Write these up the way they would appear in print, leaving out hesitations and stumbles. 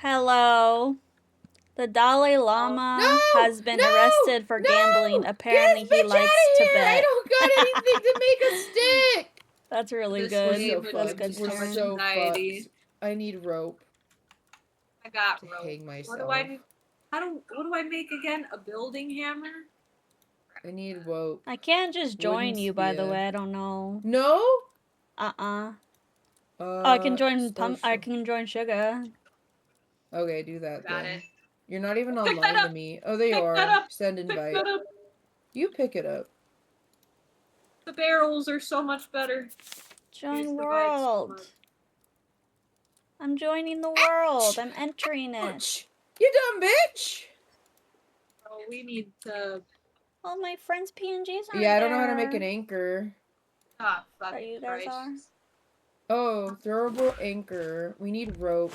Hello. The Dalai Lama has been No! arrested for gambling. Apparently, Get this he bitch likes outta to here! bet. I don't got anything to make a stick! That's really This good. game We're so That's fucked. good, We're Taryn. so anxiety. fucked. I need rope I got to rope. hang myself. What do I make again? A building hammer? I need rope. I can't just join Wooden you, by the spear. way. I don't know. No? Oh, I can join social. I can join Sugar. Okay, do that Got then. it. You're not even Pick that online to up. me. Oh, there you Pick that are. up. Send Pick invite. that up. You pick it up. The barrels are so much better. Join world. I'm joining the world. I'm entering it. Ouch. You dumb bitch! Oh, we need to... All my friends' PNGs are Yeah, I don't know how to make an anchor. Ah, There fucking you guys Christ. are. Oh, throwable anchor. We need rope.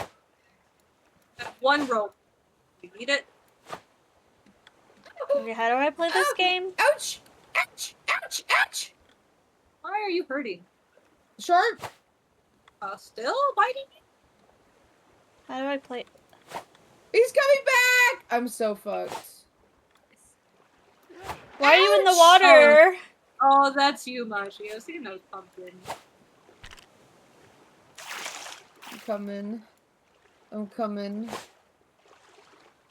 I have one rope. You need it? Okay, how do I play this game? Ouch! Ouch! Ouch! Ouch! Why are you hurting? Shark! Still biting me? How do I play? He's coming back! I'm so fucked. Why are you in the water? Oh, that's you, Mashi. I was thinking that was pumpkin. I'm coming. I'm coming.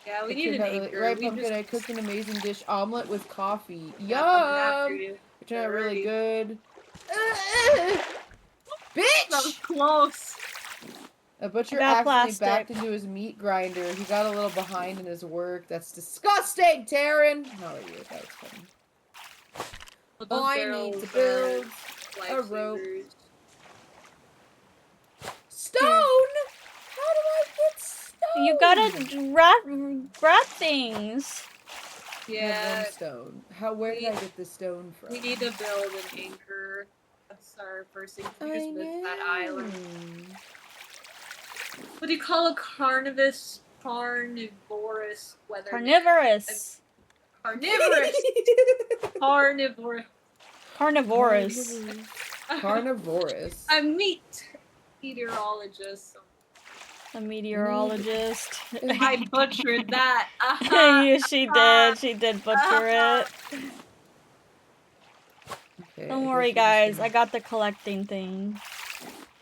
Yeah, we need an anchor. Right, we Pumpkin, just... I cooked an amazing dish omelet with coffee. Yeah, coming after Yum! you. It turned out really Alrighty. good. Bitch! That was close. A butcher got accidentally plastic. backed into his meat grinder. He got a little behind in his work. That's disgusting, Taryn! Not like you, that was funny. But those I barrels need to are build a rope. lifesavers. Stone? How do I get stone? You gotta rat things. I have Yeah, one stone. Where did I get the stone from? we need to build an anchor. That's our first thing. We just missed that island. What do you call a carnivorous weather? Carnivorous. Carnivorous. Carnivorous. Carnivorous. Carnivorous. A meat meteorologist. A meteorologist. I butchered that. Yeah, she did. She did butcher it. Okay, Don't worry, guys. I got the collecting thing.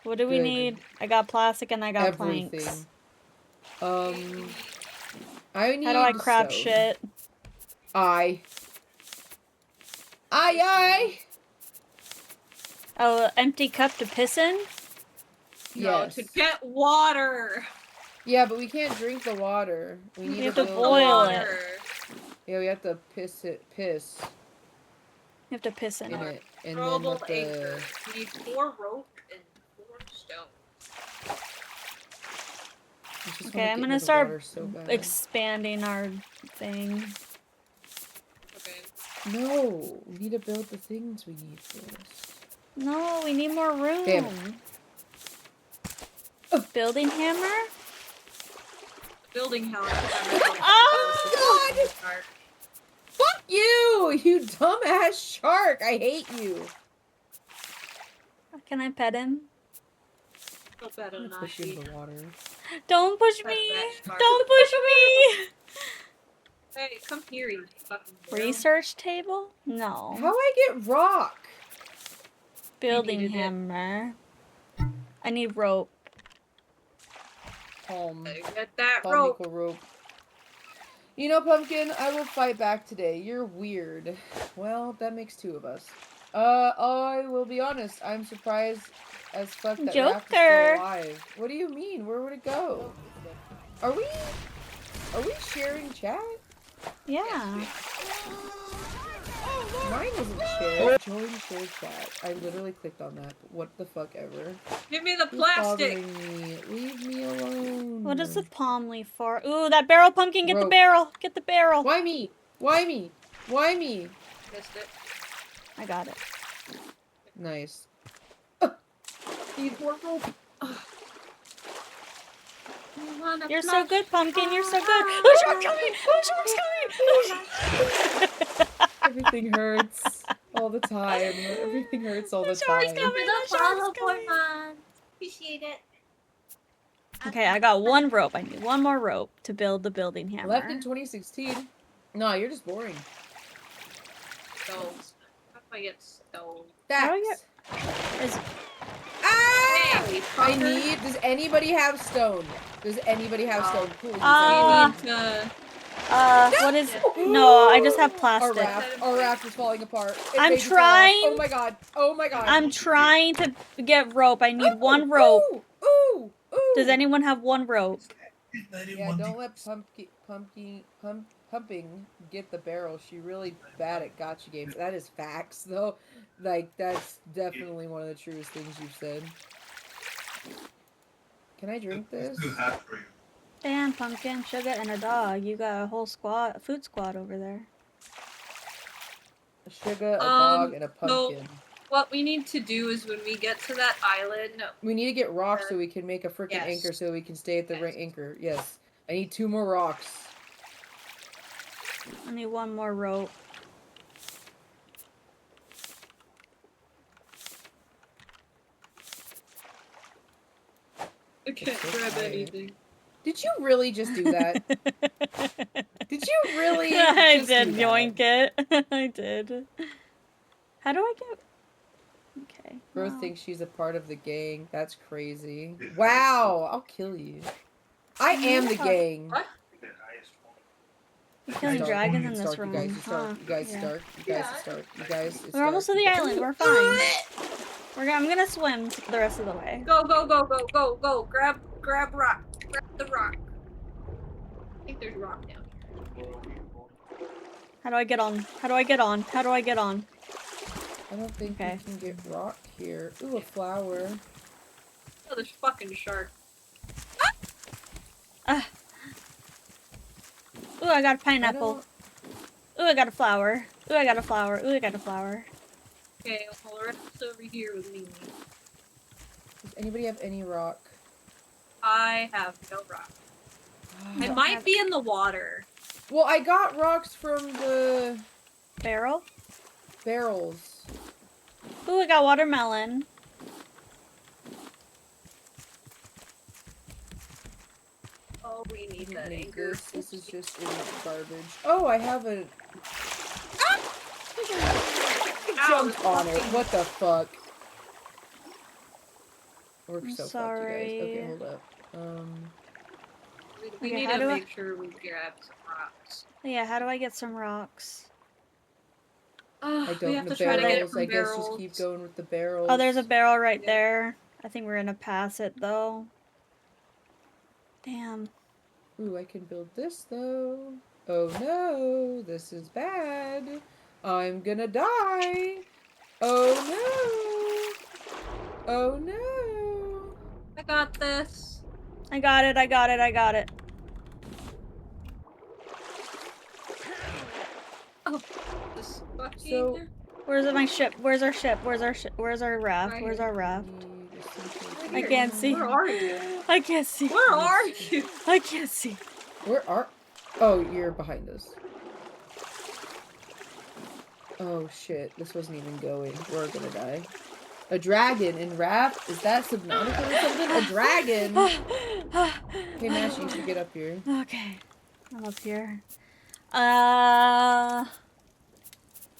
What do we need? I got plastic and I got planks. I need. How do I craft shit? Aye. Oh, empty cup to piss in? Yes. No, to get water. Yeah, but we can't drink the water. We need to boil it. Yeah, we have to piss. You have to piss in it. And Throwable then anchor. We need 4 rope and 4 stone. Okay, I'm gonna start expanding our thing. Okay. No, we need to build the things we need first. No, we need more room. Damn. Building hammer? Building house. Oh, God! Fuck you, you dumbass shark! I hate you. Can I pet him? Feel better than Push you in the water. Don't push me! Don't push me! Hey, come here, you fucking girl. Research table? No. How do I get rock? Building hammer. I need rope. Get that rope. rope. You know, Pumpkin, I will fight back today. You're weird. Well, that makes 2 of us. I will be honest. I'm surprised as fuck that Reft is still alive. What do you mean? Where would it go? Are we sharing chat? Yeah. Mine isn't shared. Join shared chat. I literally clicked on that. What the fuck ever. Give me the plastic. Me. Leave me alone. What is the palm leaf for? Ooh, that barrel, Pumpkin! Get the barrel! Get the barrel! Why me? Why me? Why me? Missed it. I got it. Nice. Need more rope. You're so good, Pumpkin. You're so good. Oh, shark coming! Oh, shark's coming! Everything hurts all the time. Everything hurts all the time. Shark's coming! The shark's coming! Appreciate it. Okay, I got one rope. I need one more rope to build the building hammer. Left in 2016. No, you're just boring. Stones. How do I get stone? How do I Facts. Is Ah! Hey, I fucker. need. Does anybody have stone? Does anybody have Oh. stone? Please. We need to... what is? No, I just have plastic. Our raft is falling apart. It I'm made me fall off. trying. Oh my god. Oh my god. I'm trying to get rope. I need one rope. Ooh, ooh, ooh. Does anyone have one rope? Yeah, don't let pumping get the barrel. She really bad at gotcha games. That is facts, though. Like, that's definitely one of the truest things you've said. Can I drink this? Damn, Pumpkin, Sugar, and a dog. You got a whole squad, a food squad over there. A sugar, a dog, and a no. pumpkin. What we need to do is when we get to that island... We need to get rocks so we can make a freaking Yes. anchor so we can stay at the Yes. anchor. Yes. I need 2 more rocks. I need one more rope. I can't so grab tired. anything. Did you really just do that? Did you really I just did do yoink that? it. I did. How do I get? Okay. Bro well. thinks she's a part of the gang. That's crazy. Wow, I'll kill you. I am the gang. What? You're killing Stark. dragons in It's this Stark, room. you guys. It's Stark. Huh. You guys, Yeah. Stark. You guys, it's Stark. You guys, it's We're almost to Stark. the island. We're fine. I'm gonna swim the rest of the way. Go, go, go, go, go, go. Grab rock. Grab the rock. I think there's rock down here. How do I get on? How do I get on? How do I get on? I don't think Okay. we can get rock here. Ooh, a flower. Oh, there's fucking shark. Ooh, I got a pineapple. Ooh, I got a flower. Ooh, I got a flower. Ooh, I got a flower. Okay, well, Reft's over here with me. Does anybody have any rock? I have no rock. I don't might have- be in the water. Well, I got rocks from the Barrel. barrels. Ooh, I got watermelon. Oh, we need that Make anchor. this is just garbage. Oh, I have a... I jumped on it. What the fuck? We're I'm so fucked, you sorry. guys. Okay, hold up. We Okay, need how to do I- make sure we grab some rocks. Yeah, how do I get some rocks? I We don't have know to try to get it barrels. from I guess barrels. just keep going with the barrels. Oh, there's a barrel right Yeah. there. I think we're gonna pass it though. Damn. Ooh, I can build this though. Oh no, this is bad. I'm gonna die. Oh no. Oh no. I got this. I got it, I got it, I got it. Oh, this fucking... So- Where's my ship? Where's our ship? Where's our ship? Where's our raft? Right Where's here. our raft? Right I here. can't see. Where are you? I can't see. Where are you? I can't see. Where are... Oh, you're behind us. Oh shit, this wasn't even going. We're gonna die. A dragon in Raft? Is that Subnautica or something? A dragon? Hey Mash, you should get up here. Okay. I'm up here.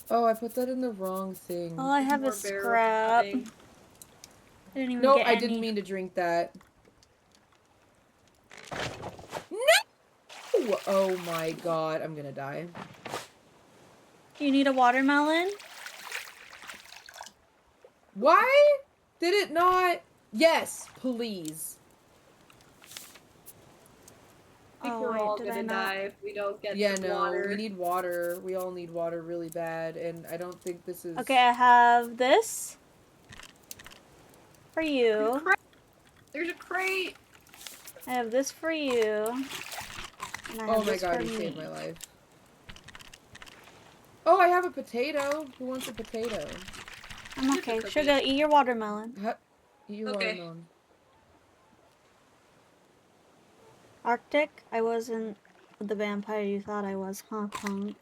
Oh, I put that in the wrong thing. All I have More is barrel scrap. I cutting. didn't even No, get I any. didn't mean to drink that. No! Oh my god, I'm gonna die. You need a watermelon? Why did it not? Yes, please. I think Oh, we're wait, all did I gonna not? die if we don't get Yeah, some no, water. we need water. We all need water really bad, and I don't think this is... Okay, I have this. For you. There's a crate! I have this for you. And I have Oh my this god, for you me. saved my life. Oh, I have a potato. Who wants a potato? I'm okay. Sugar, eat your watermelon. Eat your Okay. watermelon. Arctic, I wasn't the vampire you thought I was, huh, punk?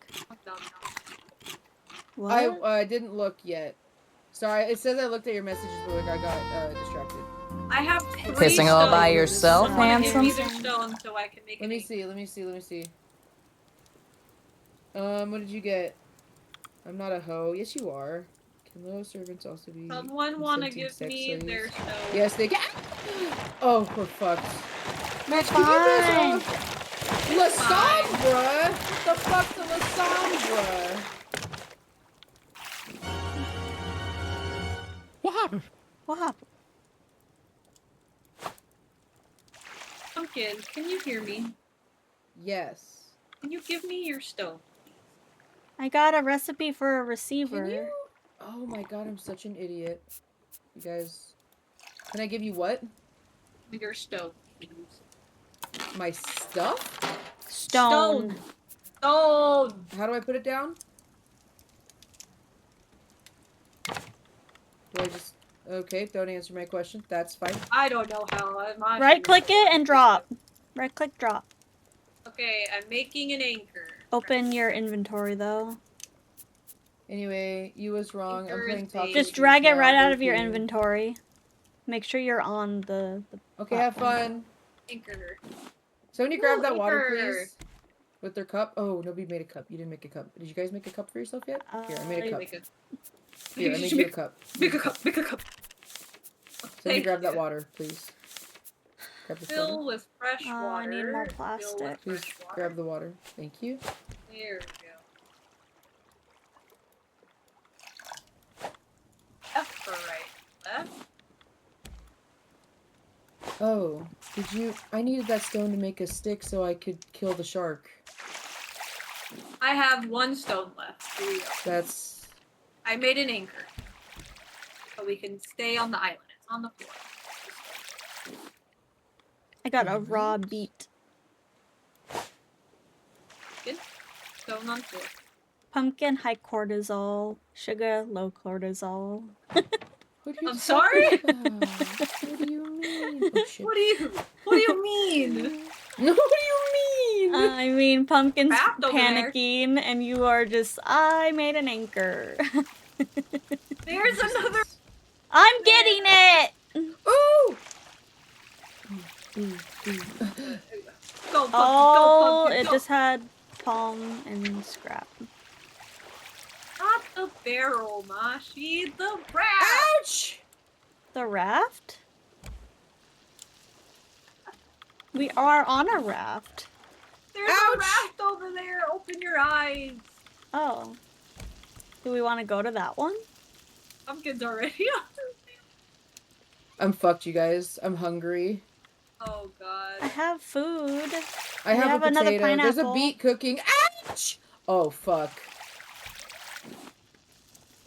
What? I didn't look yet. Sorry, it says I looked at your messages, but like I got distracted. I have 3 Pissing all by stones. yourself, Someone handsome? give me their stones so I can make Let an me anchor. see. What did you get? I'm not a hoe. Yes, you are. Can low servants also be Someone wanna consenting give sex me slaves? their stones. Yes, they can. Oh, we're fucked. That's Can you fine. guys Lasombra? What the fuck's a Lasombra? What happened? What happened? Pumpkin, can you hear me? Yes. Can you give me your stone? I got a recipe for a Can receiver. you? Oh my god, I'm such an idiot. You guys. Can I give you what? Your stone, please. My stuff? Stone. Stone! How do I put it down? Do I just... Okay, don't answer my question. That's fine. I don't know how. I'm Right click it and drop. Right click, drop. Okay, I'm making an anchor. Open your inventory though. Anyway, you was wrong. I'm playing top. Just drag it right out of your inventory. Make sure you're on the Okay, have platform. fun. Anchor. Somebody grab that water, anchor. please. With their cup. Oh, nobody made a cup. You didn't make a cup. Did you guys make a cup for yourself yet? Here, I made a cup. Here, I made you a cup. Make a cup. Make a cup. Somebody grab that water, please. Grab the Fill water. with fresh water. I need more plastic. Please grab the water. Thank you. There we go. Left or right? Left? Oh, did you... I needed that stone to make a stick so I could kill the shark. I have 1 stone left. Here you go. That's... I made an anchor. So we can stay on the island. It's on the floor. I got a raw beet. Good. Stone on floor. Pumpkin, high cortisol. Sugar, low cortisol. What are you I'm sorry? about? What do you mean? Oh, shit. What do you mean? No, what do you mean? I mean, Pumpkin's Raft over there. panicking, and you are just, I made an anchor. There's another. I'm getting it! Ooh! Go, pumpkin, Oh, go, pumpkin, it go. just had palm and scrap. Not the barrel, Mashi. The raft. Ouch! The raft? We are on a raft. There's Ouch! a raft over there. Open your eyes. Oh. Do we want to go to that one? Pumpkin's already on. I'm fucked, you guys. I'm hungry. Oh god. I have food. I have a another potato. There's a pineapple. beet cooking. Ouch! Oh, fuck.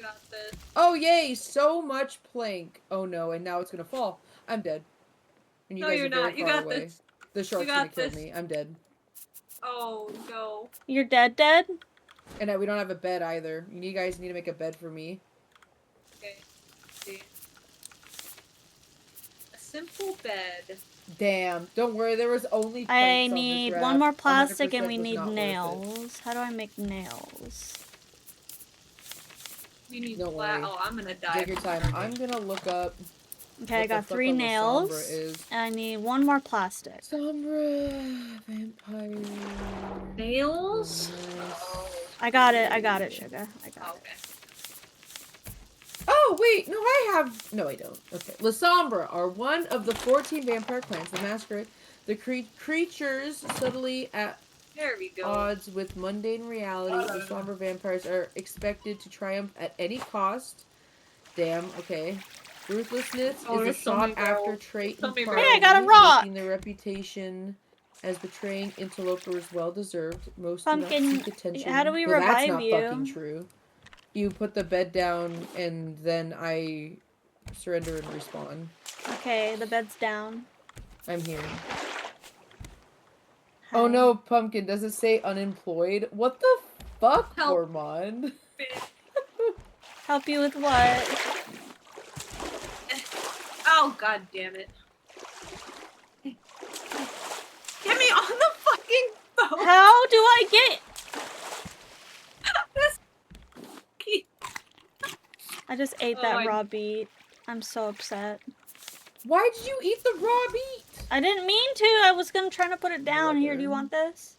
Got this. Oh, yay! So much plank. Oh, no, and now it's gonna fall. I'm dead. And you No, guys you're are very not. You far got away. this. The shark's got gonna kill this. me. I'm dead. Oh no. You're dead? And we don't have a bed either. You guys need to make a bed for me. Okay. See. A simple bed. Damn. Don't worry, there was only I planks on this need raft. one more plastic 100% and we was need not worth it. nails. How do I make nails? You need Don't flat. worry. Oh, I'm gonna die. Take your time. I'm gonna look up. Okay, I what the got fuck 3 a nails. Lasombra is. And I need one more plastic. Sombra, vampire. Nails? Yes. I got it, sugar. I got Oh, it. okay. Oh, wait, no, I have... No, I don't. Okay. Lasombra are one of the 14 vampire clans that masquerade. The creatures subtly at There we go. odds with mundane reality. Lasombra vampires are expected to triumph at any cost. Damn, okay. Ruthlessness Oh, is a there's so many sought-after barrels. trait So in many party, barrels. Hey, I got a rock! making their reputation as betraying interlopers well-deserved. Most Pumpkin, do not seek attention. how do we Well, that's revive not you? fucking true. You put the bed down, and then I surrender and respawn. Okay, the bed's down. I'm here. Hi. Oh no, Pumpkin, does it say unemployed? What the fuck, Help. Ormond? Help you with what? Oh, god damn it. Get me on the fucking boat! How do I get... This key. I just ate Oh, that raw beet. I'm so upset. Why did you eat the raw meat? I didn't mean to. I was gonna try to put it down. Here, do you want this?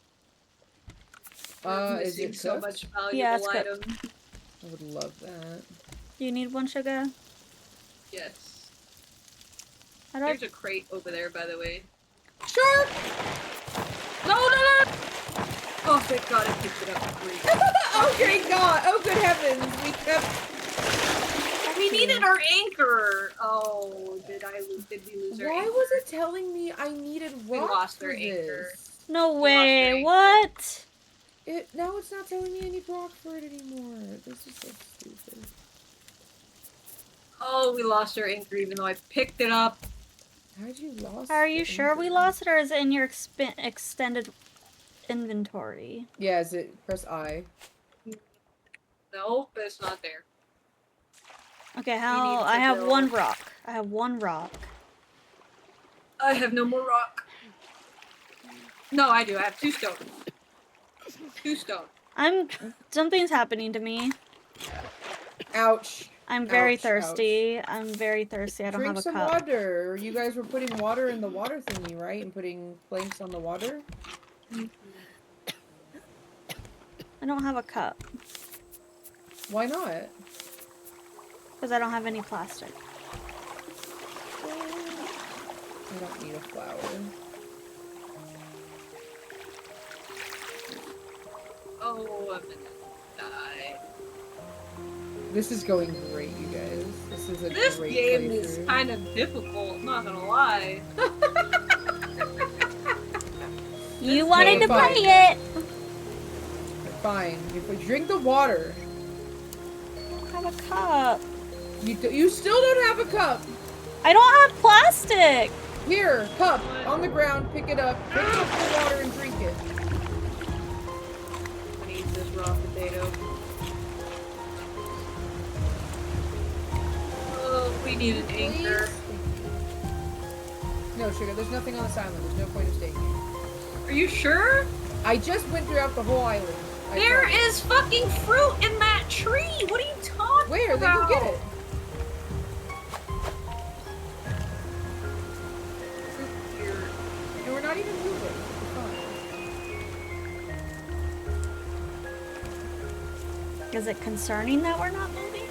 We're Is missing it so cooked? much valuable Yeah, it's cooked. item. I would love that. Do you need one, sugar? Yes. How do I... There's a crate over there, by the way. Shark! No, no, no! Oh, thank God I picked it up. Great. Oh, great God! Oh, good heavens! We kept... We needed our anchor! Oh, did we lose our Why anchor? was it telling me I needed rock We lost for our anchor. this? No lost way. your What? Now it's not telling me I need rock for it anymore. This is so stupid. Oh, we lost our anchor even though I picked it up. How'd you lost Are you the sure we anchor? lost it, or is it in your extended inventory? Yeah, is it... Press I. No, but it's not there. Okay, need how... to I have build- one rock. I have one rock. I have no more rock. No, I do. I have 2 stone. 2 stone. Something's happening to me. Ouch. I'm very Ouch, thirsty. I'm very thirsty. I don't Drink have a some cup. water. You guys were putting water in the water thingy, right? And putting planks on the water? I don't have a cup. Why not? Because I don't have any plastic. I don't need a flower. Oh, I'm gonna die. This is going great, you guys. This is a This great game is playthrough. kind of difficult, I'm not gonna lie. You wanted to fine. play it! Fine. If we drink the water. I don't have a cup. You still don't have a cup. I don't have plastic! Here, cup on the ground. Pick it up. Pick up the water and drink it. I'm gonna eat this raw potato. Oh, we need an anchor. No, sugar. There's nothing on this island. There's no point of staying here. Are you sure? I just went throughout the whole island. There is fucking fruit in that tree! What are you talking Where? Then about? go get it. And we're not even moving. It's fine. Is it concerning that we're not moving?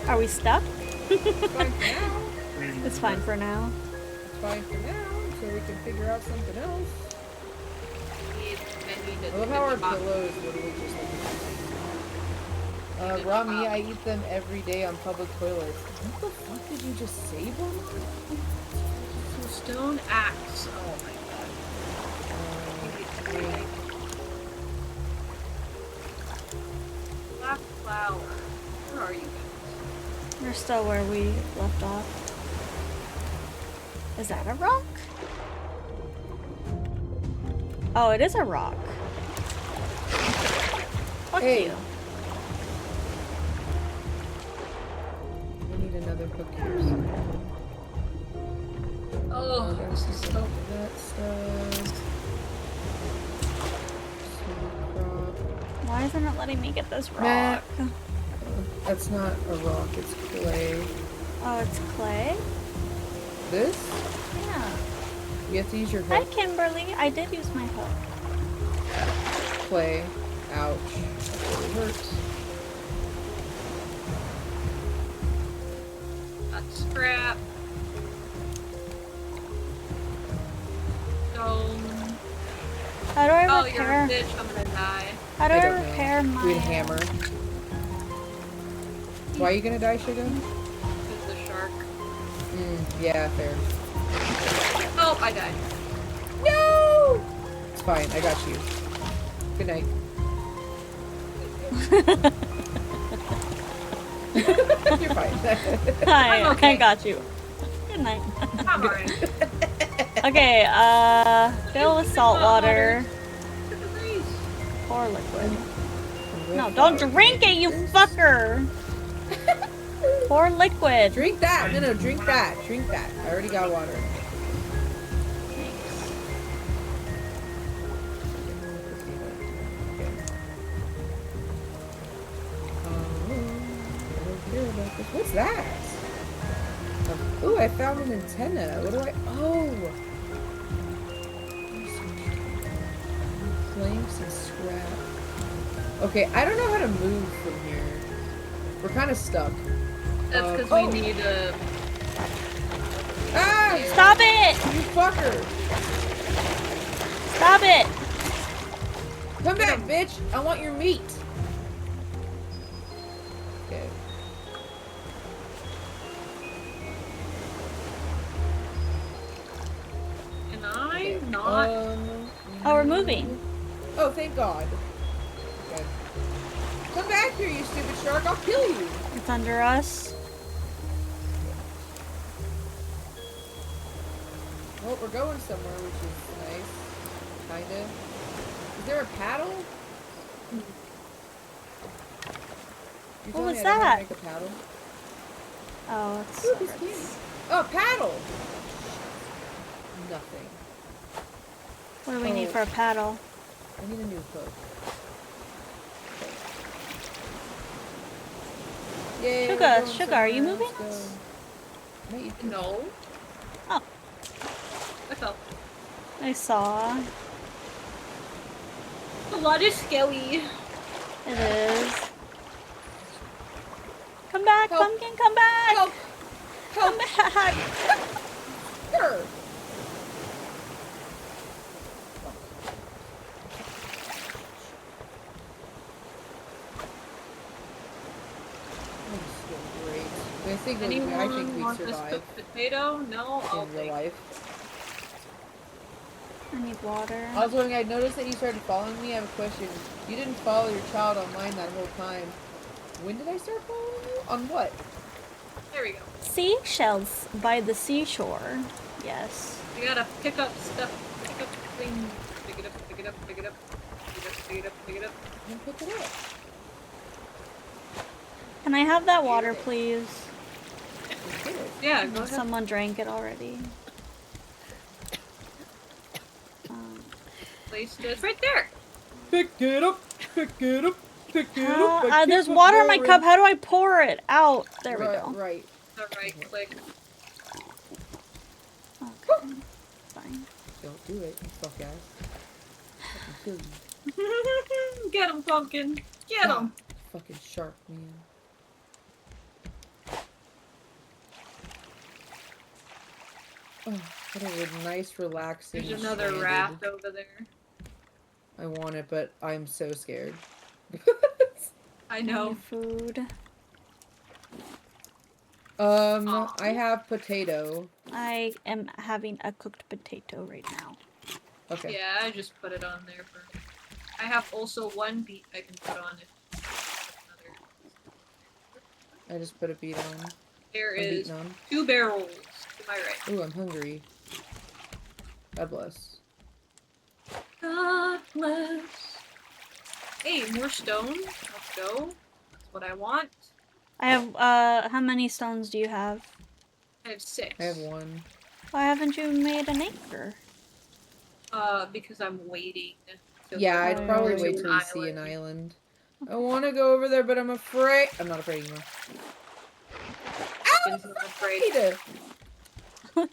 Are we stuck? It's fine for now. It's fine for now. It's fine for now, so we can figure out something else. I love how our pillows literally just like raw meat, I eat them every day on public toilets. What the fuck did you just say, Mama? Stone axe. Oh my god. Black flower. Where are you guys? We're still where we left off. Is that a rock? Oh, it is a rock. Fuck Hey. you. I need another hook here. So. Oh, this is so That stuff. Sweet crop. Why isn't it letting me get this Nah. rock? That's not a rock, it's clay. Oh, it's clay? This? Yeah. You have to use your Hi, hook. Kimberly. I did use my hook. Clay. Ouch. That really hurts. got scrap. Stone. How do I Oh, you're repair? a bitch. I'm gonna die. How do I, don't know. repair my? We had a hammer. Why are you gonna die, Sugar? It's the shark. Yeah, fair. Oh, I died. No! It's fine, I got you. Good night. You're fine. Hi, I'm okay. I got you. Good night. I'm alright. Okay, fill with salt water. Look at the breeze. Pour liquid. No, don't drink it, you fucker! Pour liquid. Drink that! No, drink that. Drink that. I already got water. What's that? Ooh, I found an antenna. What do I... Oh! Planks and scrap. Okay, I don't know how to move from here. We're kind of stuck. That's because we need a... Ah! Stop it! You fucker! Stop it! Come back, bitch! I want your meat! Okay. Can I not? Oh, we're moving. Oh, thank God. Okay. Come back here, you stupid shark! I'll kill you! It's under us. Well, we're going somewhere, which is nice. Kinda. Is there a paddle? What was that? Make a paddle? Oh, it's... Ooh, these candy. Oh, paddle! Nothing. What do we need for a paddle? I need a new hook. Yay, Sugar, are you moving us? No. Oh. I fell. I saw. The water is scary. It is. Come back, Help. Pumpkin, come back! Help! Come back! Sure. I think we want this survive cooked potato? No, I'll in real take life. I need water. I was wondering, I noticed that you started following me. I have a question. You didn't follow your child online that whole time. When did I start following you? On what? There we go. Seashells by the seashore. Yes. You gotta pick up stuff. Pick up things. Pick it up, pick it up, pick it up. Pick it up, pick it up, pick it up. And pick it up. Can I have that water, please? Yeah, go ahead. Someone drank it already. Place it right there. Pick it up, pick it up, pick it up. There's water in my cup. How do I pour it out? There we go. Right. The right click. Okay. Fine. Don't do it, you fuck ass. I'll kill you. Get him, Pumpkin. Get him. Fucking shark, man. Oh, what a nice, relaxing. There's another raft over there. I want it, but I'm so scared. I know. Food. I have potato. I am having a cooked potato right now. Okay. Yeah, I just put it on there for. I have also one beet I can put on it. I just put a beet on. There is 2 barrels to my right. Ooh, I'm hungry. God bless. God bless. Hey, more stone. Let's go. That's what I want. I have, how many stones do you have? I have 6. I have 1. Why haven't you made an anchor? Because I'm waiting. Yeah, I'd probably wait till we see an island. I want to go over there, but I'm afraid. I'm not afraid anymore. I'm not afraid.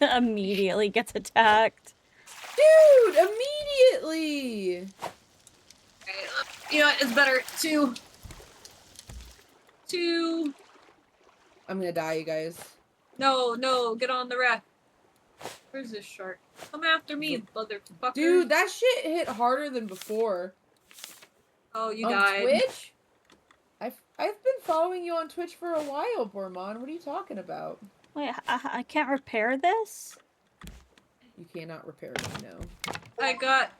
Immediately gets attacked. Dude, immediately! Okay, you know what? It's better to... I'm gonna die, you guys. No, get on the raft. Where's this shark? Come after me, motherfucker. Dude, that shit hit harder than before. Oh, you on died. Twitch? I've been following you on Twitch for a while, Bormon. What are you talking about? Wait, I can't repair this? You cannot repair it, no. I got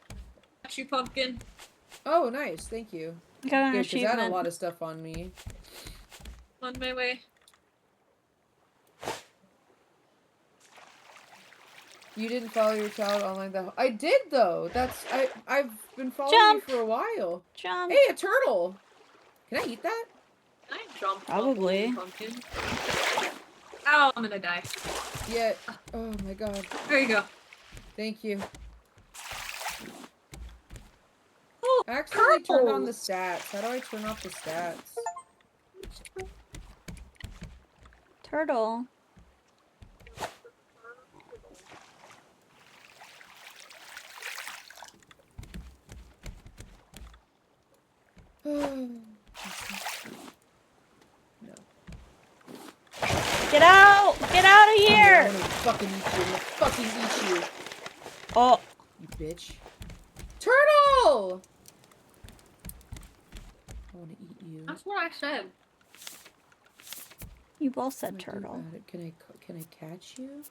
you, Pumpkin. Oh, nice. Thank you. I got an Good, because I had a achievement. lot of stuff on me. On my way. You didn't follow your child online though. I did though. I've been following you for a while. Jump. Hey, a turtle. Can I eat that? Can I jump? Probably. Pumpkin. Ow, I'm gonna die. Yeah. Oh my god. There you go. Thank you. Oh, I accidentally turned on the turtles. stats. How do I turn off the stats? Turtle. No. Get out! Get out of here! I'm gonna fucking eat you. I'm gonna fucking eat you. Oh. You bitch. Turtle! I wanna eat you. That's what I said. You both said What do I do turtle. about it? Can I catch you?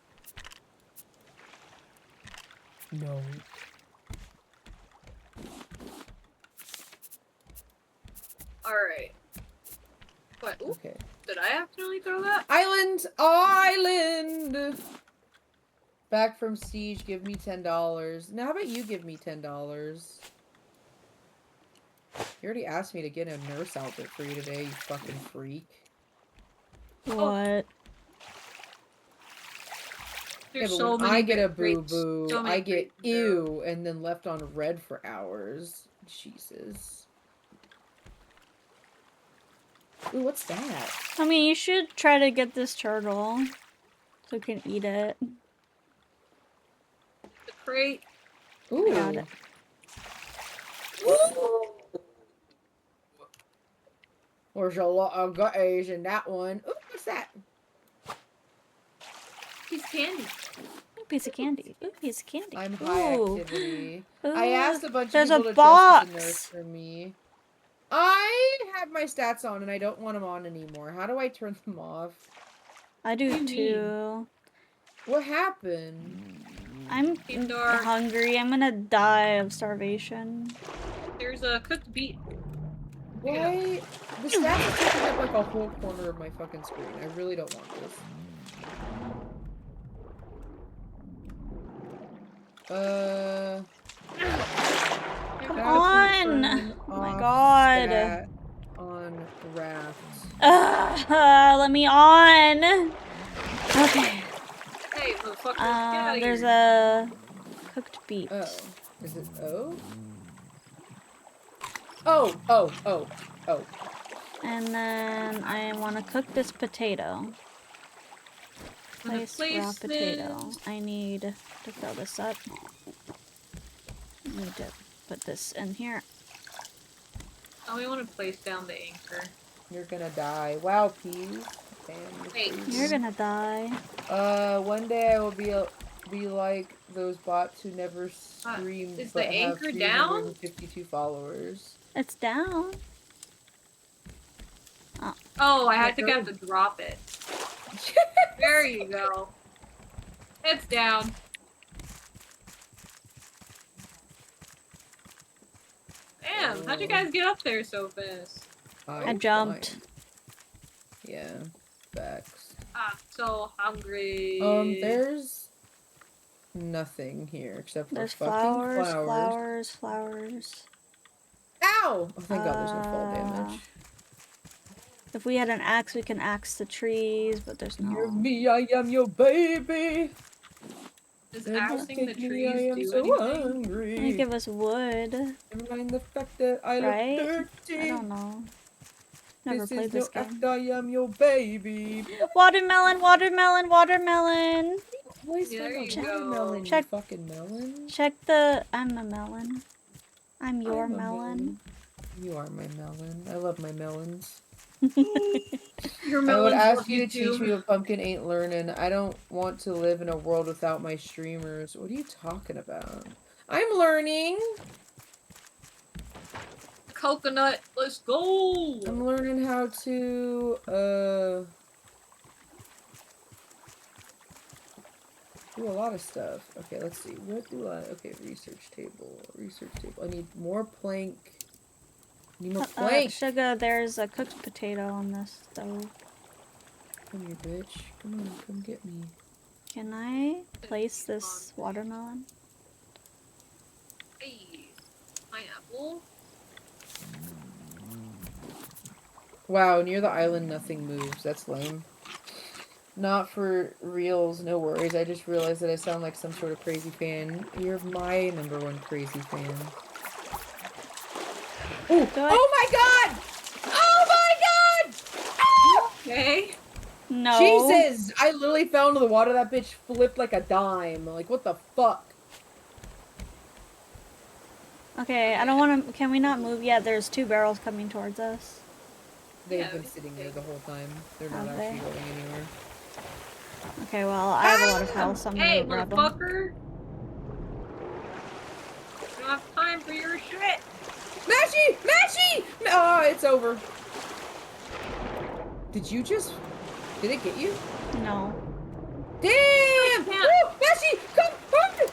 No. Alright. What? Ooh, Okay. did I accidentally throw that? Island! Island! Back from Siege, give me $10. Now how about you give me $10? You already asked me to get a nurse outfit for you today, you fucking freak. What? There's Yeah, but so when many I get a great- boo-boo, so many I get great girls. ew, and then left on red for hours. Jesus. Ooh, what's that? I mean, you should try to get this turtle so you can eat it. The crate. Ooh. Got it. There's a lot of gutties in that one. Ooh, what's that? Piece of candy. Ooh, piece of candy. Ooh, piece of candy. I'm high Ooh. activity. Ooh, I asked a bunch of there's people a to dress as a nurse box. for me. I have my stats on and I don't want them on anymore. How do I turn them off? I What do do you too. What happened? I'm Indoor. hungry. I'm gonna die of starvation. There's a cooked beet. Why? The stats are taking up like a whole corner of my fucking screen. I really don't want this. Come Gotta on! turn Oh my off god. stat on Reft. Let me on! Okay. Hey, motherfucker, get out of There's here. a cooked beet. Oh. Is it O? Oh. And then I want to cook this potato. Place raw potato. I need to fill this up. I need to put this in here. Oh, we want to place down the anchor. You're gonna die. Wow, peas. Damn, Wait. You're gonna die. One day I will be like those bots who never stream is but the have anchor down? 352 followers. It's down. Oh, I think I have to drop it. There you go. It's down. Damn, how'd you guys get up there so fast? I jumped. Fine. Yeah, facts. I'm so hungry. There's nothing here except for There's fucking flowers. Ow! Oh, thank God there's no fall damage. If we had an axe, we can axe the trees, but there's no. You're me, I am your baby. Does axing the I trees am do so anything? hungry. They give us wood. Never mind the fact that I Right? look dirty. I don't know. Never This played is this no game. act, I am your baby. Watermelon! Watermelon! Watermelon! Always There find you a go. watermelon, you Check. fucking melon. Check the. I'm a melon. I'm your I'm a melon. You are my melon. I love my melons. Your I would melons ask love you to teach too. me what pumpkin ain't learning. I don't want to live in a world without my streamers. What are you talking about? I'm learning. Coconut, let's go. I'm learning how to do a lot of stuff. Okay, let's see. What do I? Okay, research table. I need more plank. Sugar, there's a cooked potato on this stove. Come here, bitch. Come on, come get me. Can I place this watermelon? Hey, pineapple. Wow, near the island, nothing moves. That's lame. Not for reals, no worries. I just realized that I sound like some sort of crazy fan. You're my #1 crazy fan. Ooh. Oh my god! Oh my god! Ah! Okay. No. Jesus! I literally fell into the water. That bitch flipped like a dime. Like, what the fuck? Okay, I don't want to. Can we not move yet? There's 2 barrels coming towards us. They've been sitting there the whole time. They're not Have actually they? going anywhere. Okay, well, I have a lot of health, so I'm Hey, gonna grab them. motherfucker! I don't have time for your shit! Mashy! Mashy! Oh, it's over. Did you just... Did it get you? No. Damn! can't. Woo! Mashy! Come! Come!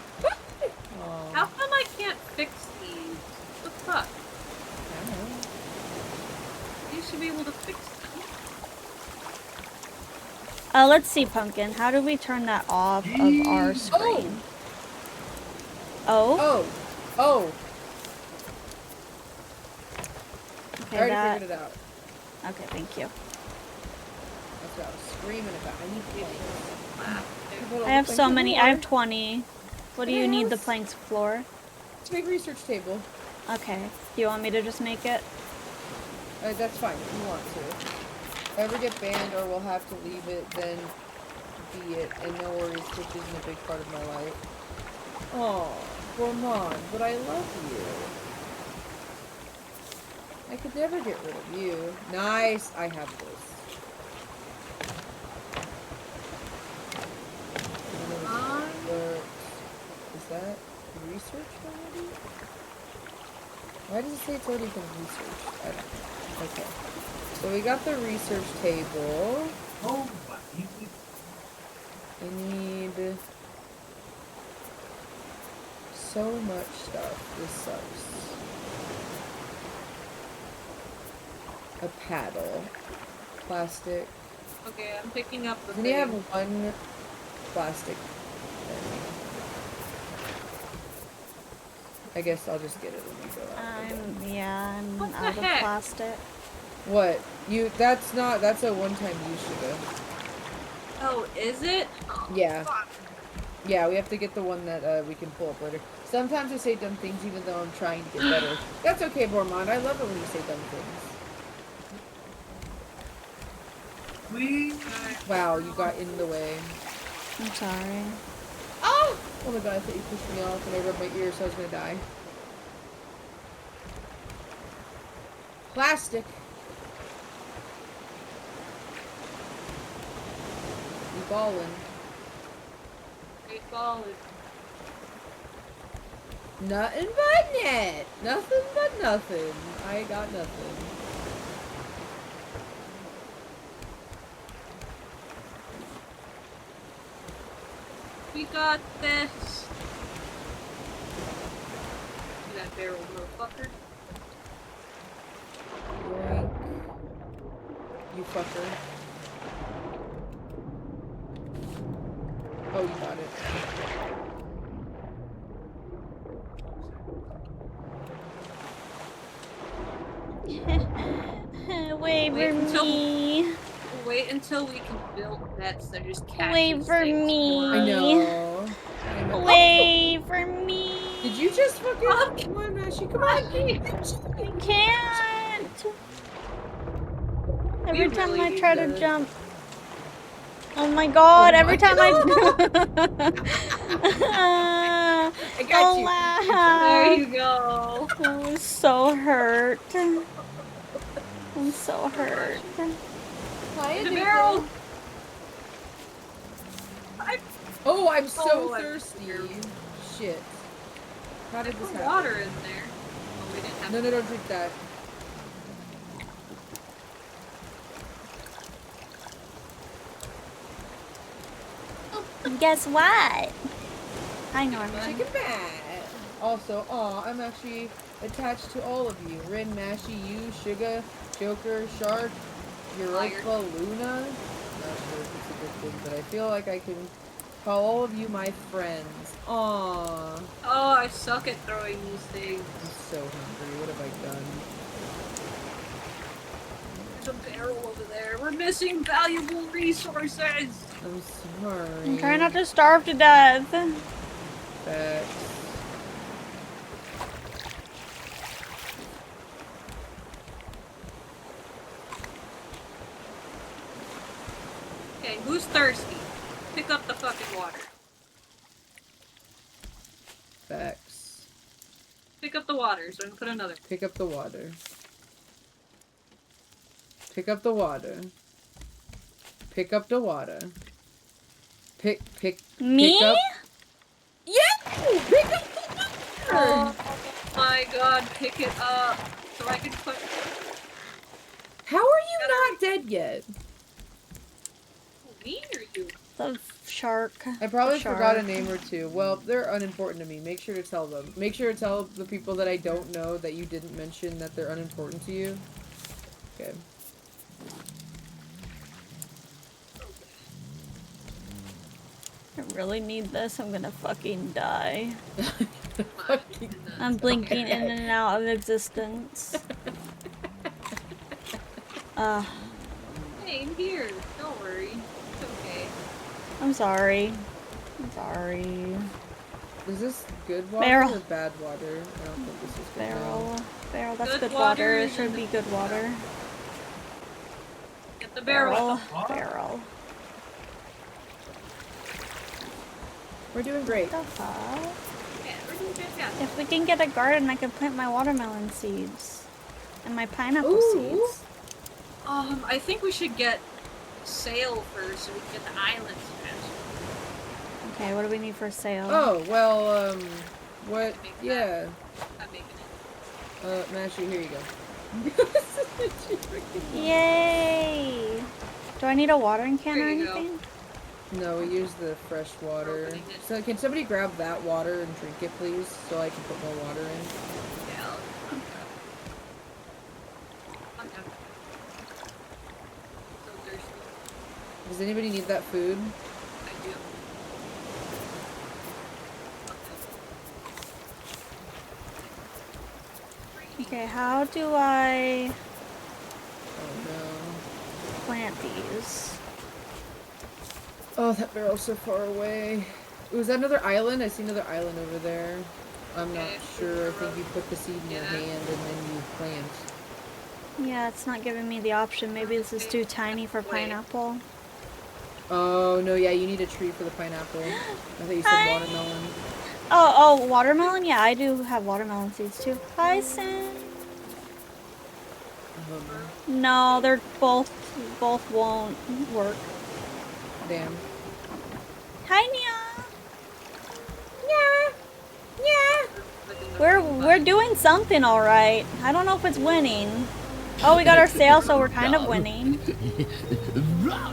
Oh. How come I can't fix these? What the fuck? I don't know. You should be able to fix them. Let's see, Pumpkin. How do we turn that off of our screen? Oh? Oh! Oh! Okay, I already that... figured it out. Okay, thank you. That's what I was screaming about. I need planks. I have so many. I have 20. What do you need the Yes. planks for? To make a research table. Okay. Do you want me to just make it? That's fine if you want to. If I ever get banned or we'll have to leave it, then be it. And no worries, Twitch isn't a big part of my life. Oh, Gormand, but I love you. I could never get rid of you. Nice, I have this. Is that research already? Why does it say it's already been researched? I don't know. Okay. So we got the research table. I need so much stuff. This sucks. A paddle. Plastic. Okay, I'm picking up the Then thing. you have one plastic thing. I guess I'll just get it when we go out. I'm What the out of heck? plastic. What? That's a one-time use, sugar. Oh, is it? Oh, Yeah. fuck. Yeah, we have to get the one that we can pull up later. Sometimes I say dumb things even though I'm trying to get better. That's okay, Bormond. I love it when you say dumb things. Wow, you got in the way. I'm sorry. Oh! Oh my god, I thought you pushed me off and I rubbed my ear so I was gonna die. Plastic. You ballin'. Great ball is Nothing but net. Nothing but nothing. I got nothing. We got this. See that barrel, motherfucker? Yoink. You fucker. Oh, you got it. Wait for until- me. Wait until we can build nets that just catch Wait these for things me. for I us. know. Wait for me. Did you just fucking... Come on, Mashy, come on. I can't. Every time really I need try to to- jump. Oh my god, Oh every my time I got you. There you go. I'm so hurt. I'm so hurt. Hi, The Aduko. barrel. Oh, I'm so Oh, I'm thirsty. scared. Shit. How did this Put happen? water in there. Oh, we didn't have No, don't drink that. Guess what? Hi, Norman. Chicken bat. Also, I'm actually attached to all of you. Rin, Mashy, you, Sugar, Joker, Shark, Europa, Luna. Not sure if it's a good thing, but I feel like I can call all of you my friends. Aw. Oh, I suck at throwing these things. I'm so hungry. What have I done? There's a barrel over there. We're missing valuable resources. I'm sorry. I'm trying not to starve to death. Facts. Okay, who's thirsty? Pick up the fucking water. Facts. Pick up the water, so I'm gonna put another. Pick up the water. Pick up the water. Pick up the water. Pick Me? up. Yeah! Pick up the water! Oh my god, pick it up so I can put. How are you not dead yet? Me or you? The shark. I probably The shark. forgot a name or two. Well, they're unimportant to me. Make sure to tell them. Make sure to tell the people that I don't know that you didn't mention that they're unimportant to you. Okay. I really need this. I'm gonna fucking die. Fucking I'm blinking in and out of existence. Hey, I'm here. Don't worry. It's okay. I'm sorry. I'm sorry. Is this good water Barrel. or bad water? I don't think this is good. Barrel. Barrel, that's Good good water water. It is should in be good water. Get the barrel. Barrel. We're doing great. What the fuck? Yeah, we're doing fantastic. If we can get a garden, I can plant my watermelon seeds. And my pineapple Ooh. seeds. I think we should get sail first so we can get the island smashed. Okay, what do we need for sale? Oh, well, what? Make Yeah. I'm making it. Mashy, here you go. Yay! Do I need a watering can or There you go. anything? No, we use the fresh water. Opening it. So can somebody grab that water and drink it, please, so I can put more water in? Yeah, I'm done. So thirsty. Does anybody need that food? I do. Okay, how do I Oh plant these? no. Oh, that barrel's so far away. Was that another island? I see another island over there. I'm not Okay. sure. I think you put the seed in your Yeah. hand and then you plant. Yeah, it's not giving me the option. Maybe this is too tiny for Wait. pineapple. Oh, no, yeah, you need a tree for the pineapple. I thought you said Hi. watermelon. Oh, watermelon? Yeah, I do have watermelon seeds too. Hi, Sin. No, they're both won't work. Damn. Hi, Nia. Yeah. We're doing something all right. I don't know if it's winning. Oh, we got our sail, so we're kind of winning.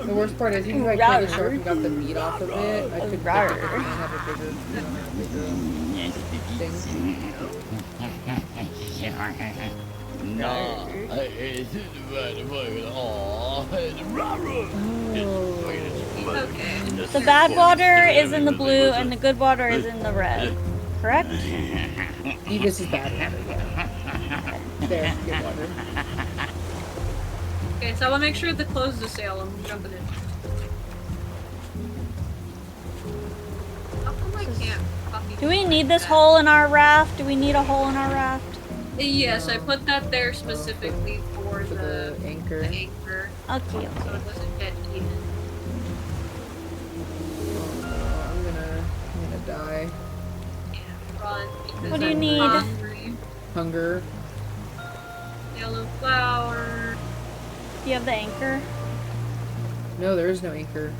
The worst part is even if I killed the shark and got the meat off of it, I could Rawr. have a bigger thing. No. Okay. The bad water is in the blue, and the good water is in the red. Correct? This is bad water, yeah. There's good water. Okay, so I want to make sure to close the sail. I'm jumping in. How come I can't copy? Do we need this hole in our raft? Do we need a hole in our raft? Yes, I put that there specifically for For the anchor. the anchor, Okay, so okay. it doesn't get eaten. I'm gonna die. And run. because What do you I'm need? hungry. Hunger. Yellow flower. Do you have the anchor? No, there is no anchor.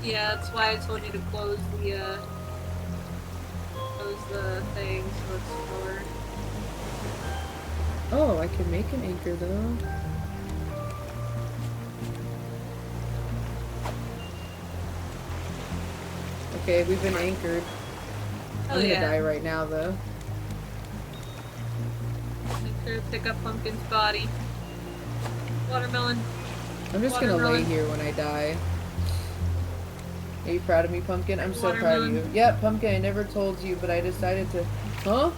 Yeah, that's why I told you to close the thing so it's forward. Oh, I can make an anchor though. Okay, we've been anchored. Oh I'm gonna yeah. die right now though. Make sure to pick up Pumpkin's body. Watermelon. I'm just gonna lay Watermelon. here when I die. Are you proud of me, Pumpkin? I'm so proud of Watermelon. you. Yeah, Pumpkin, I never told you, but I decided to... Huh?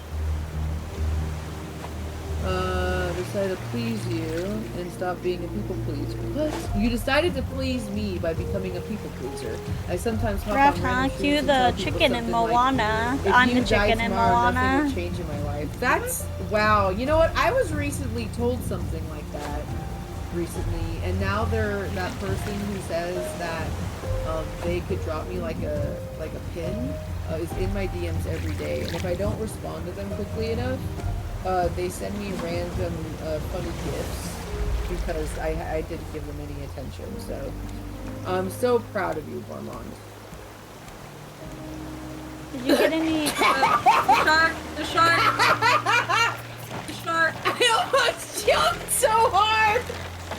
Decided to please you and stop being a people pleaser. What? You decided to please me by becoming a people pleaser. I sometimes hop Reft, on huh? random Cue streams and the tell people chicken in something like, Moana. if I'm you the die chicken in tomorrow, nothing Moana. will change in my life. That's... Wow. You know what? I was recently told something like that recently, and now they're that person who says that they could drop me like a pin is in my DMs every day, and if I don't respond to them quickly enough, they send me random funny gifts because I didn't give them any attention. So I'm so proud of you, Bormond. Did you get any? The shark! The shark! I almost jumped so hard!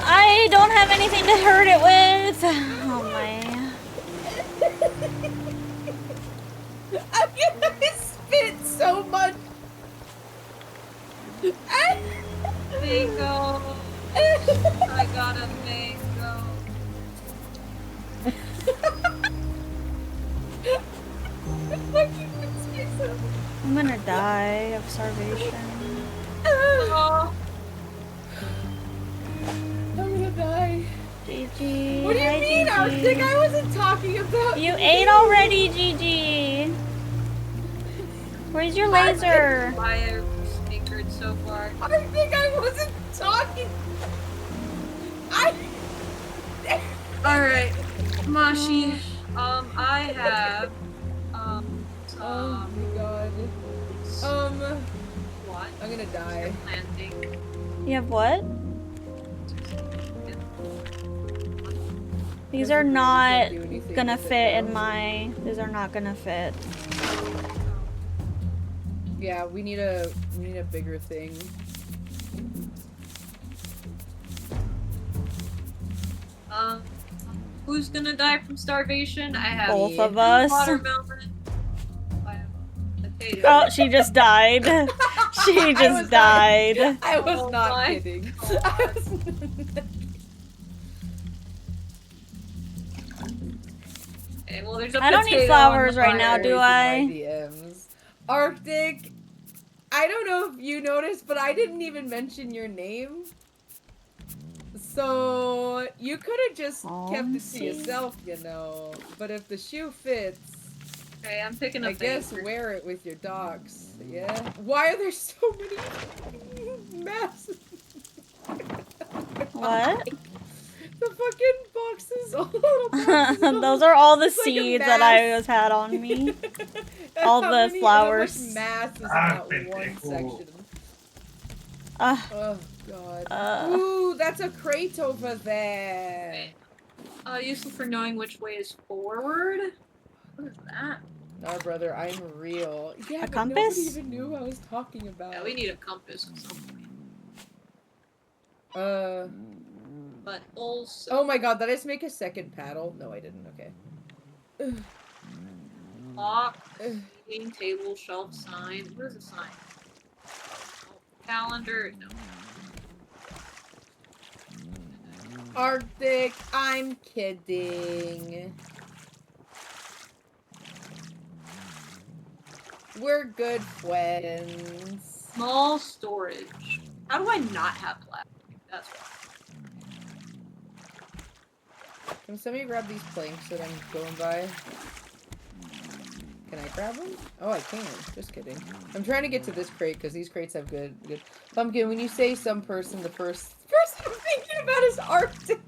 I don't have anything to hurt it with. Oh my. I'm gonna spit so much. Mango! I got a mango. I'm gonna die of starvation. Oh. I'm gonna die. GG. What do you Hi, mean, GG. Arctic? I wasn't talking about You ate already, GG. Where's your laser? Why are we snickered so far? Arctic, I wasn't talking. Alright, Mashi. I have Oh my god. What? I'm gonna die. Planting. You have what? These are not gonna fit in my. These are not gonna fit. Yeah, we need a bigger thing. Who's gonna die from starvation? I have Both of us. watermelon. I have a potato. Oh, she just died. She just died. I was Oh not my kidding. Okay, well, there's a I don't need potato flowers on the right now, fire. do My I? DMs. Arctic, I don't know if you noticed, but I didn't even mention your name. So you could have just kept it to yourself, you know. But if the shoe fits, Okay, I'm picking up. I guess wear it with your dogs. Yeah. Why are there so many masks? What? The fucking boxes, all the little boxes. Those are all the It's like a seeds that I mass. had on me. All the flowers. How much mass is in that one section? Oh god. Ooh, that's a crate over there. Useful for knowing which way is forward. What is that? No, brother, I'm real. Yeah, but compass? nobody even knew who I was talking about. Yeah, we need a compass at some point. But also. Oh my god, did I just make a second paddle? No, I didn't. Okay. Clock, eating table, shelf, sign. What is a sign? Oh, calendar. No. Arctic, I'm kidding. We're good friends. Small storage. How do I not have plastic? That's why. Can somebody grab these planks that I'm going by? Can I grab them? Oh, I can. Just kidding. I'm trying to get to this crate because these crates have good. Pumpkin, when you say some person, the first person I'm thinking about is Arctic.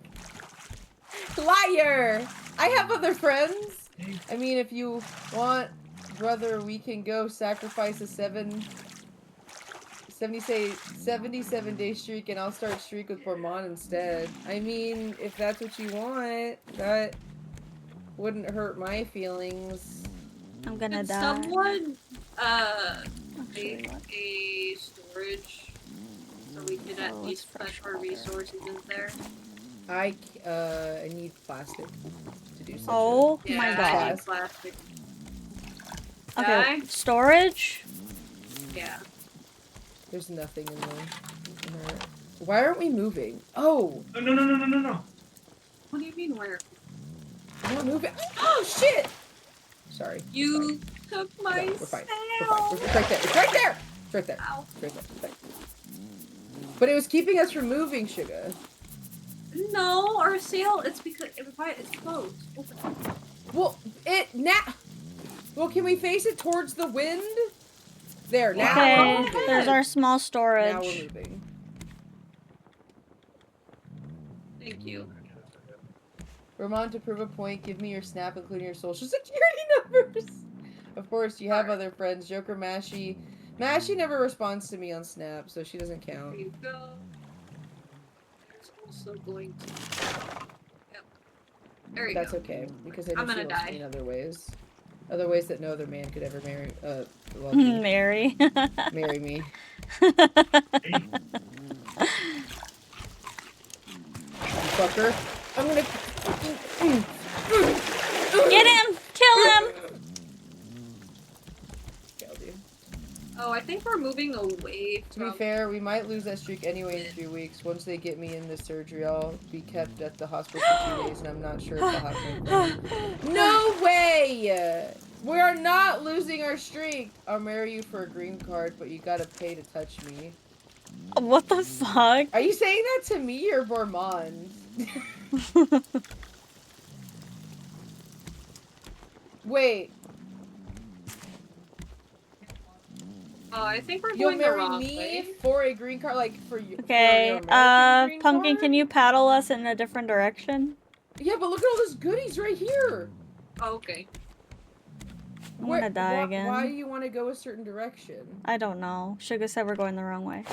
Liar! I have other friends. I mean, if you want, brother, we can go sacrifice a 77-day streak and I'll start streak with Bormont instead. I mean, if that's what you want, that wouldn't hurt my feelings. I'm gonna die. Someone, make a storage so we could at least put our resources in there. I need plastic to do such Oh Yeah, my I god. need plastic. Okay, Die? storage? Yeah. There's nothing in there. Why aren't we moving? Oh! No. What do you mean where? I'm not moving. Oh, shit! Sorry. You took my We're fine. sail. We're fine. It's right there. It's right there! It's right there. Ow. It's right there. It's right. But it was keeping us from moving, Sugar. No, our sail, it's because it's closed. Well, well, can we face it towards the wind? There, now we're Okay, moving. there's our small storage. Now we're moving. Thank you. Ramon, to prove a point, give me your snap, including your social security numbers. Of course, you have other friends. Joker, Mashy, Mashy never responds to me on Snap, so she doesn't There count. you go. There's also going to. Yep. There you That's go. okay, because I know I'm she gonna loves die. me in other ways. Other ways that no other man could ever love me. Mary. Marry me. Fucker. I'm gonna fucking... Get him! Kill him! Killed you. Oh, I think we're moving away To be from. fair, we might lose that streak anyway in 3 weeks. Once they get me in the surgery, I'll be kept at the hospital for 2 days, and I'm not sure if I'll have my phone. No way! We are not losing our streak! I'll marry you for a green card, but you gotta pay to touch me. What the fuck? Are you saying that to me or Bormond? Wait. Oh, I think we're You'll going the marry wrong me way. for a green card, like for you? Okay, for your American green Pumpkin, card? can you paddle us in a different direction? Yeah, but look at all those goodies right here. Oh, okay. I'm gonna die again. Why do you want to go a certain direction? I don't know. Sugar said we're going the wrong way.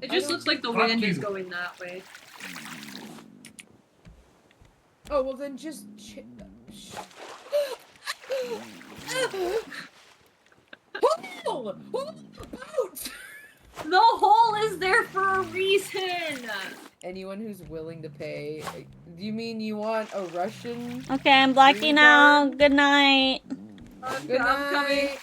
It just looks like the wind is going that way. Oh, well then just hole! Boat! The hole is there for a reason! Anyone who's willing to pay. Do you mean you want a Russian? Okay, I'm blacking out. Good night. Good I'm coming. night.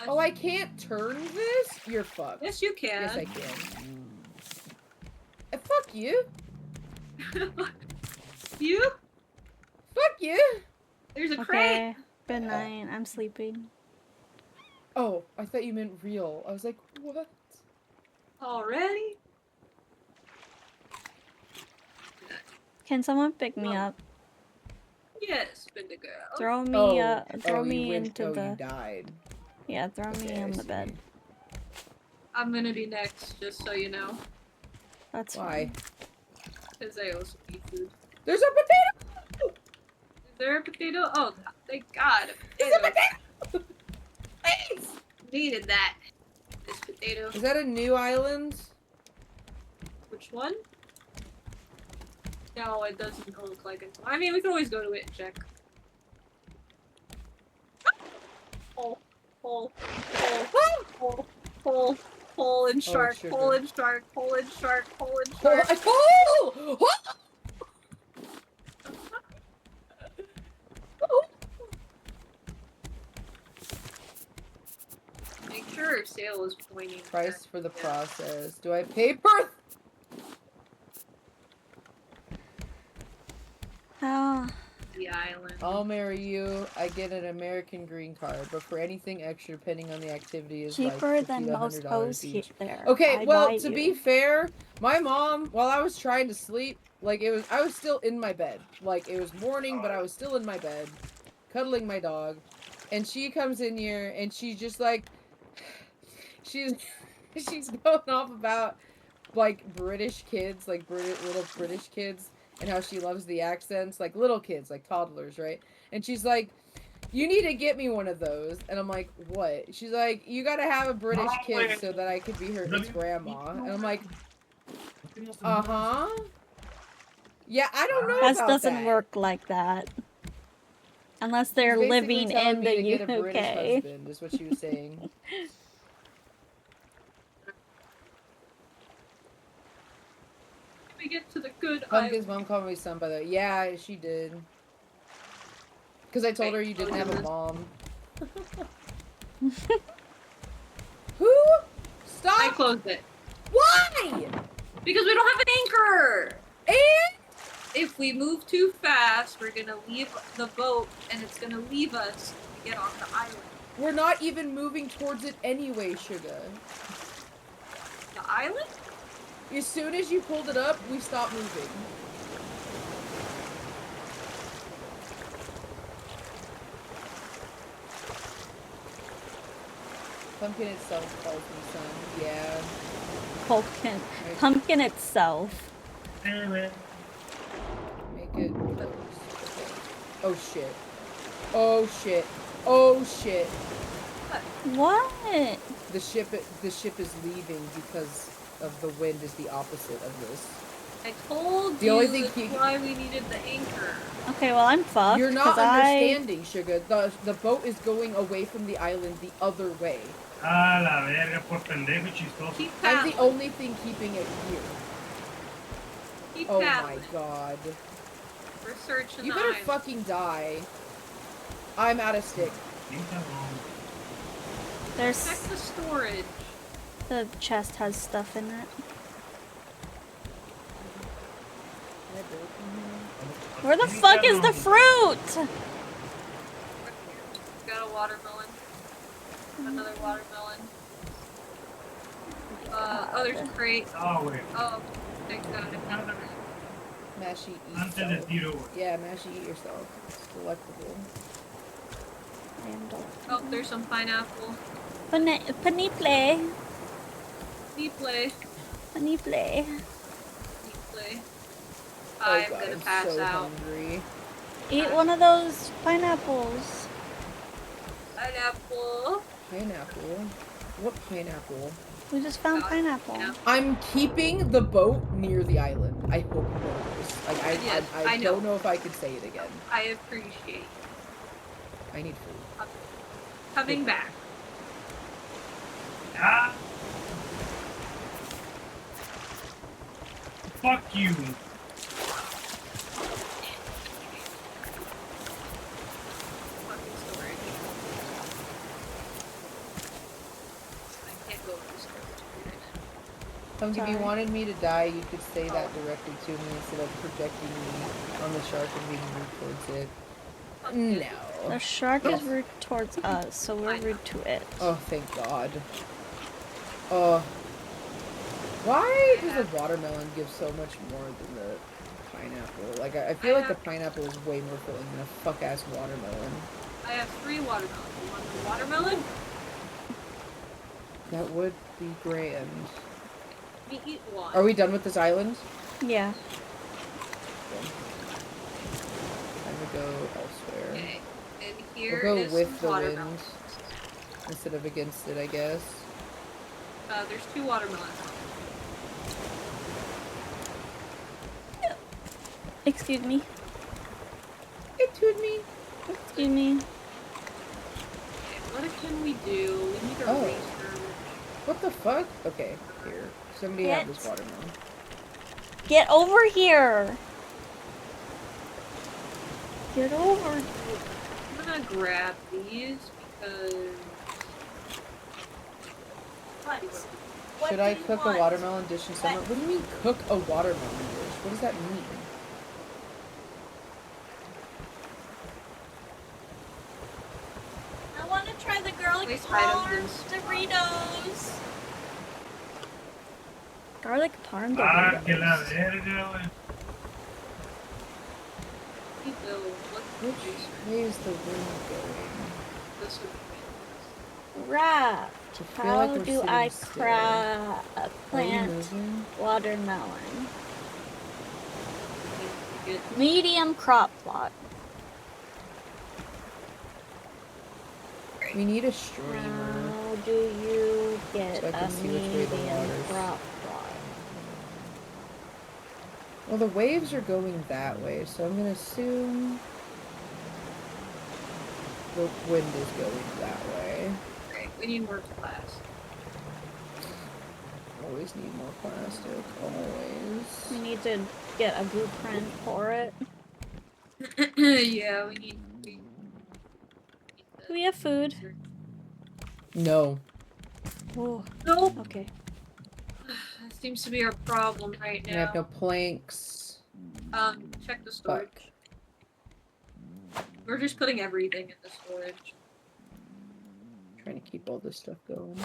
Oh, I can't turn this? You're fucked. Yes, you can. Yes, I can. Fuck you. You? Fuck you. There's a crate. Okay, good night. I'm sleeping. Oh, I thought you meant real. I was like, what? Already? Can someone pick me up? Yes, Bendigo. Throw me, throw me into you the. died. Yeah, throw me Okay, I on the see. bed. I'm gonna be next, just so you know. That's Why? Because I also eat food. There's a potato! Is there a potato? Oh, thank God. There's a potato! Please! Needed that. This potato. Is that a new island? Which one? No, it doesn't look like it. I mean, we can always go to it and check. Hole, hole, hole, hole, hole, hole and shark, sugar. hole and shark, hole and shark, hole and shark. Oh! Make sure our sail is pointing. Price for the process. Do I pay per? Oh. The island. I'll marry you. I get an American green card, but for anything extra, depending on the activity, is Cheaper like $50 than to most $100 hoes each. there. Okay, I'd well, buy to you. be fair, my mom, while I was trying to sleep, like I was still in my bed. Like it was morning, but I was still in my bed, cuddling my dog, and she comes in here and she's just like, she's going off about like British kids, like little British kids, and how she loves the accents, like little kids, like toddlers, right? And she's like, you need to get me one of those. And I'm like, what? She's like, you gotta have a British kid so that I could be its grandma. And I'm like, uh-huh. Yeah, I don't know That about doesn't work like that. Unless they're She's basically living telling in me to the get a British UK. husband, is what she was saying. We get to the good Pumpkin's island. mom called me son, by the way. Yeah, she did. Because I told her you didn't have a mom. Who? Stop! I closed it. Why? Because we don't have an anchor! And? If we move too fast, we're gonna leave the boat and it's gonna leave us to get on the island. We're not even moving towards it anyway, Sugar. The island? As soon as you pulled it up, we stopped moving. Pumpkin itself calls me son. Yeah. Pumpkin. Pumpkin itself. Make it close. Oh shit. Oh shit. Oh shit. What? The ship is leaving because of the wind is the opposite of this. I told The you only thing that's why we needed the anchor. Okay, well I'm fucked. You're not 'cause understanding, Sugar. The boat is going away from the island the other way. Ah, la verga, por pendejo chistoso. Keep I'm paddling. the only thing keeping it here. Keep Oh paddling. my god. We're searching You the better island. fucking die. I'm out of stick. There's Check the storage. the chest has stuff in it. Where the fuck is the fruit? Got a watermelon. Another watermelon. Oh, there's a crate. Oh, wait. Oh, thank God. Mashy, eat Antes de yourself. tiro. Yeah, Mashy, eat yourself. It's delectable. Oh, there's some pineapple. Paniple. Deeply. Paniple. Deeply. Oh I'm god, gonna I'm pass so out. hungry. Eat one of those pineapples. Pineapple. Pineapple? What pineapple? We just found pineapple. Yeah. I'm keeping the boat near the island. I hope you know this. Like, Yes, I I know. don't know if I could say it again. I appreciate I need food. coming back. Ah! Fuck you. Fucking storage. I can't go into storage. If you Sorry. wanted me to die, you could say that directly to me instead of projecting me on the shark and being rude towards it. No. The shark is rude towards us, so we're rude to it. Oh, thank God. Why does the watermelon give so much more than the pineapple? Like, I feel like the pineapple is way more filling than a fuck-ass watermelon. I have 3 watermelons. You want the watermelon? That would be grand. We eat one. Are we done with this island? Yeah. Time to go elsewhere. Okay. And here We'll go is with some the watermelon. wind instead of against it, I guess. There's 2 watermelons. Excuse me. Excuse me. Excuse me. Okay, what can we do? We need a Oh. research. What the fuck? Okay, here. Somebody have this Get- watermelon. Get over here. Get over. I'm gonna grab these because. What Should do I you cook want? a watermelon dish in summer? What do you mean cook a watermelon dish? What does that mean? I want to try the garlic Place parm items Doritos. Garlic parm Ah, que la Doritos. verga, güey. Which way is the wind going? This would be Raft. I feel How like we're do sitting I still. plant moving? watermelon? good. Medium crop plot. We need a streamer. How do you get So I a can see which way the medium water's- crop plot? Well, the waves are going that way, so I'm gonna assume the wind is going that way. Great. We need more glass. Always need more plastic. Always. We need to get a blueprint for it. Yeah, we need. Do we have food? No. Oh, Nope. okay. That seems to be our problem right And I have no now. planks. Check the storage. Fuck. We're just putting everything in the storage. Trying to keep all this stuff going.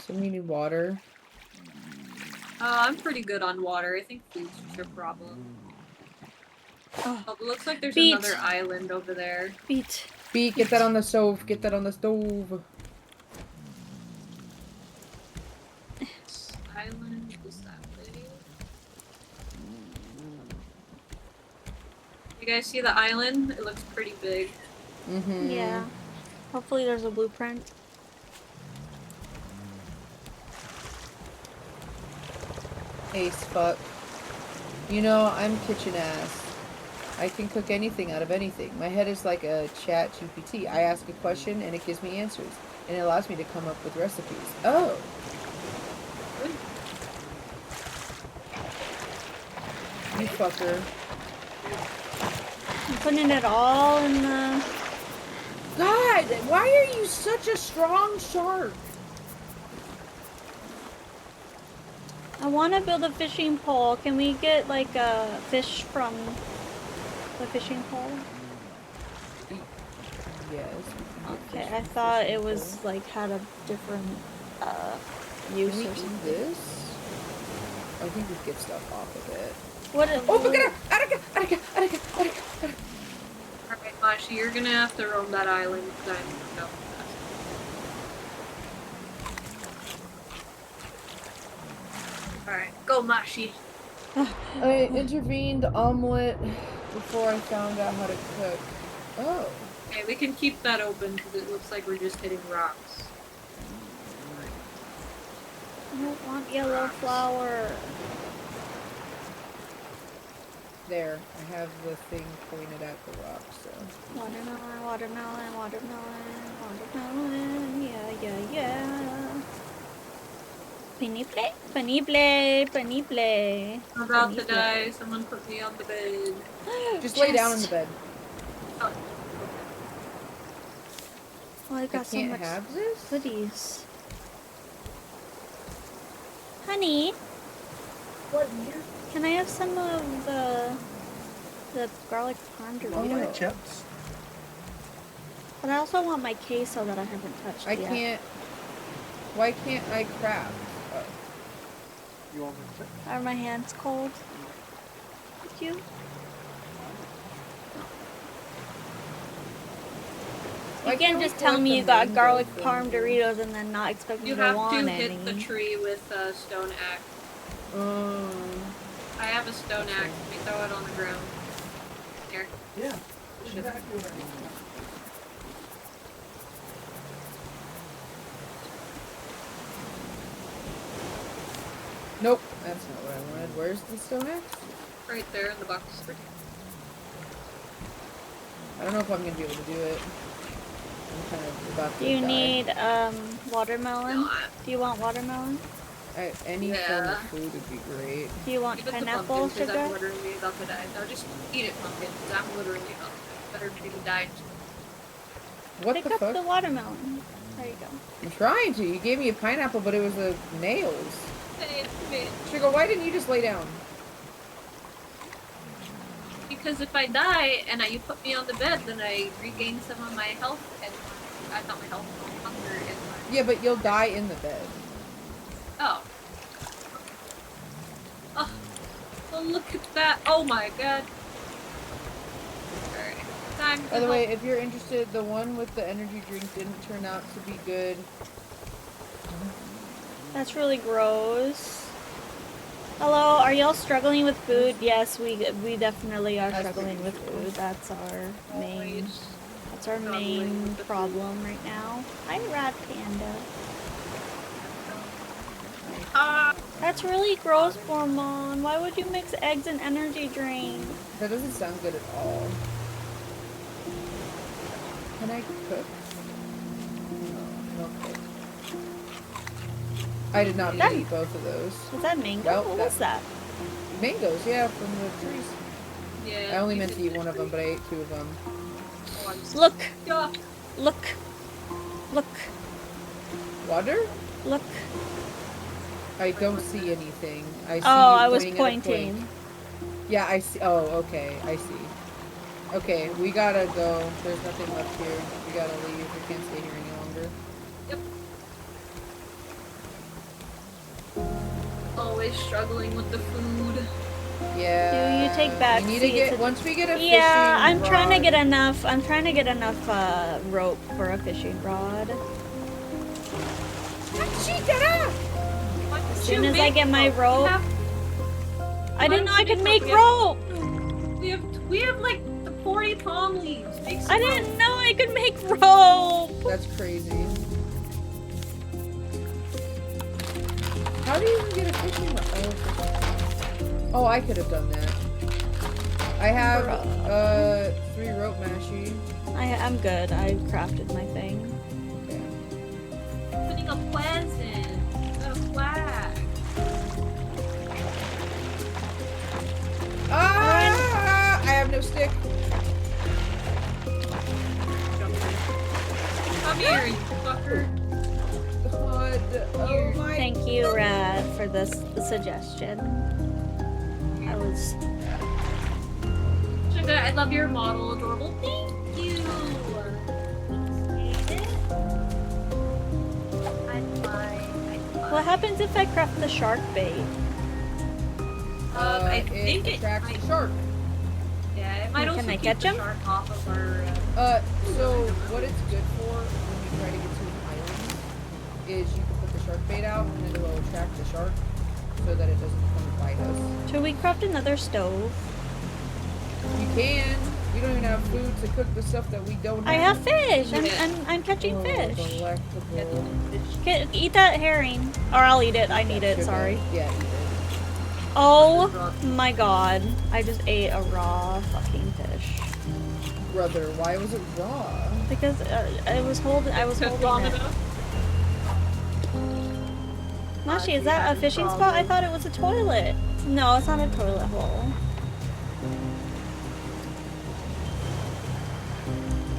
So we need water. I'm pretty good on water. I think food's just your problem. Oh, Oh, it looks like there's Beet. another island over there. beet. Beat, get that on the stove. Get that on the stove. This island is that way. You guys see the island? It looks pretty big. Mm-hmm. Yeah. Hopefully there's a blueprint. Ace fuck. You know, I'm kitchen ass. I can cook anything out of anything. My head is like a chat GPT. I ask a question and it gives me answers. And it allows me to come up with recipes. Oh. You fucker. I'm putting it all in the... God, why are you such a strong shark? I want to build a fishing pole. Can we get like a fish from the fishing pole? Yes. Okay, I thought it was like had a different use Can we or eat something. this? I think we get stuff off of it. What? Oh, look at her! Attica! Alright, Mashi, you're gonna have to roam that island because I'm no. Alright, go Mashi. I intervened omelet before I found out how to cook. Oh. Okay, we can keep that open because it looks like we're just hitting rocks. I don't want yellow flour. There. I have the thing pointed at the rock, so. Watermelon, watermelon, watermelon, watermelon. Yeah. Peniple, peniple, peniple. I'm about to die. Someone put me on the bed. Just lay down in the bed. Oh, Oh, I got so can't much have this? goodies. Honey, what? can I have some of the garlic parm Dorito? Chips. But I also want my queso that I haven't touched I yet. can't. Why can't I craft? Oh. You want the chip? Are my hands cold? Did you? Why You can't can't we just tell collect me the you got mango garlic from parm here? Doritos and then not expect me You to have want to any. hit the tree with a stone axe. I have a stone axe. We throw it on the ground. Here. Yeah. Nope, that's not what I wanted. Where's the stone axe? Right there in the box. I don't know if I'm gonna be able to do it. I'm kind of about to Do you die. need watermelon? No, Do you want watermelon? Any form Yeah. of food would be great. Do you want Give it to pineapple Pumpkin because I'm sugar? literally about to die. No, just eat it, Pumpkin, because I'm literally about to die. Better to die. What Pick the up fuck? the watermelon. There you go. I'm trying to. You gave me a pineapple, but it was a nails. Hey, Sugar, why didn't you just lay down? because if I die and you put me on the bed, then I regain some of my health and not my health, my hunger and my... Yeah, but you'll die in the bed. Oh. Oh. Oh, look at that. Oh my god. Alright. Time to By the way, help. if you're interested, the one with the energy drink didn't turn out to be good. That's really gross. Hello, are y'all struggling with food? Yes, we definitely are That's struggling the with usual. food. That's our main Always. that's our Struggling main with the problem right now. Hi, Rat Panda. Ah! That's really gross, Bormon. Why would you mix eggs and energy drink? That doesn't sound good at all. Can I cook? No, no cook. I did not That- eat both of those. Is that mango? Nope, What was that? Mangoes, yeah, from the trees. Yeah. I only you meant to did eat one of them, but I ate two of them. Oh, I'm so- Look, Yeah. look, look, Water? look. I don't see anything. I see Oh, you I was at a pointing. point. Yeah, I see. Oh, okay. I see. Okay, we gotta go. There's nothing left here. We gotta leave. We can't stay here any longer. Yep. Always struggling with the food. Yeah. Do you take back We need to seats get and- once we get a fishing Yeah, I'm trying to rod- get enough. I'm trying to get enough rope for a fishing rod. As soon as I get my rope, I didn't know I could make rope. We have like the 40 palm leaves. Make some I didn't know I could make rope. That's crazy. How do you even get a fishing rod? Oh, I could have done that. I have 3 rope mashie. I'm good. I crafted my thing. Okay. Putting a present. Got a flag. Ah! I have no stick. Come here, you fucker. God. Oh my. Thank you, Rad, for the suggestion. I was. Sugar, I love your model. Adorable. Thank you. Appreciate it. What happens if I craft the shark bait? I think it attracts might, the shark. yeah, it might Can also I keep catch the 'em? shark off of our. So what it's good for when you try to get to an island is you can put the shark bait out and it will attract the shark so that it doesn't come and bite us. Should we craft another stove? You can. We don't even have food to cook the stuff that we don't I have. have fish. Yeah. I'm catching fish. Delectable. Eat that herring, or I'll eat it. I need it. Sugar. Sorry. Yeah, eat it. Oh my god! I just ate a raw fucking fish. Brother, why was it raw? Because I was holding Took it. long enough. Mashi, is that a fishing spot? I thought it was a toilet. No, it's not a toilet hole.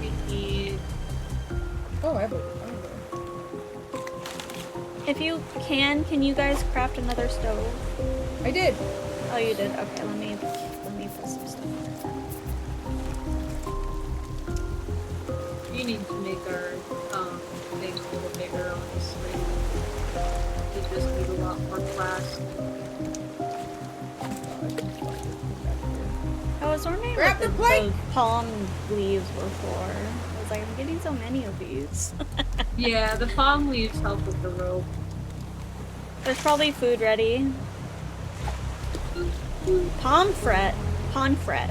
We need. Oh, I have a. If you can you guys craft another stove? I did. Oh, you did. Okay, let me put some stuff. You need to make our things a little bigger, honestly. We just need a lot more class. I was wondering Grab what the plate! the palm leaves were for. I was like, I'm getting so many of these. Yeah, the palm leaves help with the rope. There's probably food ready. Pomfret. Pomfret.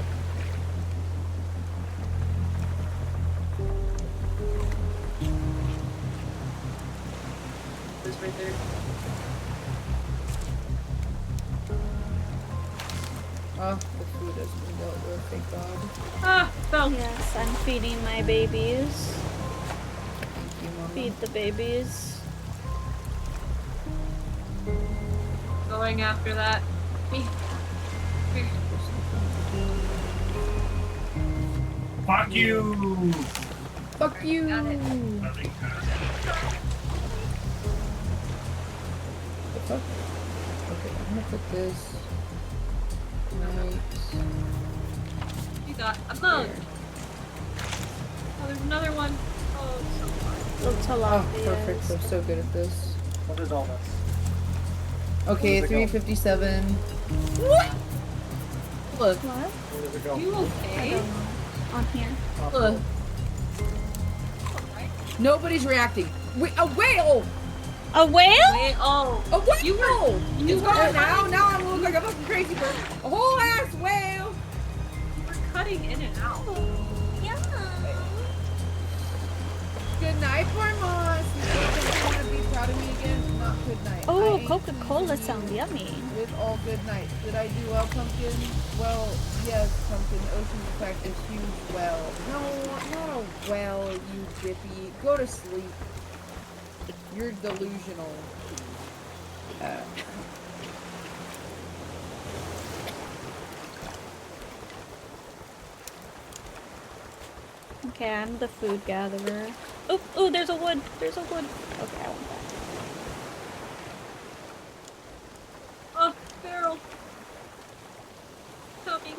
This right there. Oh, the food has been dealt with, thank God. Ah, fell. Yes, I'm feeding my babies. Thank you, Mama. Feed the babies. Going after that. Fuck you! Fuck you! Got it. Nothing. The fuck? Okay, I'm gonna put this right You got a bug. here. Oh, there's another one. Oh, it's so fun. Looks a Oh, lot. perfect. I'm so good at this. What is all this? Okay, Where does it go? 357. Look, What? Where does it go? you I okay? don't know. On here. Oh, Look. Nobody's reacting. Wait, a whale! A whale? Wait, oh. A whale! You were- It's gone now. Now I'm gonna look like a fucking crazy person. A whole ass whale! We're cutting in and out. Yeah. Good night, poor moss. You want to be proud of me again? Not good night. I Oh, ate Coca-Cola sounds yummy. with all good night. Did I do well, Pumpkin? Well, yes, Pumpkin. Ocean's Effect is huge well. No, not a well, you dippy. Go to sleep. You're delusional. Okay, I'm the food gatherer. Oh, oh, there's a wood. There's a wood. Okay, I want that. Oh, barrel. Coming.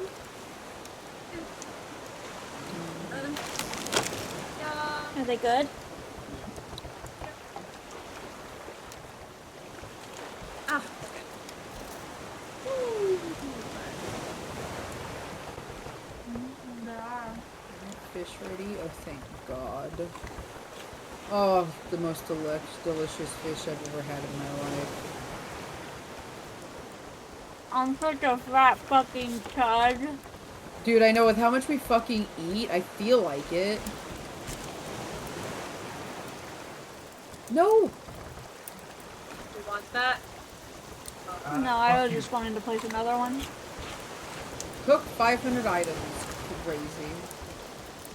Yeah. Are they good? Ah. Fish ready? Oh, thank God. Oh, the most delicious fish I've ever had in my life. I'm such a fat fucking chud. Dude, I know with how much we fucking eat, I feel like it. No! Who wants that? No, I was just wanting to place another one. Cook 500 items. Crazy.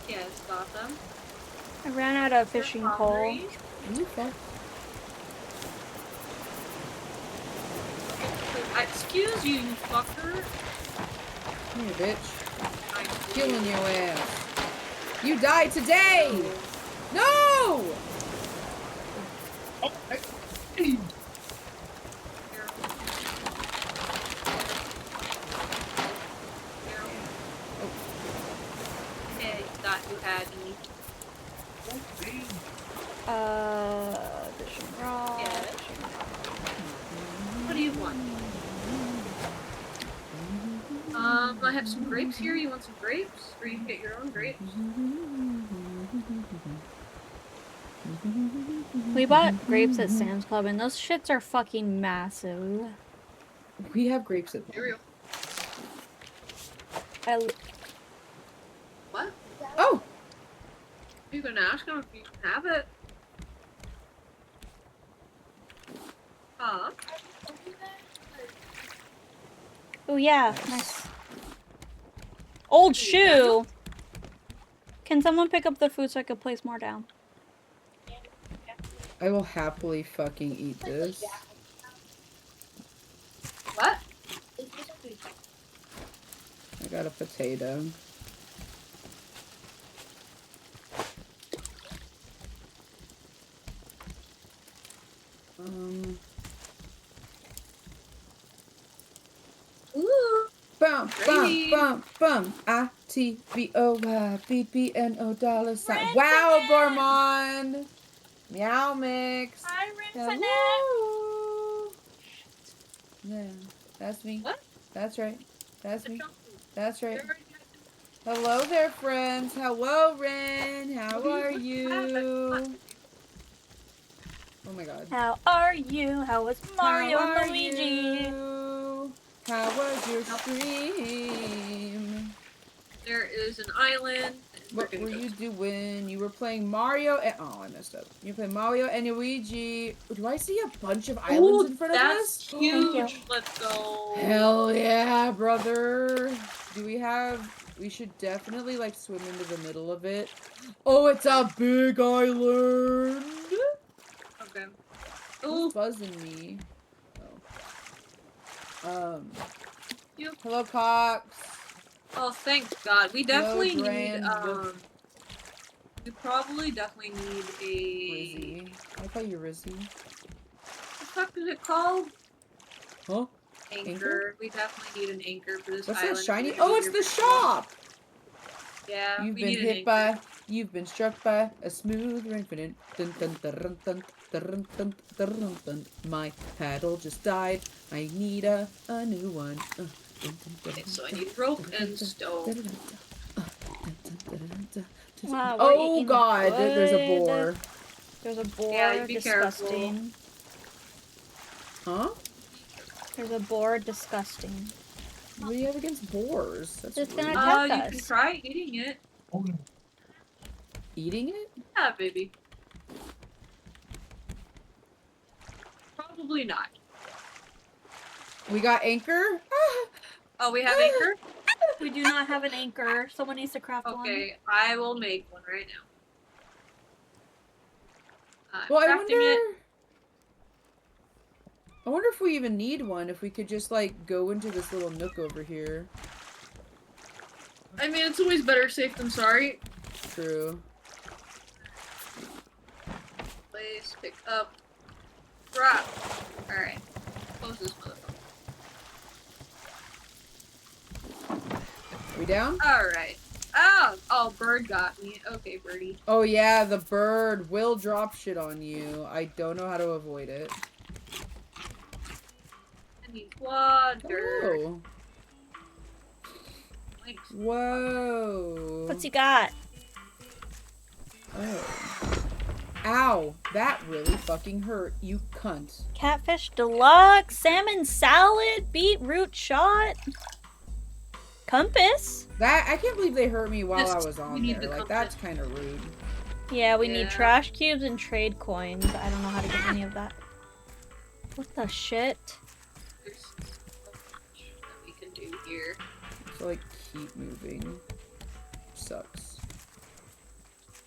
Yeah, it's awesome. I ran out of fishing You're pole. hungry? You fuck. Excuse you, you fucker. Come here, bitch. I'm Killing your ass. You die today! No! Oh, hey. Hey, thought you had me. Fishing rod. Yeah. Fishing rod. What do you want? I have some grapes here. You want some grapes? Or you can get your own grapes. We bought grapes at Sam's Club, and those shits are fucking massive. We have grapes at home. Cereal. What? Oh! You can ask him if you can have it. Oh yeah, nice. Old shoe! Can someone pick up the food so I could place more down? I will happily fucking eat this. What? I got a potato. Ooh. Bum, Gravy. bum, bum, bum. ITBOY, BBNO dollar sign. Rinse Wow, it. Gormand! Meow mix. Hi, Hello. Yeah, that's me. What? That's right. That's me. That's right. Hello there, friends. Hello, Ren. How are you? Oh my god. How are you? How was Mario How are and Luigi? you? How was your stream? There is an island. What were you doing? You were playing Mario and... Oh, I messed up. You playing Mario and Luigi. Do I see a bunch of islands in front of us? That's huge. Let's go. Hell yeah, brother. Do we have... We should definitely, like, swim into the middle of it. Oh, it's a big island! Okay. Who's buzzing me? Oh. Hello, Cox. Oh, thank God. We definitely Hello, need, Grand. we probably definitely need a... Rizzy. I call you Rizzy. What the fuck is it called? Huh? Anchor. We definitely need an anchor for this What's island. that shiny? Maybe Oh, it's you're the pretty shop! Yeah, You've we been need an hit anchor. by, you've been struck by a smooth infinite. Dun, dun, dun, dun, dun, dun, dun, dun, dun. My paddle just died. I need a new one. Okay, so I need rope and stone. Wow, we're Oh eating god, there's a good. boar. There's a boar. Yeah, be Disgusting. Huh? There's a boar. Disgusting. What do you have against boars? That's It's rude. gonna attack You us. can try eating it. Oh, no. Eating it? Yeah, baby. Probably not. We got anchor? Oh, we have anchor? We do not have an anchor. Someone needs to craft one. Okay, I will make one right now. Well, I Crafting wonder if we even need one, if we could just, like, go into this little nook over here. I mean, it's always better safe than sorry. True. Place, pick up, drop. Alright. Close this motherfucker. We down? Alright. Oh, bird got me. Okay, birdie. Oh yeah, the bird will drop shit on you. I don't know how to avoid it. I need water. Oh. Thanks. Whoa. What's he got? Oh. Ow. That really fucking hurt, you cunt. Catfish deluxe, salmon salad, beetroot shot. Compass? That I can't believe they hurt me while I Just- was we on need there. the Like that's kind of rude. Yeah, we need Yeah. trash cubes and trade coins. I don't know how to get any of that. What the shit? There's so much that we can do here. So like keep moving. Sucks.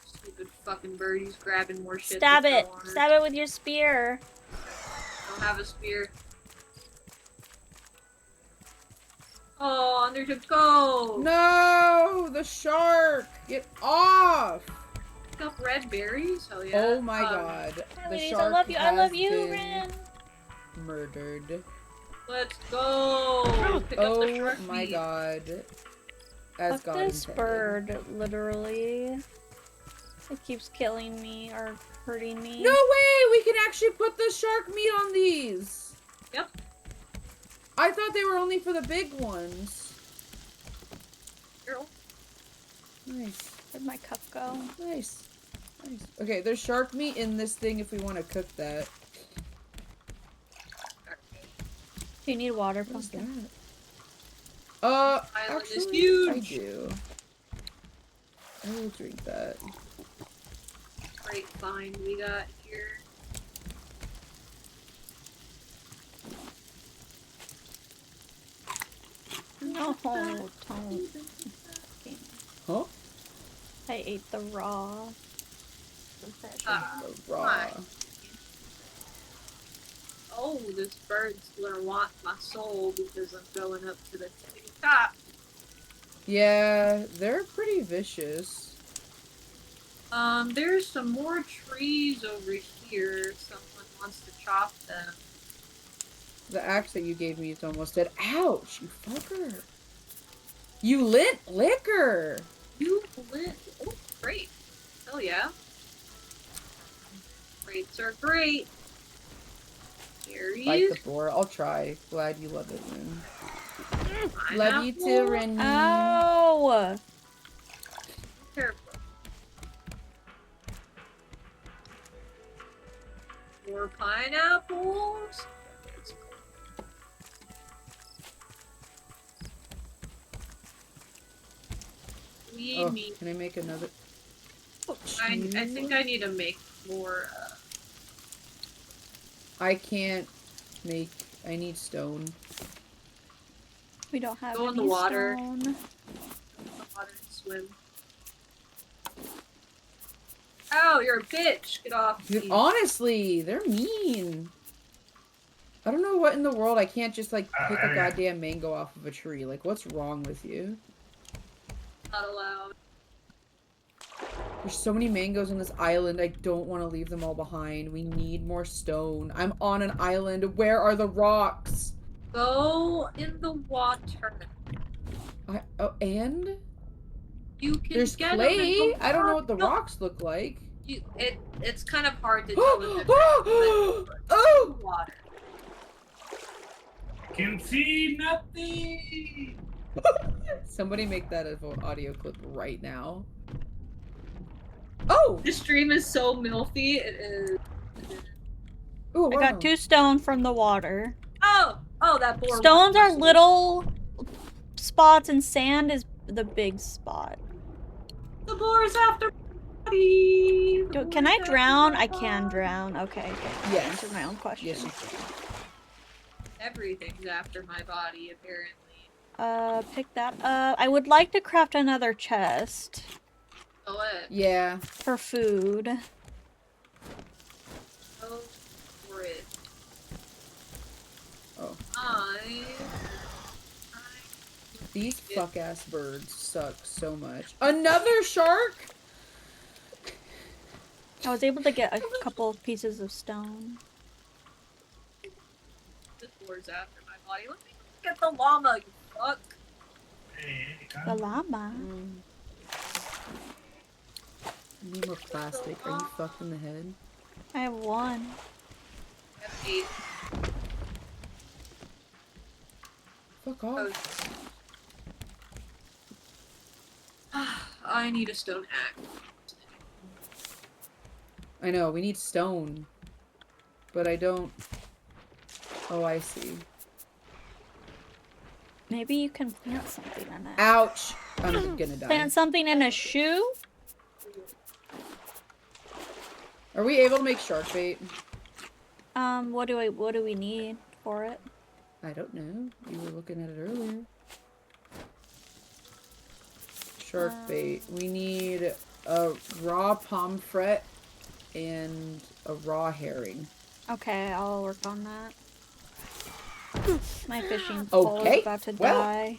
Stupid fucking birdies grabbing more shit. Stab to it! throw on her. Stab it with your spear. I don't have a spear. Oh, and there's a ghost! No, the shark! Get off! Pick up red berries? Hell yeah. Oh my god. Hi, The ladies, shark I love you. I has love you, been Rin. murdered. Let's go! Pick up the Oh shark my meat. god. As Fuck God this intended. bird, literally. It keeps killing me or hurting me. No way! We can actually put the shark meat on these! Yep. I thought they were only for the big ones. Girl. Nice. Where'd my cup go? Nice. Nice. Okay, there's shark meat in this thing if we want to cook that. Do you need water, What's pumpkin? that? Island is Actually, huge. I do. I will drink that. Great find we got here. No, don't. Huh? I ate the raw. Ah, The raw. fine. Oh, this bird's gonna want my soul because I'm going up to the tippy top. Yeah, they're pretty vicious. There's some more trees over here. Someone wants to chop them. The axe that you gave me is almost dead. Ouch, you fucker. You lit liquor. You lit. Oh, great. Hell yeah. Rates are great. Bite Berries. the boar. I'll try. Glad you love it, Rin. Love you too, Rin. Ow! Careful. More pineapples. We Oh, need. can I make another? I think I need to make more. I can't make. I need stone. We don't have Go any in the water. stone. Water and swim. Oh, you're a bitch. Get off Dude, me. honestly, they're mean. I don't know what in the world. I can't just like pick a goddamn mango off of a tree. Like, what's wrong with you? Not allowed. There's so many mangoes on this island. I don't want to leave them all behind. We need more stone. I'm on an island. Where are the rocks? Go in the water. And You can there's get clay. them in the I don't know what the water. rocks look like. It's kind of hard to tell the difference. Oh! Water. Can see nothing. Somebody make that as an audio clip right now. Oh! This stream is so milfy. It is. Ooh, I got 2 stone from the water. Oh, that boar. Stones wants are my soul. little spots and sand is the big spot. The boar's after. Body. Can I drown? I can drown. Okay. I Yes. answered my own question. Yes, you can. Everything's after my body, apparently. Pick that up. I would like to craft another chest Go ahead. Yeah. for food. Go for it. Oh. These fuck-ass birds suck so much. Another shark? I was able to get a couple pieces of stone. This boar's after my body. Let me get the llama, you fuck. Hey, The llama. I need more plastic. Are you fucked in the head? I have 1. I have 8. Fuck off. I need a stone axe. I know, we need stone. But I don't... Oh, I see. Maybe you can plant something in it. Ouch! I'm gonna die. Plant something in a shoe? Are we able to make shark bait? What do we need for it? I don't know. You were looking at it earlier. Shark bait. We need a raw pomfret and a raw herring. Okay, I'll work on that. My fishing pole is about to die.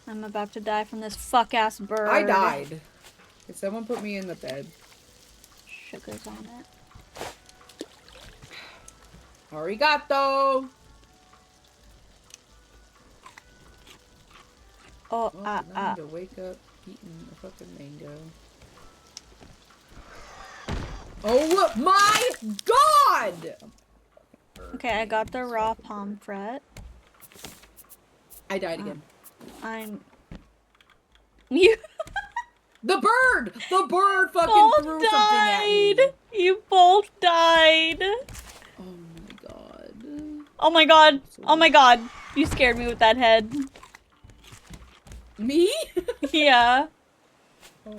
I'm about to die from this fuck-ass bird. I died. Can someone put me in the bed? Sugar's on it. Arigato! Oh, I need to wake up eating a fucking mango. Oh my god! Okay, I got the raw pomfret. I died again. You The bird! The bird fucking both threw something at me. died! You both died! Oh my god. Oh my god! Oh my god! You scared me with that head. Me? Yeah. Oh.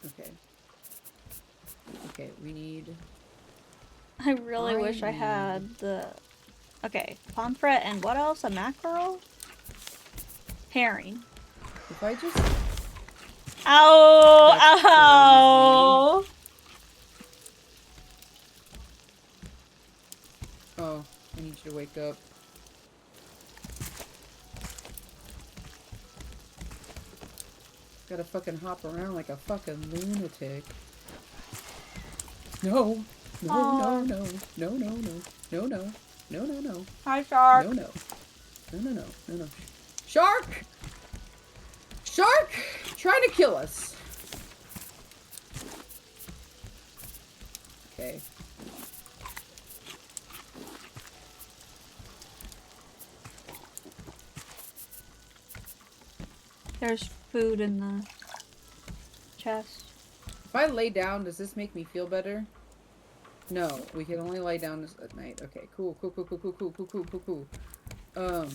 Okay. Okay, we need... I really wish I had the... Okay, pomfret and what else? A mackerel? Herring. If I just... Ow! That's Ow! Oh, I need you to wake up. Gotta fucking hop around like a fucking lunatic. No! No, Oh. no, no, no, no, no, no, no, no, no, no, Hi, shark. no, no, no, no, no, no, no. Shark! Shark! Trying to kill us. Okay. There's food in the chest. If I lay down, does this make me feel better? No, we can only lie down at night. Okay, cool, cool, cool, cool, cool, cool, cool, cool, cool, cool. I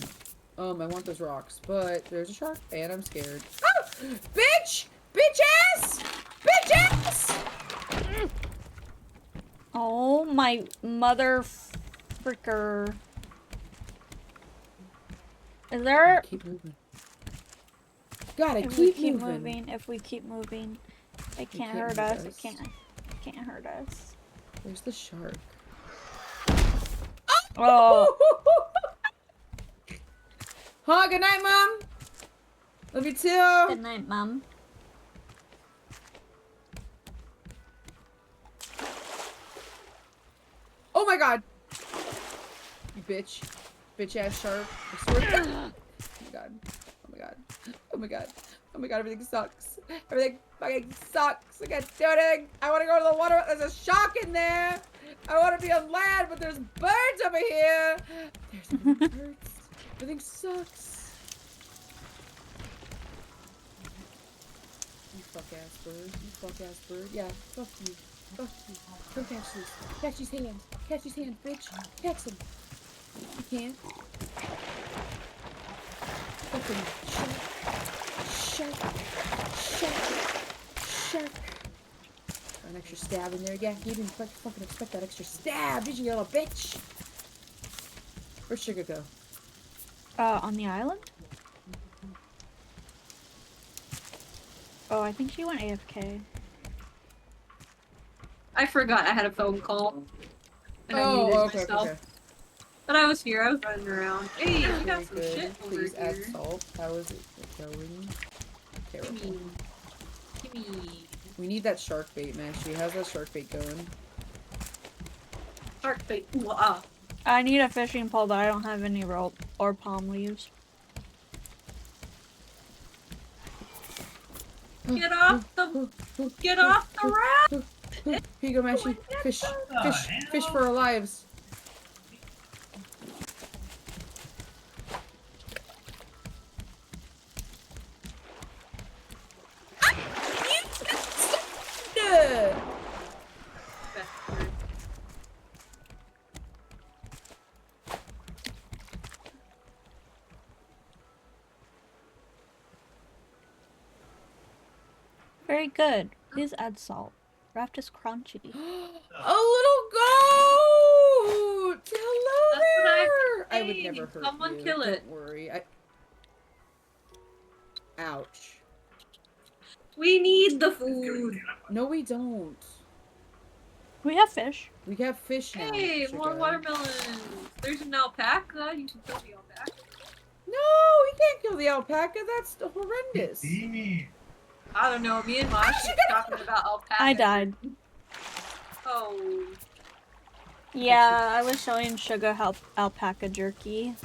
want those rocks, but there's a shark, and I'm scared. Oh! Bitch! Bitch ass! Bitch ass! Oh my mother fricker. Is there... Keep moving. Gotta If we keep keep moving. moving, if we keep moving, it can't can't hurt hurt us. It us. can't hurt us. Where's the shark? Oh. Huh, good night, Mom! Love you too! Good night, Mom. Oh my god! You bitch. Bitch ass shark. I swear to God. Oh my god. Oh my god. Oh my god. Oh my god, everything sucks. Everything fucking sucks. I can't do anything. I want to go to the water. There's a shark in there. I want to be on land, but there's birds over here. There's no birds. Everything sucks. You fuck ass bird. You fuck ass bird. Yeah, fuck you. Fuck you. Come catch this. Catch his hand. Catch his hand, bitch. Catch him. You can't. Fucking shark. Shark. An extra stab in there. Yeah, you didn't fucking expect that extra stab, did you, little bitch? Where'd Sugar go? On the island? Oh, I think she went AFK. I forgot I had a phone call. And I muted myself. Okay. But I was here, I was running around. Hey, we got some Very shit good. over Please add here. salt. How is it going? Terrible. Gimme. We need that shark bait, man. She has that shark bait going. Shark bait. Ooh, ah. I need a fishing pole, but I don't have any rope or palm leaves. Get off the raft! Here you go, Mashy. Fish for our lives. Very good. Please add salt. Raft is crunchy. A little goat! Hello That's what there! I'm I would saying. never hurt Someone you. kill it. Don't worry. Ouch. We need the food. No, we don't. We have fish. We have fish now. Hey, more Sugar. watermelons. There's an alpaca. You can kill the alpaca. No, we can't kill the alpaca. That's horrendous. See me. I don't know. Me and Mosh keep talking about alpaca. I died. Oh. Yeah, I was showing Sugar how alpaca jerky.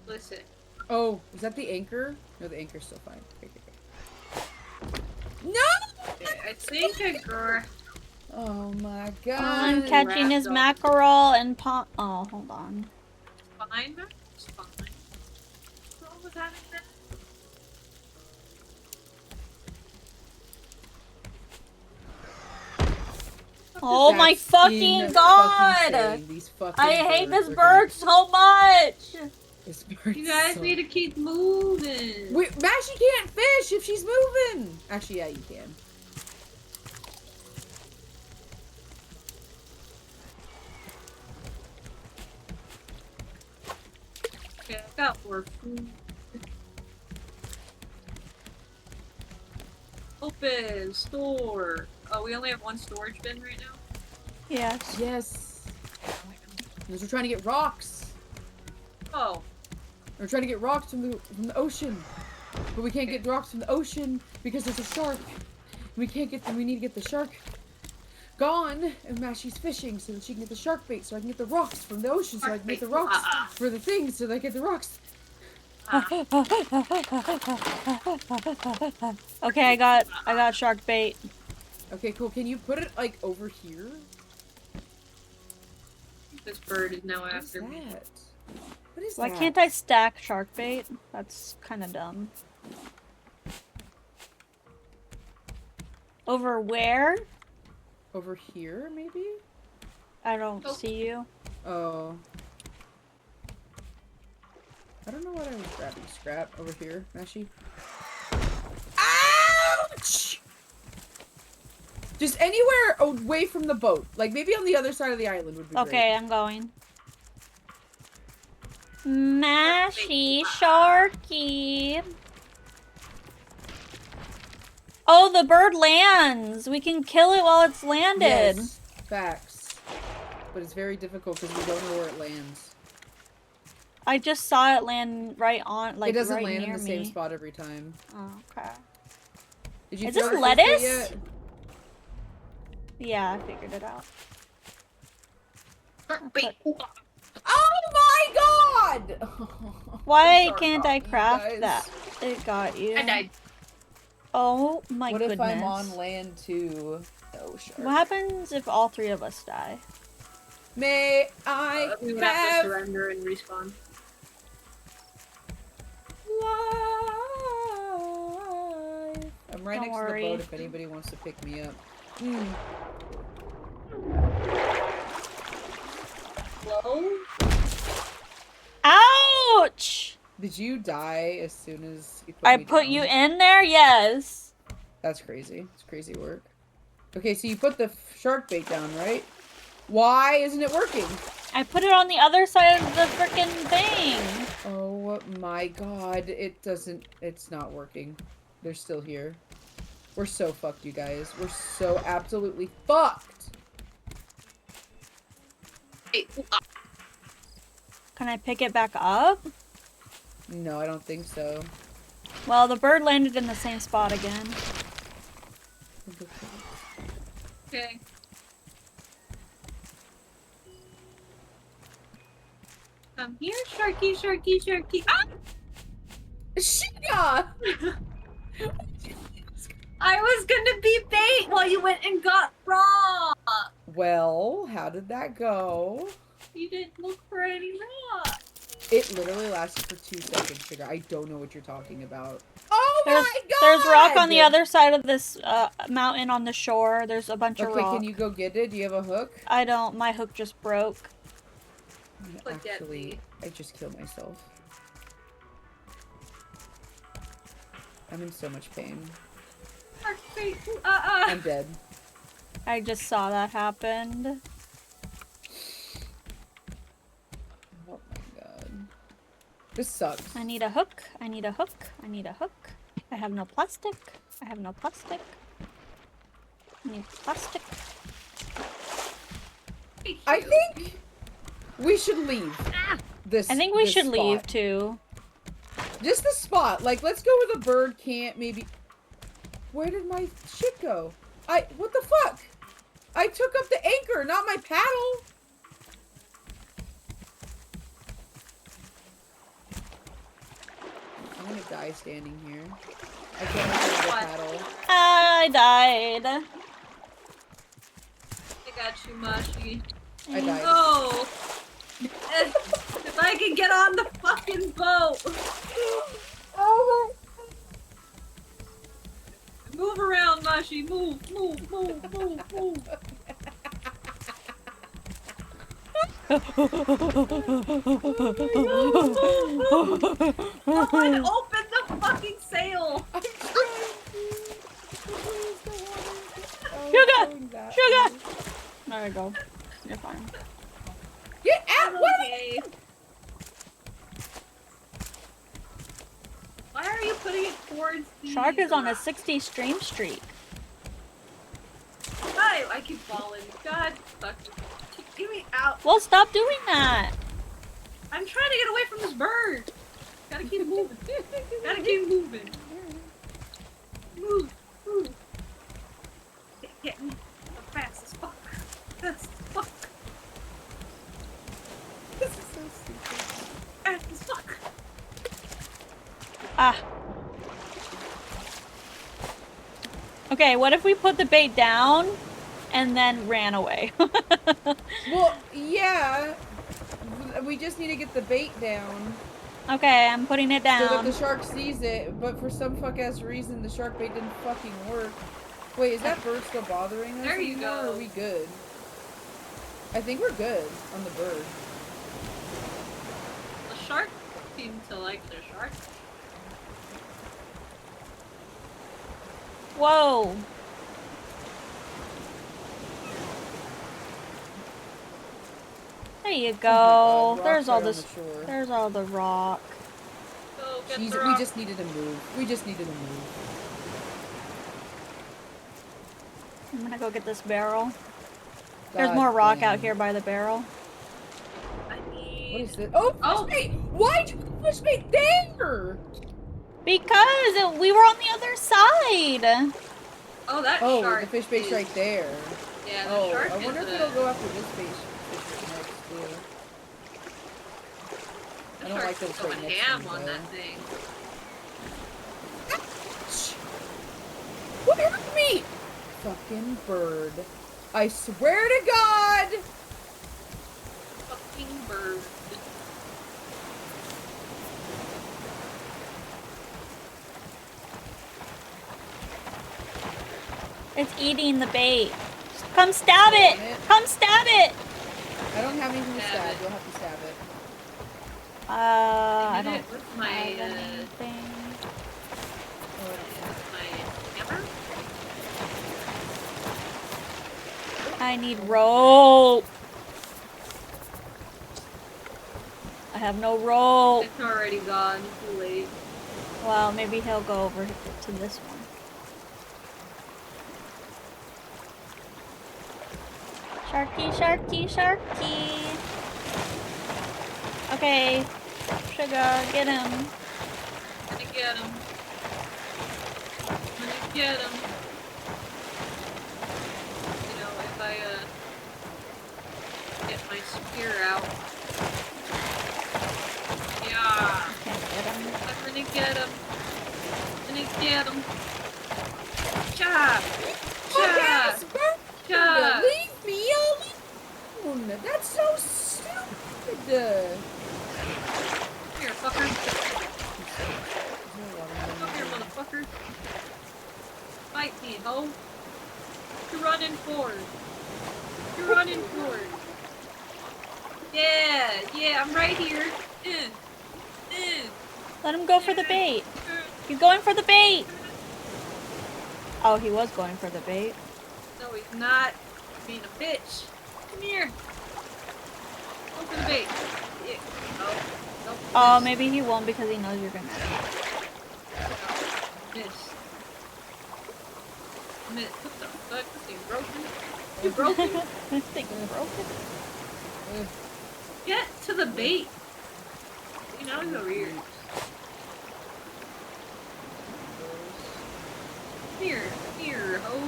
Listen. Oh, is that the anchor? No, the anchor's still fine. Okay, okay. No! Okay, I think I grew. Oh my god. I'm catching his mackerel and pond. Oh, hold on. Fine. It's fine. What's wrong with having that? Oh my That's fucking god! insane. These fucking I hate birds this are bird so much! This bird You guys so- need to keep moving. Wait, Mashy can't fish if she's moving! Actually, yeah, you can. Okay, I got more food. Open store. Oh, we only have one storage bin right now. Yes. Yes. Because we're trying to get rocks. Oh, We're trying to get rocks from the ocean. But we can't get rocks from the ocean because there's a shark. We can't get them. We need to get the shark gone. And Mashy's fishing so that she can get the shark bait so I can get the rocks from the ocean so I can get the rocks for the things so that I get the rocks. Okay, I got shark bait. Okay, cool. Can you put it like over here? this bird is now What is after me. that? What is Why that? can't I stack shark bait? That's kind of dumb. Over where? Over here, maybe? I don't Oh. see you. Oh. I don't know what I was grabbing. Scrap over here, Mashy. Ouch! Just anywhere away from the boat. Like maybe on the other side of the island would be Okay, I'm going. Mashy Sharky. Oh, the bird lands. We can kill it while it's great. landed. Yes, facts. But it's very difficult because we don't know where it lands. I just saw it land right on, like, it doesn't right land in near the me. same spot every time. Oh, okay. Did you Is throw this the fish bait lettuce? yet? Yeah, I figured it out. Wait. Oh my god! Why Sorry can't about I you craft guys. that? It got you. I died. Oh my What goodness. if I'm on land too? Oh, sure. What happens if all three of us die? May I We would have to have surrender and respawn. life? I'm right Don't next worry. to the boat if anybody wants to pick me up. Hello? Ouch! Did you die as soon as you put I me put down? you in there? Yes. That's crazy. It's crazy work. Okay, so you put the shark bait down, right? Why isn't it working? I put it on the other side of the frickin' thing. Oh my god, it's not working. They're still here. We're so fucked, you guys. We're so absolutely fucked. Wait. Can I pick it back up? No, I don't think so. Well, the bird landed in the same spot again. Okay. Come here, Sharky, Sharky, Sharky. Ah! Shiga! I was gonna be bait while you went and got raw. Well, how did that go? You didn't look for any raw. It literally lasted for 2 seconds, Sugar. I don't know what you're talking about. Oh There's, my god! there's rock on the other side of this mountain on the shore. There's a bunch of Okay, rock. can you go get it? Do you have a hook? I don't. My hook just broke. Look at me. I just killed myself. I'm in so much pain. I'm dead. I just saw that happen. Oh my god. This sucks. I need a hook. I need a hook. I need a hook. I have no plastic. I have no plastic. I need plastic. I think we should leave. This. I think we should spot. leave too. Just the spot. Like, let's go where the bird can't maybe. Where did my shit go? What the fuck? I took up the anchor, not my paddle. I'm gonna die standing here. I can't have the paddle. I died. I got you, Mashi. I died. No! If I can get on the fucking boat! Oh Move around, Mashi. Move, move, move, move, move. Someone open the fucking sail! I'm trying to. Sugar! Sugar! There we go. You're fine. Get out! What? Okay. Why are you putting it towards the... Shark is on a 60 stream streak. I keep falling. God, fuck. Get me out. Well, stop doing that. I'm trying to get away from this bird. Gotta keep moving. Gotta keep moving. Move, move. Get me fast as fuck. Fast as fuck. This is so stupid. Fast as fuck. Ah. Okay, what if we put the bait down and then ran away? Well, yeah. We just need to get the bait down. Okay, I'm putting it So that down. the shark sees it, but for some fuck-ass reason, the shark bait didn't fucking work. Wait, is that bird still bothering us There you anymore, go. or are we good? I think we're good on the bird. The shark seem to like the shark. Whoa. There you go. Oh my God, There's rocks all right on this. the shore. There's all the rock. Go get Jeez, the we rock. just needed to move. We just needed to move. I'm gonna go get this barrel. There's God more rock damn. out here by the barrel. I What need... is this? Oh, Oh. fish bait! Why'd you put fish bait there? Because we were on the other side. Oh, that Oh, shark the fish bait's is- right there. Yeah, the Oh, shark I wonder is if it'll go after this fish next too. I The don't like shark's that it's going right next to ham me, on though. that thing. What hurt me? Fucking bird. I swear to God! Fucking bird. It's eating the bait. Come stab it. Damn it. Come stab it. I don't have anything to Stab stab. it. You'll have to stab it. I I don't did it with my, have anything. my hammer. I need rope. I have no rope. It's already gone. Too late. Well, maybe he'll go over to this one. Sharky, sharky, sharky. Okay, Sugar, get him. I'm gonna get him. I'm gonna get him. You know, if I get my spear out. Yeah. Can't get him. I'm gonna get him. I'm gonna get him. Chop! Fuck-ass Chop! bird! Chop! Leave me alone! That's so stupid! Come here, fucker. Come here, motherfucker. Fight me, ho. You're running forward. You're running forward. Yeah, I'm right here. Let him go for the bait. You're going for the bait. Oh, he was going for the bait. No, he's not. Being a bitch. Come here. Go for the bait. Yeah. Oh, nope. Oh, Miss. maybe he won't because he knows you're gonna. Miss. Miss. What the fuck? This thing broken? You broken? This thing broken. Get to the bait. You know he's over here. Here, ho.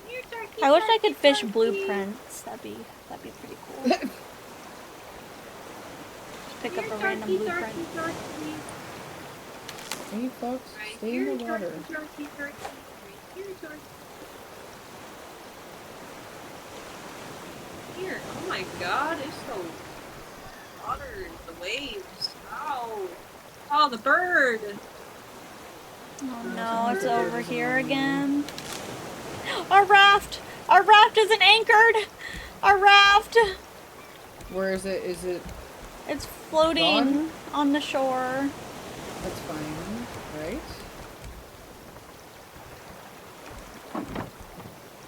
Here, turkey, I wish I turkey, could fish turkey. blueprints. That'd be pretty cool. Just pick up a random blueprint. Turkey. Hey, folks, Right stay here, in the water. turkey. Right here, turkey. Here. Oh my god, it's so water, the waves. Ow. Oh, the bird. Oh no, it's over here again. Our raft! Our raft isn't anchored! Our raft! Where is it? Is it? It's floating Gone? on the shore. That's fine, right?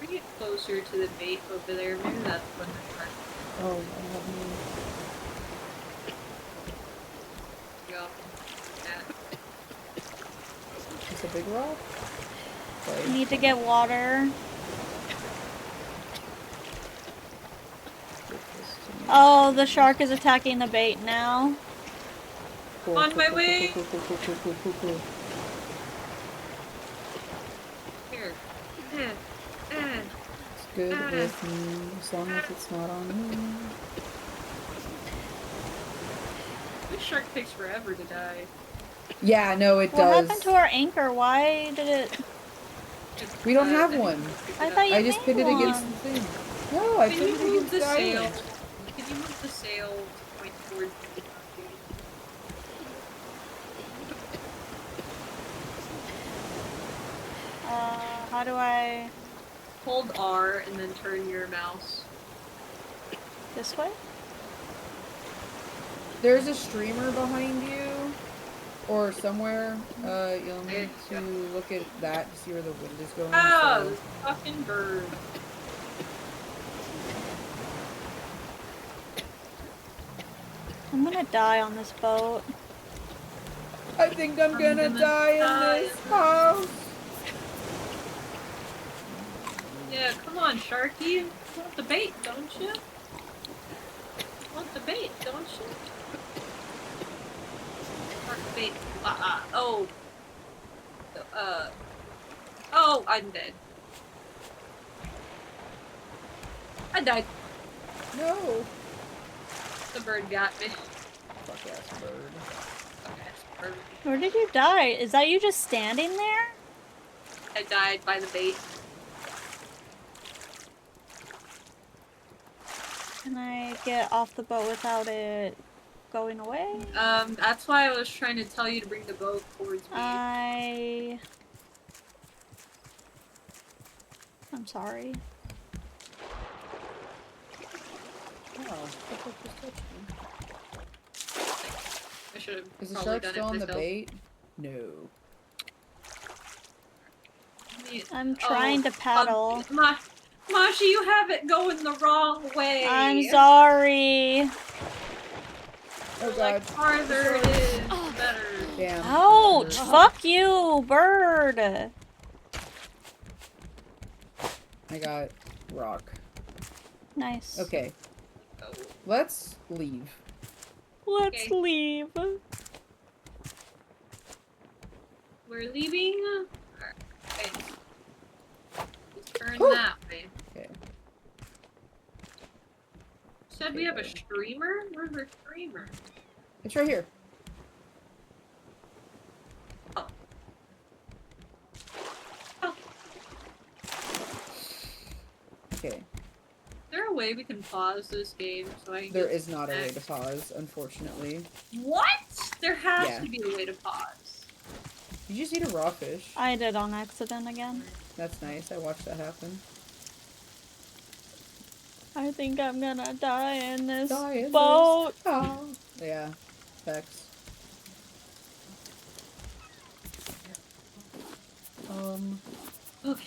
Bring it closer to the bait over there. Maybe that's when they're trying Oh, I have to go. Yeah. It's a big rock. We need to get water. Oh, the shark is attacking the bait now. Cool, On cool, my cool, way. Cool, cool, cool, cool, cool, cool, cool. Here. It's good with me, as long as it's not on me. This shark takes forever to die. Yeah, no, it What does. happened to our anchor? Why did it... We don't have one. I thought you I just made pinned it against one. the thing. No, I Can pinned you it move against the the sail? island. Can you move the sail to point towards me? How do I... Hold R and then turn your mouse. This way? There's a streamer behind you, or somewhere. You'll need to look at that to see where the wind is going. Ah, so- this fucking bird. I'm gonna die on this boat. I think I'm gonna die in this house. Yeah, come on, Sharky. You want the bait, don't you? Want the bait, don't you? Shark bait. Oh. Oh, I'm dead. I died. No. The bird got me. Fuck ass bird. Okay, bird. Where did you die? Is that you just standing there? I died by the bait. Can I get off the boat without it going away? That's why I was trying to tell you to bring the boat towards me. I'm sorry. Oh, what the fuck just touched me? I should have Is the probably shark done still it on the myself. bait? No. I'm trying to paddle. Masha, you have it going the wrong way. I'm sorry. Oh The, like, god. farther it is, the better. Damn. Ouch! Bird. Fuck you, bird! I got rock. Nice. Okay. Oh. Let's leave. Let's Okay. leave. We're leaving. Okay. Let's turn Whew. that way. Okay. Said we have a streamer? Where's our streamer? It's right here. Oh. Oh. Okay. Is there a way we can pause this game so I can There get is not a way to next? pause, unfortunately. What? There has Yeah. to be a way to pause. Did you just eat a raw fish? I did on accident again. That's nice. I watched that happen. I think I'm gonna die in this Die in boat. this house. Yeah, facts. Okay.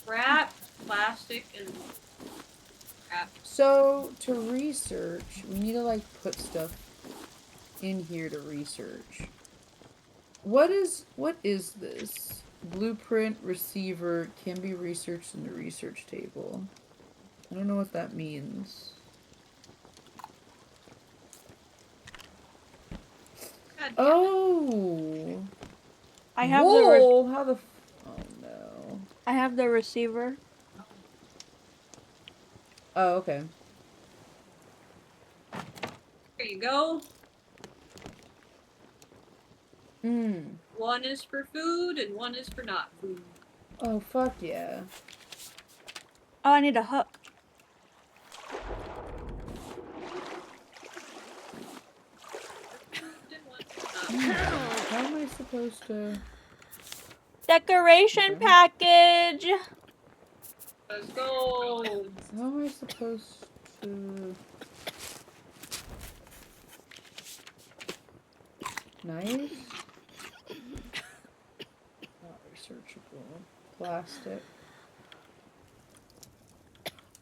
Wrap, plastic, and wrap. So to research, we need to like put stuff in here to research. What is this? Blueprint receiver can be researched in the research table. I don't know what that means. God damn it. Oh. I have Whoa, how the oh no. I have the receiver. Oh, okay. There you go. Hmm. One is for food and one is for not food. Oh, fuck yeah. Oh, I need a hook. How am I supposed to... Decoration package. Let's go. How am I supposed to... Knives? Not researchable. Plastic.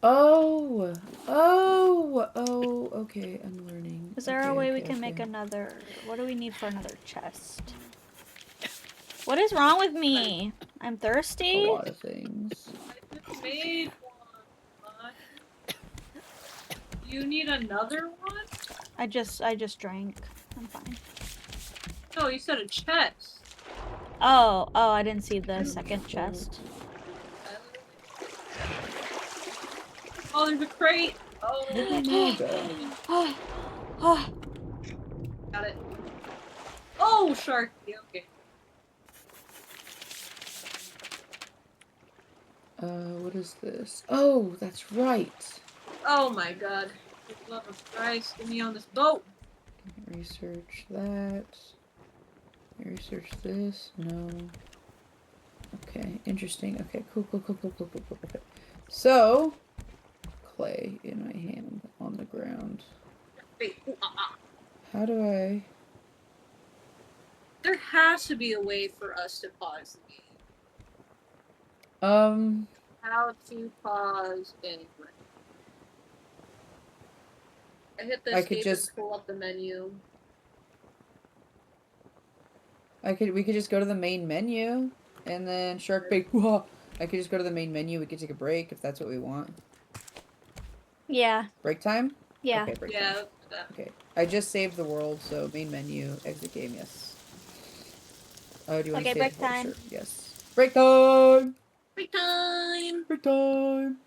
Oh! Oh, okay, I'm learning. Is there okay, a way we okay, can make okay. another? What do we need for another chest? What is wrong with me? I'm A thirsty. lot of things. I just made one. You need another one? I just drank. I'm fine. No, you said a chest. Oh, I didn't see the second chest. Oh, there's a crate. Oh, Where'd my mail go? got it. Oh, shark. Okay. What is this? Oh, that's right. Oh my god. For the love of Christ, get me on this boat. Research that. Research this. No. Okay, interesting. Okay, cool. Okay. So, clay in my hand on the ground. Wait, ooh, How do I... There has to be a way for us to pause the game. How to pause anyway. I hit the I could escape just- and pull up the menu. we could just go to the main menu and then shark bait. Whoa. I could just go to the main menu. We could take a break if that's what we want. Yeah. Break time? Yeah. Okay, break Yeah, time. that. Okay. I just saved the world, so main menu, exit game, yes. Oh, do you want to Okay, save break the world? time. Sure, yes. Break time! Break time! Break time!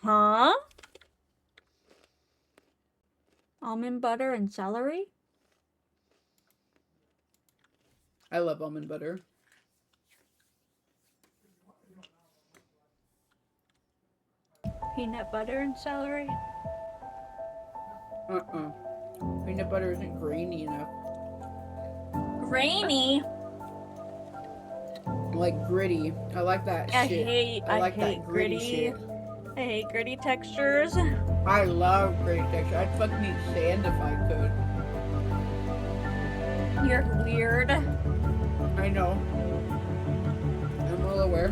Huh? Almond butter and celery? I love almond butter. Peanut butter and celery? Peanut butter isn't grainy enough. Grainy? Like gritty. I like that shit. I like hate that gritty gritty. shit. I hate gritty textures. I love gritty texture. I'd fucking eat sand if I could. You're weird. I know. I'm well aware.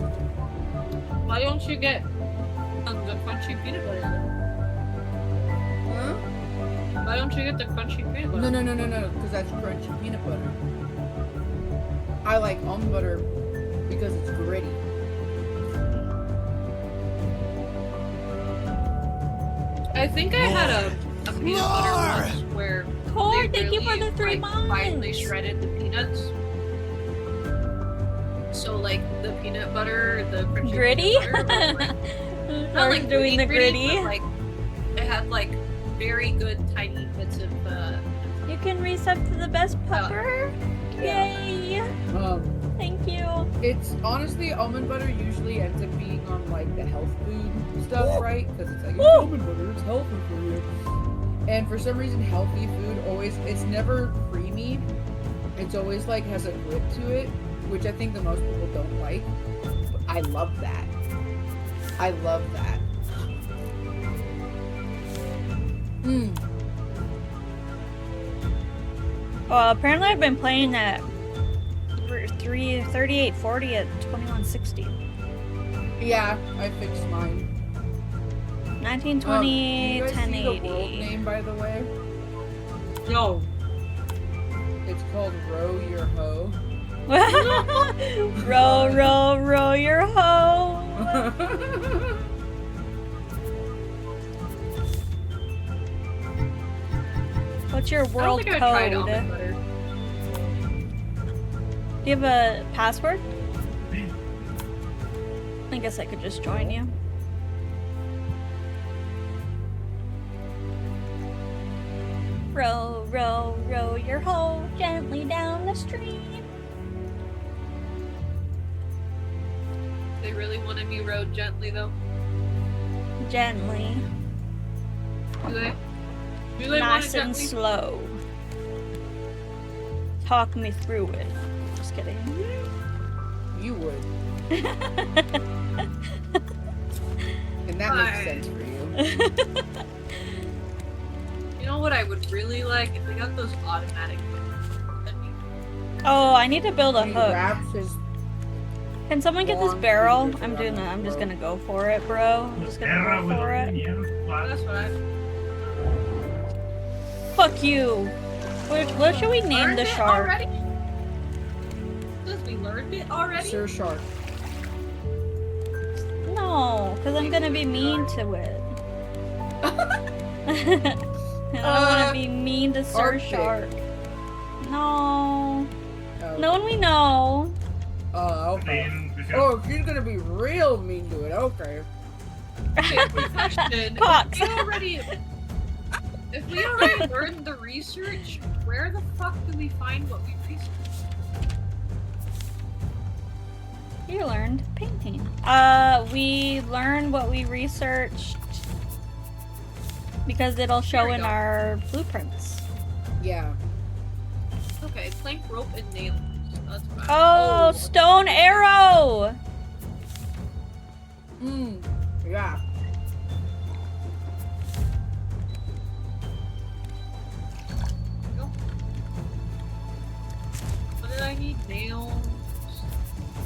Why don't you get the crunchy peanut butter? Huh? Why don't you get the crunchy peanut butter? No, because that's crunchy peanut butter. I like almond butter because it's gritty. I think I had a peanut butter once where Core, they thank you for really, the 3 months. finely shredded the peanuts. So like the peanut butter, the crunchy Gritty? peanut butter was, like, not Or like doing the gritty. but, like it had like very good tiny bits of You can resub to the best pupper. Yeah. Yay! Thank you. It's honestly, almond butter usually ends up being on like the health food stuff, right? Because it's like, it's almond butter, it's healthy for you. And for some reason, healthy food always, it's never creamy. It's always like has a grit to it, which I think that most people don't like. But I love that. I love that. Well, apparently I've been playing that 3840 at 2160. Yeah, I fixed mine. 1920, you guys see the world 1080. name, by the way? no. It's called Row Your Hoe. Row, row, row your hoe. What's your I don't world think I tried code? almond butter. Do you have a password? I guess I could just join you. Row, row, row your hoe gently down the stream. They really wanted me rode gently though. Gently. Do they? Do they want it Nice and gently? slow. Talk me through it. Just kidding. You would. And that Fine. makes sense for you. You know what I would really like if they got those automatic. Oh, I need to build a He hook. wraps his Can someone get this long barrel? fingers I'm around doing the that. I'm just throat. gonna go for it, bro. I'm just gonna go for it. That's what I Fuck you. What should we name learned the it shark? already. Because we learned it already. Sir Shark. No, because I'm gonna be mean to it. And I want to be mean to Sir Arctic. Shark. No. Oh. No one we know. Okay. Oh, she's gonna be real mean to it. Okay. Okay, question. Cox. If we already learned the research, where the fuck do we find what we researched? You learned painting. We learned what we researched because it'll show There we in go. our blueprints. Yeah. Okay, plank, rope, and nails. That's fine. Oh, stone arrow! Yeah. Go. What did I need? Nails.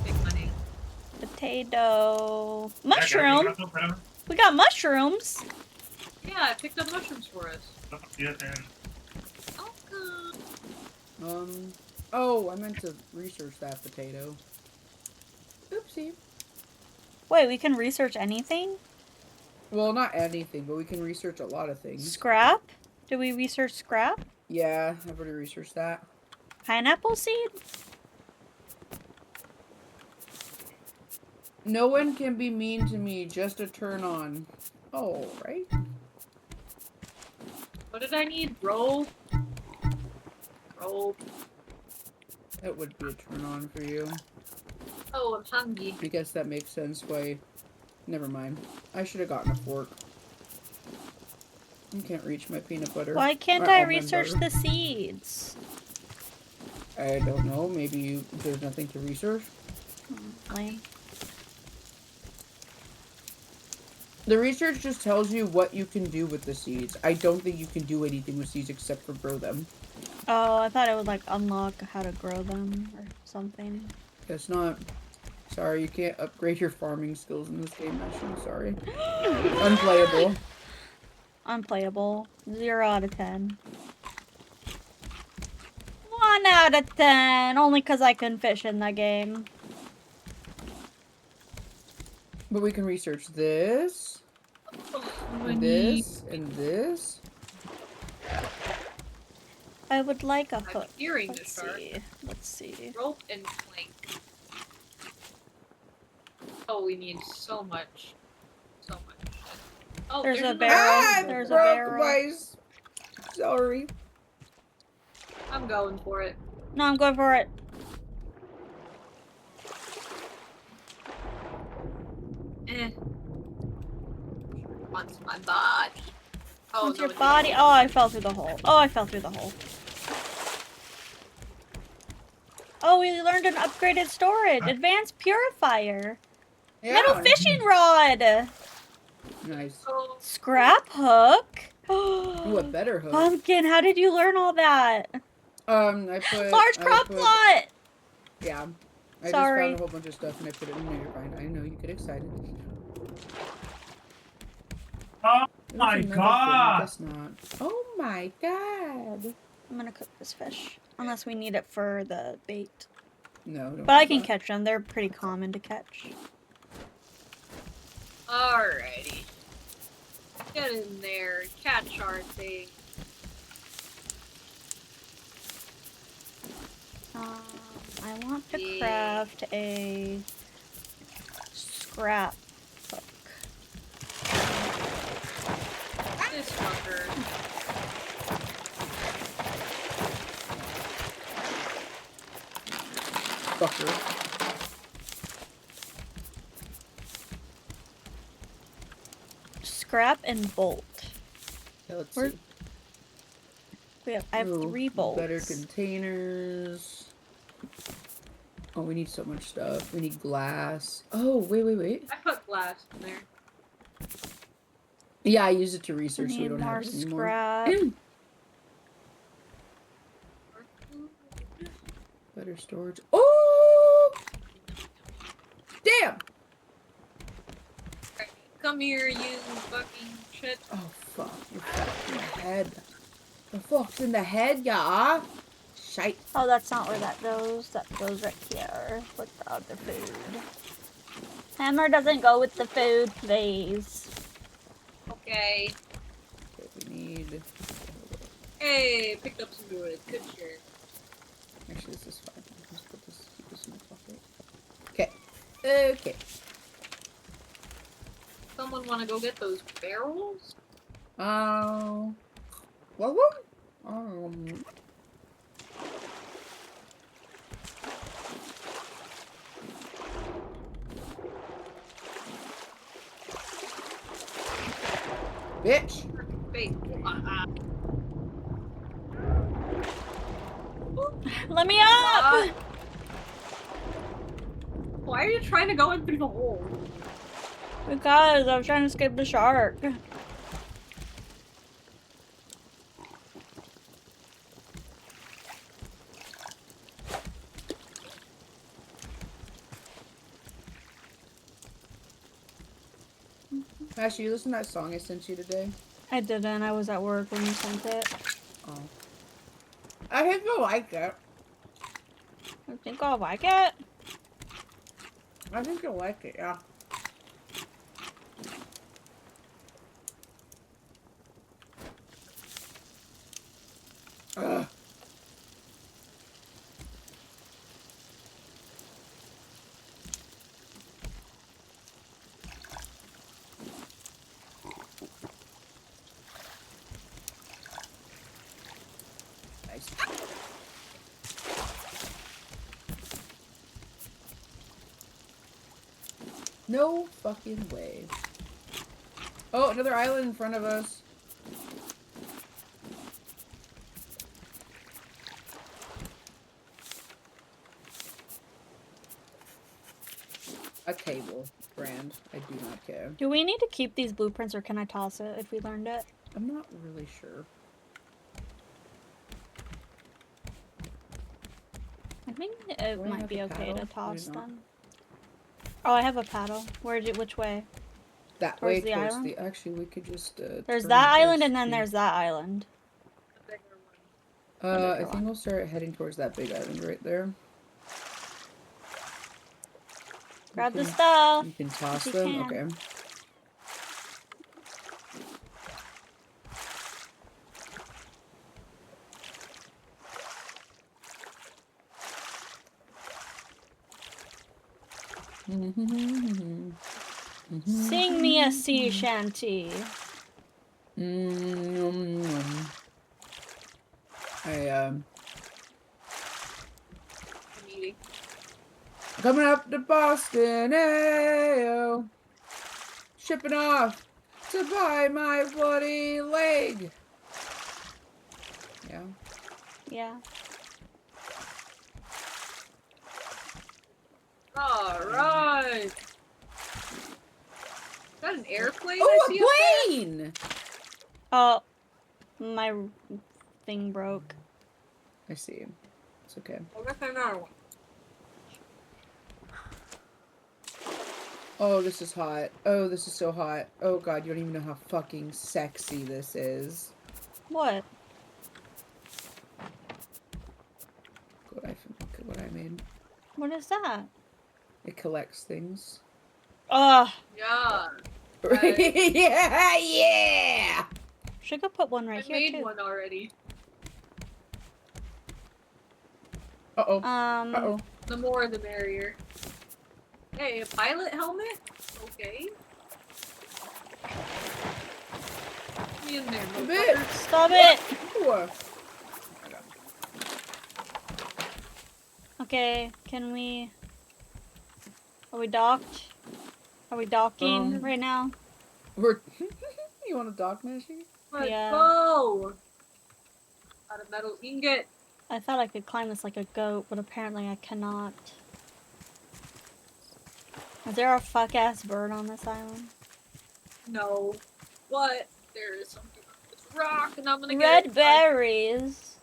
Take my nails. Potato. Mushroom? We got mushrooms! Yeah, I picked up mushrooms for us. Okay. Oh, I meant to research that potato. Oopsie. Wait, we can research anything? Well, not anything, but we can research a lot of things. Scrap? Did we research scrap? Yeah, I've already researched that. Pineapple seed? No one can be mean to me, just a turn on. Oh, right? What did I need? Roll. Roll. That would be a turn on for you. Oh, I'm hungry. I guess that makes sense why... Never mind. I should have gotten a fork. I can't reach my peanut butter. Why can't My I almond research butter. the seeds? I don't know. Maybe there's nothing to research. Lame. The research just tells you what you can do with the seeds. I don't think you can do anything with seeds except for grow them. Oh, I thought it would like unlock how to grow them or something. Guess not. Sorry, you can't upgrade your farming skills in this game, actually. Sorry. Unplayable. Unplayable. 0 out of 10. 1 out of 10. Only because I can fish in the game. But we can research this, and this, and this. I would like a I'm hook. hearing Let's this shark. see. Let's see. Rope and plank. Oh, we need so much. So much. Oh, There's a another barrel. one. There's a barrel. Sorry. I'm going for it. No, I'm going for it. Eh. Wants my body. Oh, What's no, your it's body? not. Oh, I fell through the hole. Oh, I fell through the hole. Oh, we learned an upgraded storage. Advanced purifier. Yeah. Metal fishing rod. Nice. Oh, Scrap hook. Ooh, a better hook. Pumpkin, how did you learn all that? I put... Large I crop put- plot. Yeah. I Sorry. just found a whole bunch of stuff and I put it in there. You're fine. I know, you get excited. Oh There's my another thing. god! Guess not. Oh my god. I'm gonna cook this fish. Unless we need it for the bait. No, don't But I do can that. catch them. They're pretty common to catch. alrighty. Get in there. Catch our thing. I want to Yeah. craft a scrap hook. This fucker. Fucker. Scrap and bolt. Okay, let's Where- see. I have Ooh, 3 bolts. Better containers. Oh, we need so much stuff. We need glass. Oh, wait. I put glass in there. Yeah, I use it to I research so we need don't more have it anymore. scrap. Better storage. Oh! Damn! Come here, you fucking shit. Oh, fuck. You're fucked in the head. The fuck's in the head, yeah? Shite. Oh, that's not where that goes. That goes right here with the other food. Hammer doesn't go with the food, please. Okay. Okay, we need... Hey, picked up some wood. Good shit. Actually, this is fine. Let's put this, keep this in the pocket. Okay. Okay. Someone want to go get those barrels? What? Bitch. Wait. Let me up! Why are you trying to go in through the hole? Because I was trying to escape the shark. Ashley, you listen to that song I sent you today? I didn't. I was at work when you sent it. Oh. I think you'll like it. I think I'll like it. I think you'll like it, yeah. Ugh. No fucking way. Oh, another island in front of us. A table. Grand. I do not care. Do we need to keep these blueprints or can I toss it if we learned it? I'm not really sure. I think it Do I might have be a okay paddle? to Do toss I not? them. Oh, I have a paddle. Which way? That Towards way the towards island? the. Actually, we could just. There's turn that island towards and then the- there's that island. The bigger one. the I bigger think one. we'll start heading towards that big island right there. Grab the can- stuff. You can toss you them. can. Okay. Sing me a sea shanty. I I'm eating. coming up to Boston, ayo. Shipping off to buy my bloody leg. Yeah. Yeah. Alright. Is that an airplane? I Oh, see a up plane! Oh, my thing broke. I see. It's okay. there? Oh, that's another one. Oh, this is hot. Oh, this is so hot. Oh god, you don't even know how fucking sexy this is. What? Look what I made. What is that? It collects things. Ugh. Yeah. Yeah, yeah! Should go put one right I here made too. one already. Uh-oh. Um. Uh-oh. The more the merrier. Hey, a pilot helmet? Okay. Me in there, A bit. motherfucker. Stop it. Ooh. Okay. Can we? Are we docked? Are we docking right now? We're... You want a dock machine? Let's Yeah. go! Got a metal ingot. I thought I could climb this like a goat, but apparently I cannot. Is there a fuck ass bird on this island? No. But there is something on this rock, and I'm gonna Red get berries.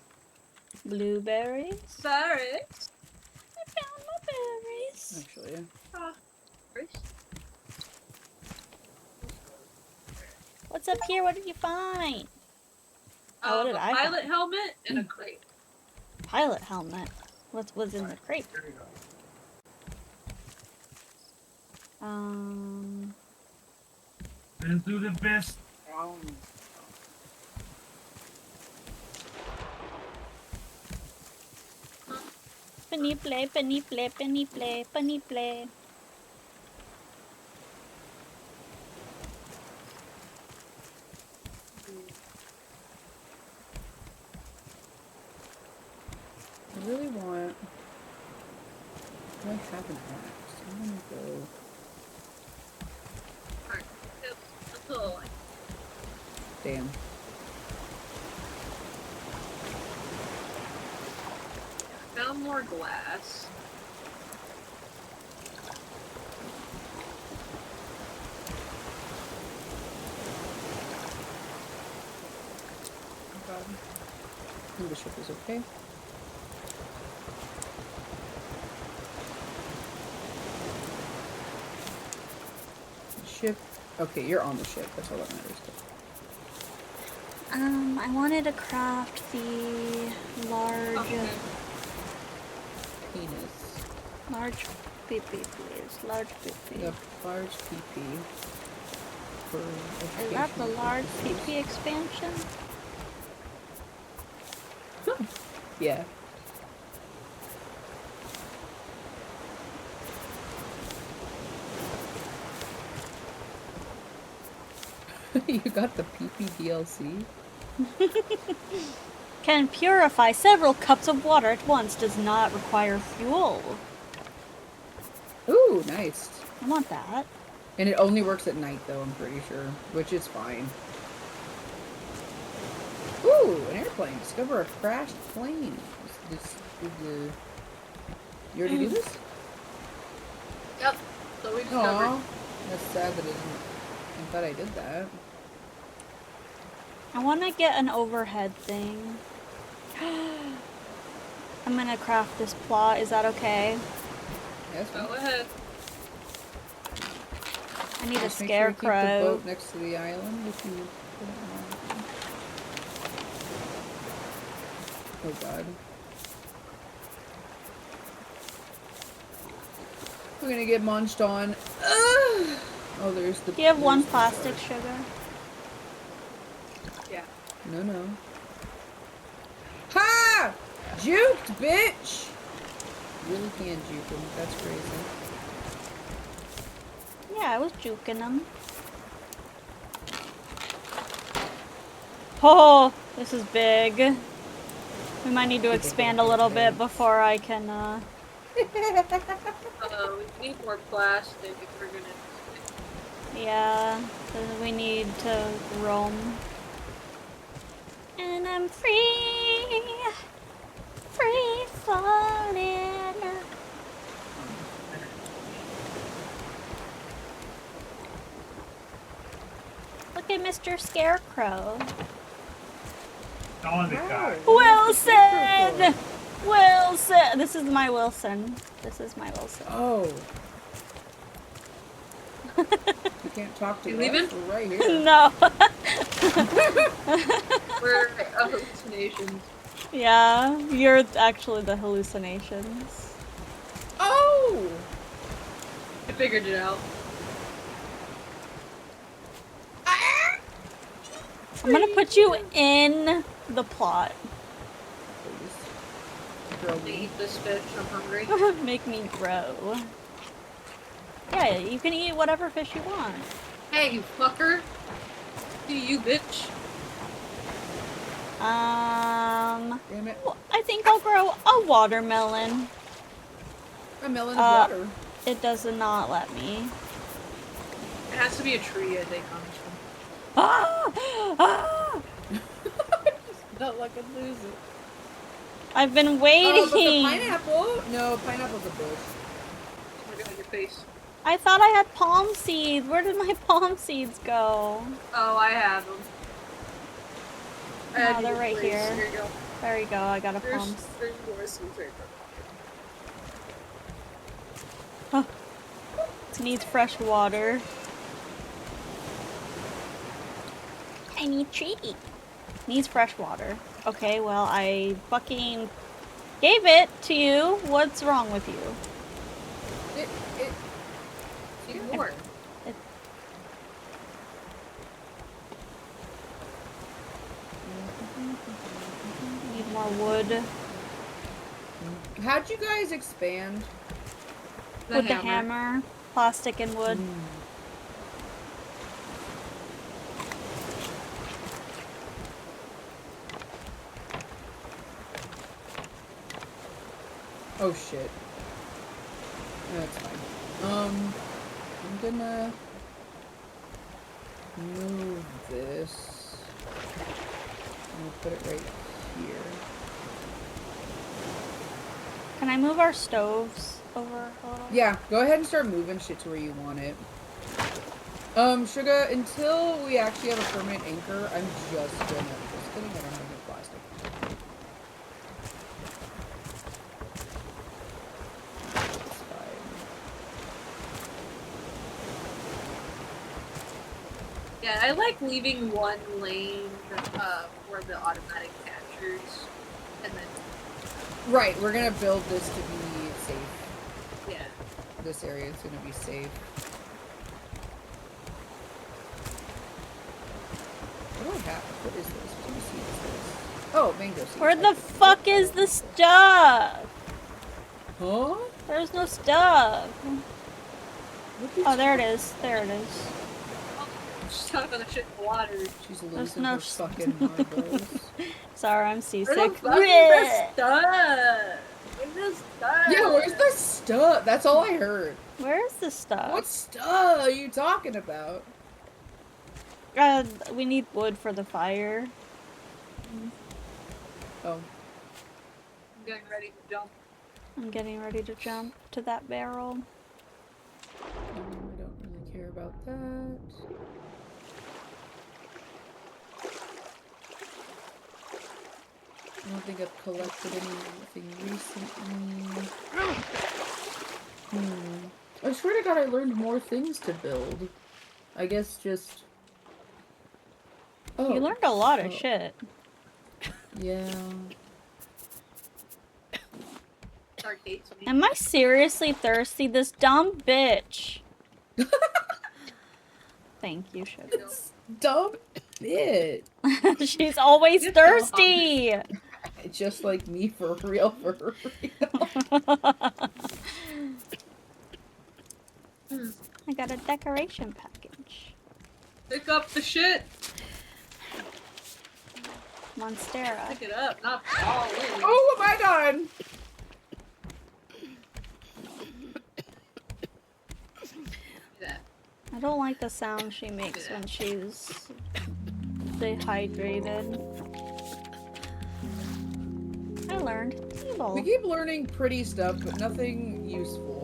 Blueberries. berries. I found my berries. Actually. What's up here? What did you find? Oh, what did A I pilot find? helmet and a crate. Pilot helmet. What was in the crate? There you go. Let's do the best. Penny play, penny play, penny play, penny play. I really want... Do I have an axe? I'm gonna go... Alright, that's all I Damn. found more glass. Oh god. I think the ship is okay. Ship. Okay, you're on the ship. That's all that matters. I wanted to craft the large, Okay. Penis. large PP, please. Large PP. The large PP. For Is that the educational large purposes. PP expansion? Yeah. You got the PP DLC? Can purify several cups of water at once. Does not require fuel. Ooh, nice. I want that. And it only works at night, though, I'm pretty sure. Which is fine. Ooh, an airplane. Discover a crashed plane. You already do this? Yep. So we discovered. Aww. That's sad that it didn't. I thought I did that. I want to get an overhead thing. I'm gonna craft this plot. Is that okay? Yes. Go ahead. I need a Just make sure you keep the scarecrow. boat next to the island if you put it on. Oh god. We're gonna get munched on. Oh, there's the. Do you have one there's the plastic shark. sugar? Yeah. No. Ha! Juked, bitch! Really can juke him. That's crazy. Yeah, I was juking them. Oh, this is big. We might need to expand a little bit before I can, We need more plastic if we're gonna. yeah, 'cause we need to roam. And I'm free falling. Look at Mr. Scarecrow. On the guy. Wilson! Wilson! This is my Wilson. This is my Wilson. Oh. You can't talk to You us. leaving? We're right here. No. We're hallucinations. Yeah, you're actually the hallucinations. Oh! I figured it out. I'm gonna put you in the plot. Please. Girl, To eat this fish, I'm hungry. Make me grow. Yeah, you can eat whatever fish you want. Hey, you fucker! Do you, bitch? Damn it. I think I'll grow a watermelon. A melon of water. It does not let me. It has to be a tree, I think, honestly. Ah! Ah! Not like I lose it. I've been Oh, but the waiting. pineapple? No, pineapple's a bush. Oh my god, your face. I thought I had palm seeds. Where did my palm seeds go? Oh, I have them. No, they're right here. Here you go. There you go. I got a There's palm. more seeds right Huh. It needs fresh water. I need tree. Needs fresh water. Okay, well, I fucking gave it to you. What's wrong with you? Need more. Need more wood. How'd you guys expand? With the hammer. Plastic and wood. Oh shit. That's fine. I'm gonna move this. I'm gonna put it right here. Can I move our stoves over a little? Yeah, go ahead and start moving shit to where you want it. Sugar, until we actually have a permanent anchor, I'm just kidding, I don't have any plastic. It's fine. Yeah, I like leaving one lane where the automatic captures, and then Right, we're gonna build this to be safe. yeah. This area is gonna be safe. What do I have? What is this? What seed is this? Oh, mango seeds. Where the fuck is the stuff? Huh? There's no stuff. What is Oh, there it is. There it is. Just talking about the shit in the water. She's There's losing no her fucking marbles. Sorry, I'm Where the seasick. fuck is the stuff? What the stuff? Yeah, where's the stuff? That's all I heard. Where's the stuff? What stuff are you talking about? We need wood for the fire. Oh. I'm getting ready to jump. I'm getting ready to jump to that barrel. I don't really care about that. I don't think I've collected anything recently. I swear to God I learned more things to build. I guess just... Oh. You learned a lot of shit. Yeah. Dark hates me. Am I seriously thirsty? This dumb bitch. Thank you, Sugar. Dumb bit. She's always You're so thirsty. Just like me, for real, for real. I got a decoration package. Pick up the shit. Monstera. Pick it up, not fall in. Oh, what have I done? That. I don't like the sound she makes when she's dehydrated. I learned. Evil. We keep learning pretty stuff, but nothing useful.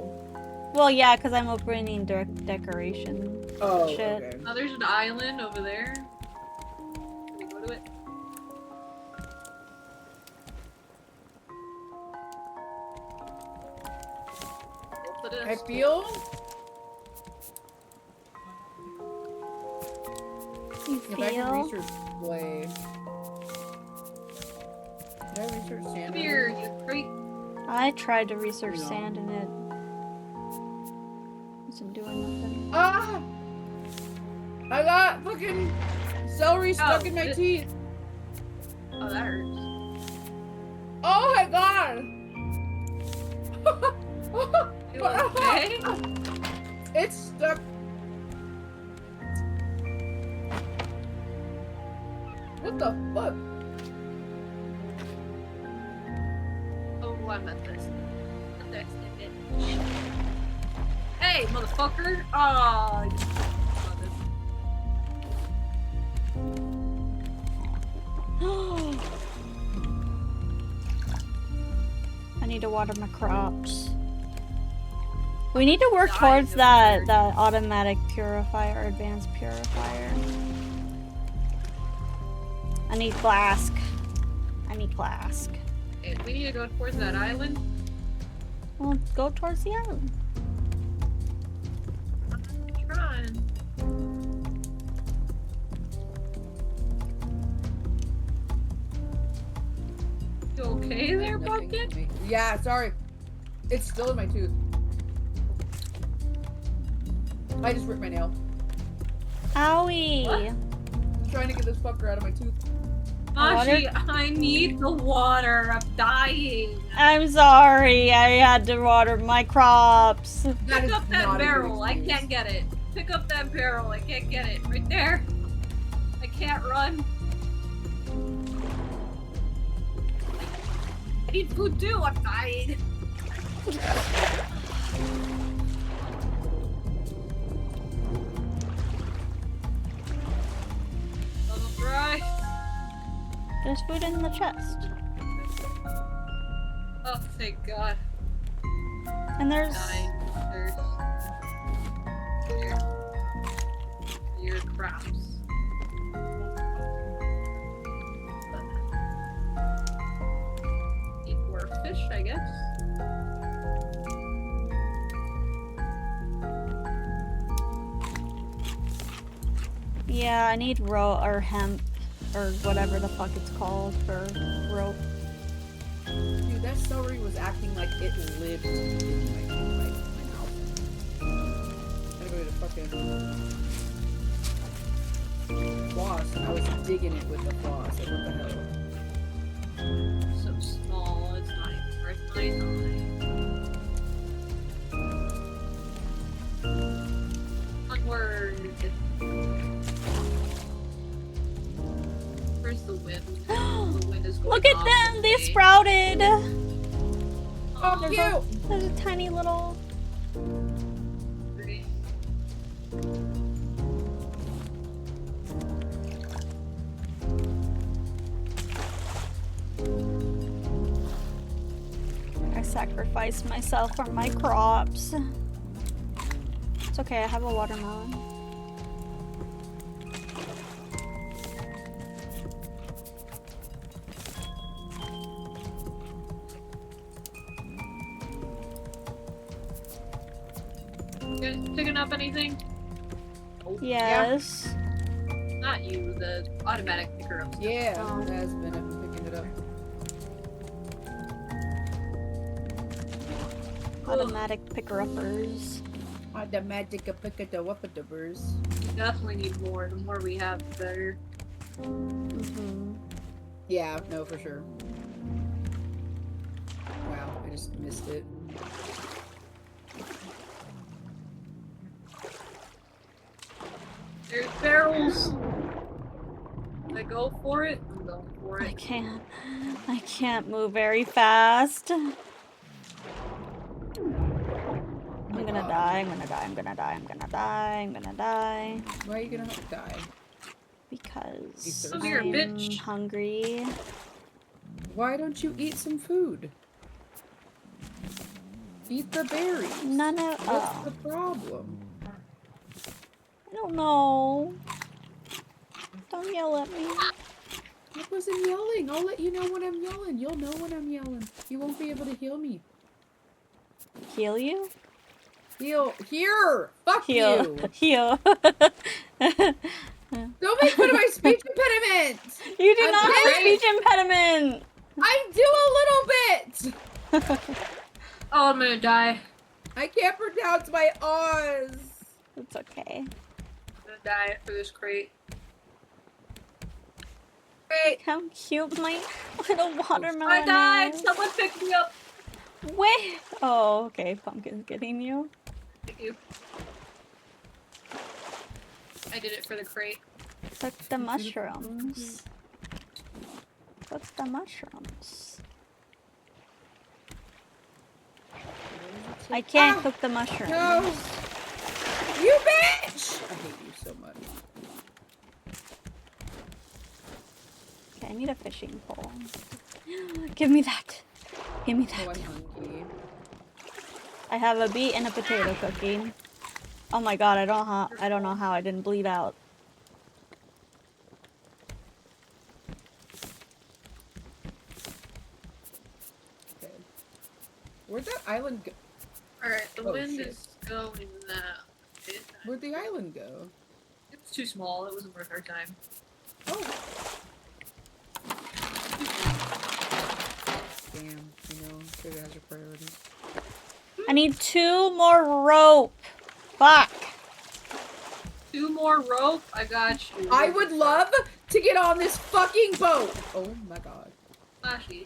Well, yeah, because I'm opening decoration Oh, shit. okay. Oh, there's an island over there. Can we go to it? I feel... You If I can feel? research play... Did I research sand? Come here, you freak. I tried to research No. sand and it wasn't doing nothing. Ah! I got fucking celery stuck in my shit. teeth. Oh, that hurts. Oh my god! You okay? It's stuck. What the fuck? Oh, I meant this. That's it. Hey, motherfucker! Oh, I just saw this. I need to water my crops. We need to work Dying towards of that thirst. automatic purifier, advanced purifier. I need flask. I need flask. Okay, we need to go towards that island. Well, go towards the island. I'm trying. You okay there, Nothing Pumpkin? to me. Yeah, sorry. It's still in my tooth. I just ripped my nail. Owie! What? I'm trying to get this fucker out of my tooth. Mashi, I need the water. I'm dying. I'm sorry, I had to water my crops. That Pick is up that not a good barrel. I excuse. can't get it. Pick up that barrel. I can't get it. Right there. I can't run. I need food too. I'm dying. Alright. There's food in the chest. Oh, thank God. And there's... Dying. There's... Your crops. Eat more fish, I guess. Yeah, I need rope or hemp or whatever the fuck it's called for rope. Dude, that celery was acting like it lived in my mouth. Gotta go get a fucking floss, and I was digging it with the floss. Like, what the hell? So small, it's not even worth my time. Onward. Where's the wind? The wind is going Look at off them! They today. sprouted! Oh, There's cute! there's a tiny little. Pretty. I sacrificed myself for my crops. It's okay, I have a watermelon. You guys picking up anything? Oh, Yes. not you, the automatic picker up. Yeah, Oh. it has been. I've been picking it up. Automatic picker-uppers. The magic of pick the whoopadabbers. We definitely need more. The more we have, the better. Mm-hmm. Yeah, no, for sure. Wow, I just missed it. There's barrels. Should I go for it? I'm going for I it. can't. I can't move very fast. I'm gonna God. die, I'm gonna die, I'm gonna die, I'm gonna die, I'm gonna die. Why are you gonna die? Because Come here, I'm bitch. hungry. Why don't you eat some food? Eat the berries. None of. What's Oh. the problem? I don't know. Don't yell at me. I wasn't yelling. I'll let you know when I'm yelling. You'll know when I'm yelling. You won't be able to heal me. Heal you? Heal. Here! Fuck Heal. you! Heal. Don't make fun of my speech impediment! You do I'm not have a great. speech impediment! I do a little bit! Oh, I'm gonna die. I can't pronounce my O's. It's okay. I'm gonna die for this crate. Great. How cute my little watermelon I died! is. Someone pick me up! Wait. Oh, okay. Pumpkin's getting you. Thank you. I did it for the crate. Took the mushrooms. Took the mushrooms. I can't cook the mushrooms. No! You bitch! I hate you so much. Okay, I need a fishing pole. Give me that. Give me Oh, that. I'm hungry. I have a beet and a potato cooking. Oh my god, I don't know how I didn't bleed out. Okay. Where'd that island go? Alright, the Oh, wind shit. is going that way. Where'd the island go? It's too small. It wasn't worth our time. Oh. Damn, you know, sugar has your priorities. I need 2 more rope. Fuck. 2 more rope? I got you. I would love to get on this fucking boat! Oh my god. Flashy.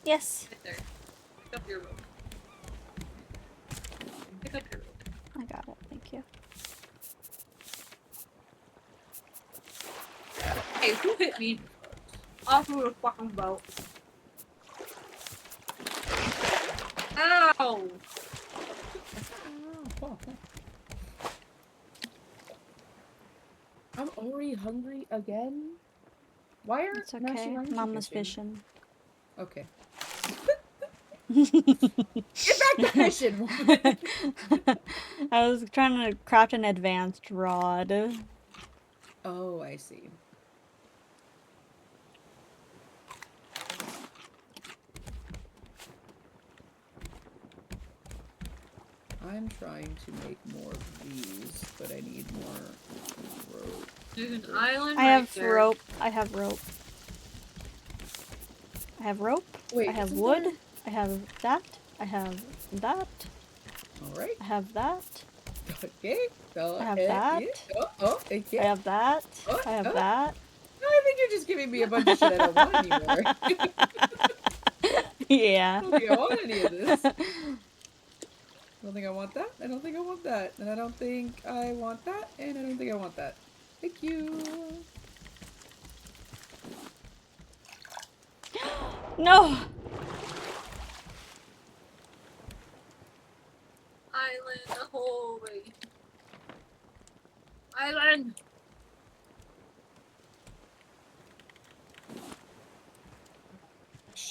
Yes. Right there. Pick up your rope. Pick up your rope. I got it. Thank you. Hey, who hit me? Off of a fucking boat. Ow! I'm already hungry again? Why are It's okay. Mama's fishing. Okay. Get back to fishing, woman! I was trying to craft an advanced rod. Oh, I see. I'm trying to make more of these, but I need more rope. There's an island I have right there. rope. I have rope. I have rope. Wait, I have isn't wood. there- I have that. I have that. Alright. I have that. Okay. I have that. Okay. I have that. I have that. No, I think you're just giving me a bunch of shit I don't want anymore. I Yeah. don't think I want any of this. I don't think I want that. I don't think I want that. And I don't think I want that. And I don't think I want that. Thank you. No.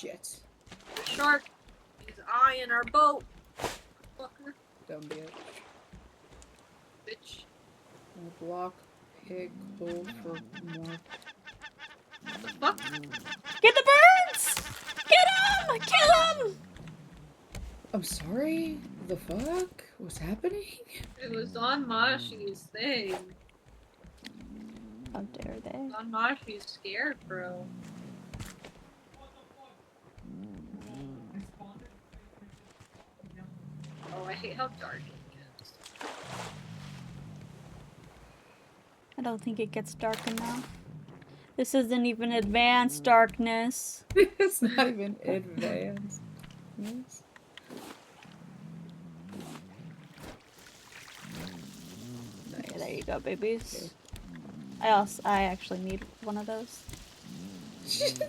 shit. The shark is eyeing our boat. Fucker. Dumb bitch. Bitch. Block pig hole for more. What the fuck? Get the birds! Get them! Kill them! Oh, I'm sorry? The fuck? What's happening? it was on Mashi's thing. How dare they? On Mashi's scarecrow. Oh, I hate how dark it gets. I don't think it gets dark enough. This isn't even advanced darkness. It's not even advanced. Yes. Okay, Nice. there you go, babies. Okay. I actually need one of those. Just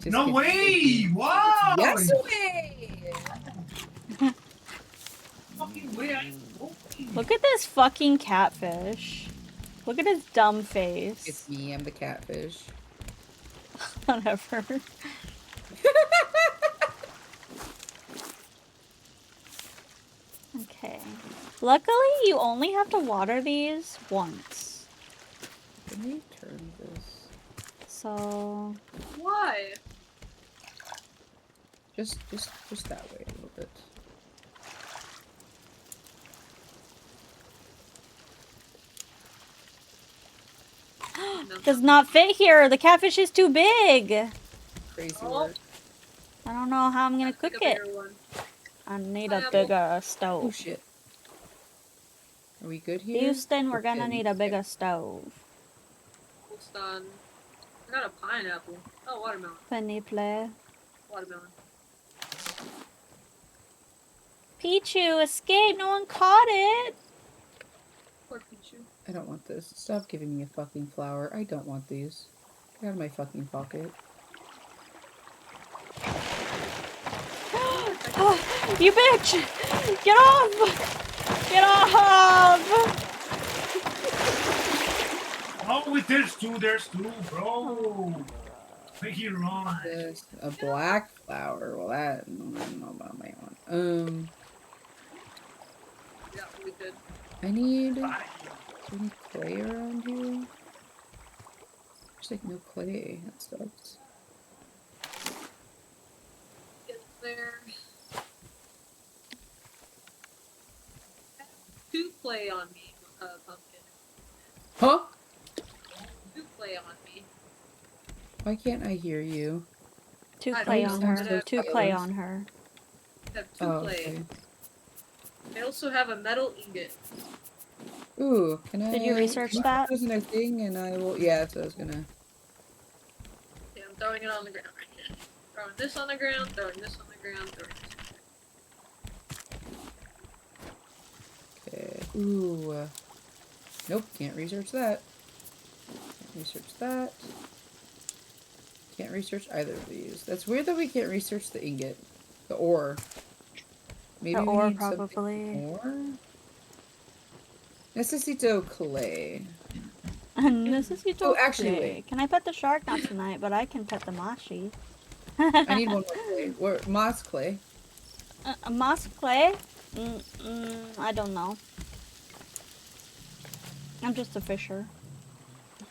No kidding. way! Wow! Yes way! Fucking way! Look at this fucking catfish. Look at his dumb face. It's me, I'm the catfish. Whatever. Okay. Luckily, you only have to water these once. Let me turn this. So... Why? Just that way a little bit. Does not fit here. The catfish is too big. Crazy Oh. work. I don't know how I'm gonna Pick cook a it. bigger one. I need a Pineapple. bigger Oh stove. shit. Are we good here? Houston, we're Okay, gonna need a okay. bigger stove. Almost done. I got a pineapple. Oh, watermelon. Penny play. Watermelon. Pichu, escape! No one caught it! Poor Pichu. I don't want this. Stop giving me a fucking flower. I don't want these. Get out of my fucking pocket. You bitch! Get off! Get off! Oh, wait, there's two, bro. Make it run. This a black flower. Well, that I don't know about my one. Yeah, we did. I need. Is there any clay around here? There's like no clay. That sucks. Get there. Two play on me, pumpkin. Huh? Two play on me. Why can't I hear you? Two I clay don't on know. her. Two clay Silence. on her. I have two Oh, play. okay. I also have a metal ingot. Ooh, can I? Did you research can that? There's a thing, and I will. Yeah, that's what I was gonna. Yeah, I'm throwing it on the ground right here. Throwing this on the ground, throwing this on the ground, throwing this on the ground. Okay. Ooh. Nope, can't research that. Can't research that. Can't research either of these. That's weird that we can't research the ingot. The ore. Maybe The we ore, need probably. something more? Necesito clay. Necesito Oh, actually, clay. wait. Can I pet the shark? Not tonight, but I can pet the mashi. I need one more clay. Where, moss clay. Moss clay? I don't know. I'm just a fisher.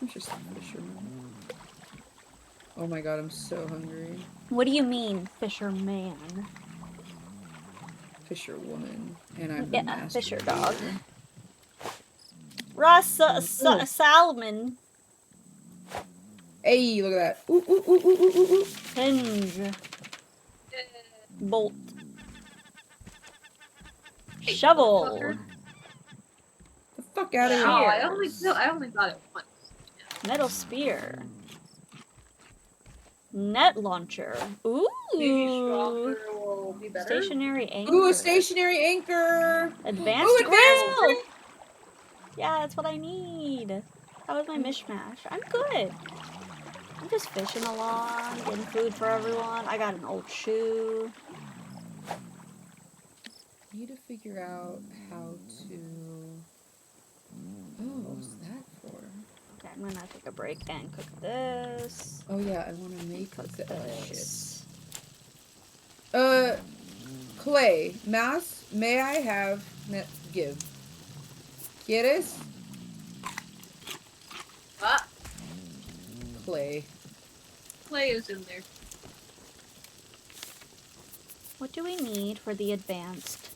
I'm just a fisherman. Oh my god, I'm so hungry. What do you mean, fisherman? Fisher woman. And I'm the Yeah, master. fisher dog. Salmon. Hey, look at that. Ooh, ooh, ooh, ooh, ooh, ooh, ooh. Hinge. Yeah. Bolt. Hey, Shovel. motherfucker. The fuck out of here. Oh, I only got it once. Metal spear. Net launcher. Maybe Ooh. stronger will be better. Stationary anchor. Ooh, a stationary anchor. Advanced Ooh, advanced grill. grill. Yeah, that's what I need. That was my mishmash. I'm good. I'm just fishing along, getting food for everyone. I got an old shoe. I need to figure out how to. Oh, what's that for? Got I'm gonna take a break and cook this. Oh yeah, I want to make Cook the this. Clay, Mas, may I have give? ¿Quieres? Ah, Clay. clay is in there. What do we need for the advanced?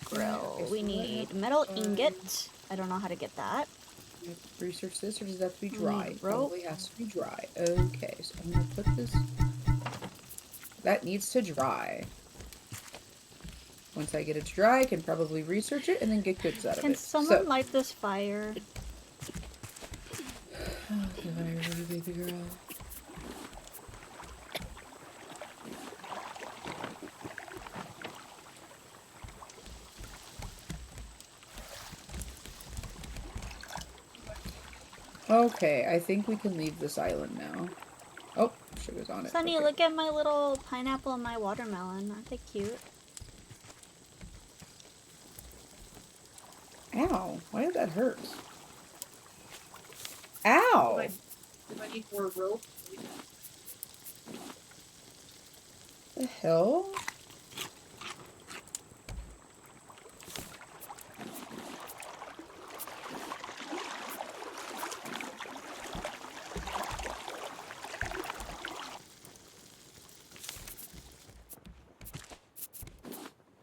Grill. Okay, so We what need have metal I- ingot. I don't know how to get that. You have to research this, or does it have to be We dry? need rope. Probably has to be dry. Okay, so I'm gonna put this. That needs to dry. Once I get it to dry, I can probably research it and then get goods out of Can it. someone So, light this fire? oh, God, baby girl. Okay, I think we can leave this island now. Oh, sugar's on it. Sunny, Okay. look at my little pineapple and my watermelon. Aren't they cute? Ow, why did that hurt? Ow! Do I need more rope? The hell?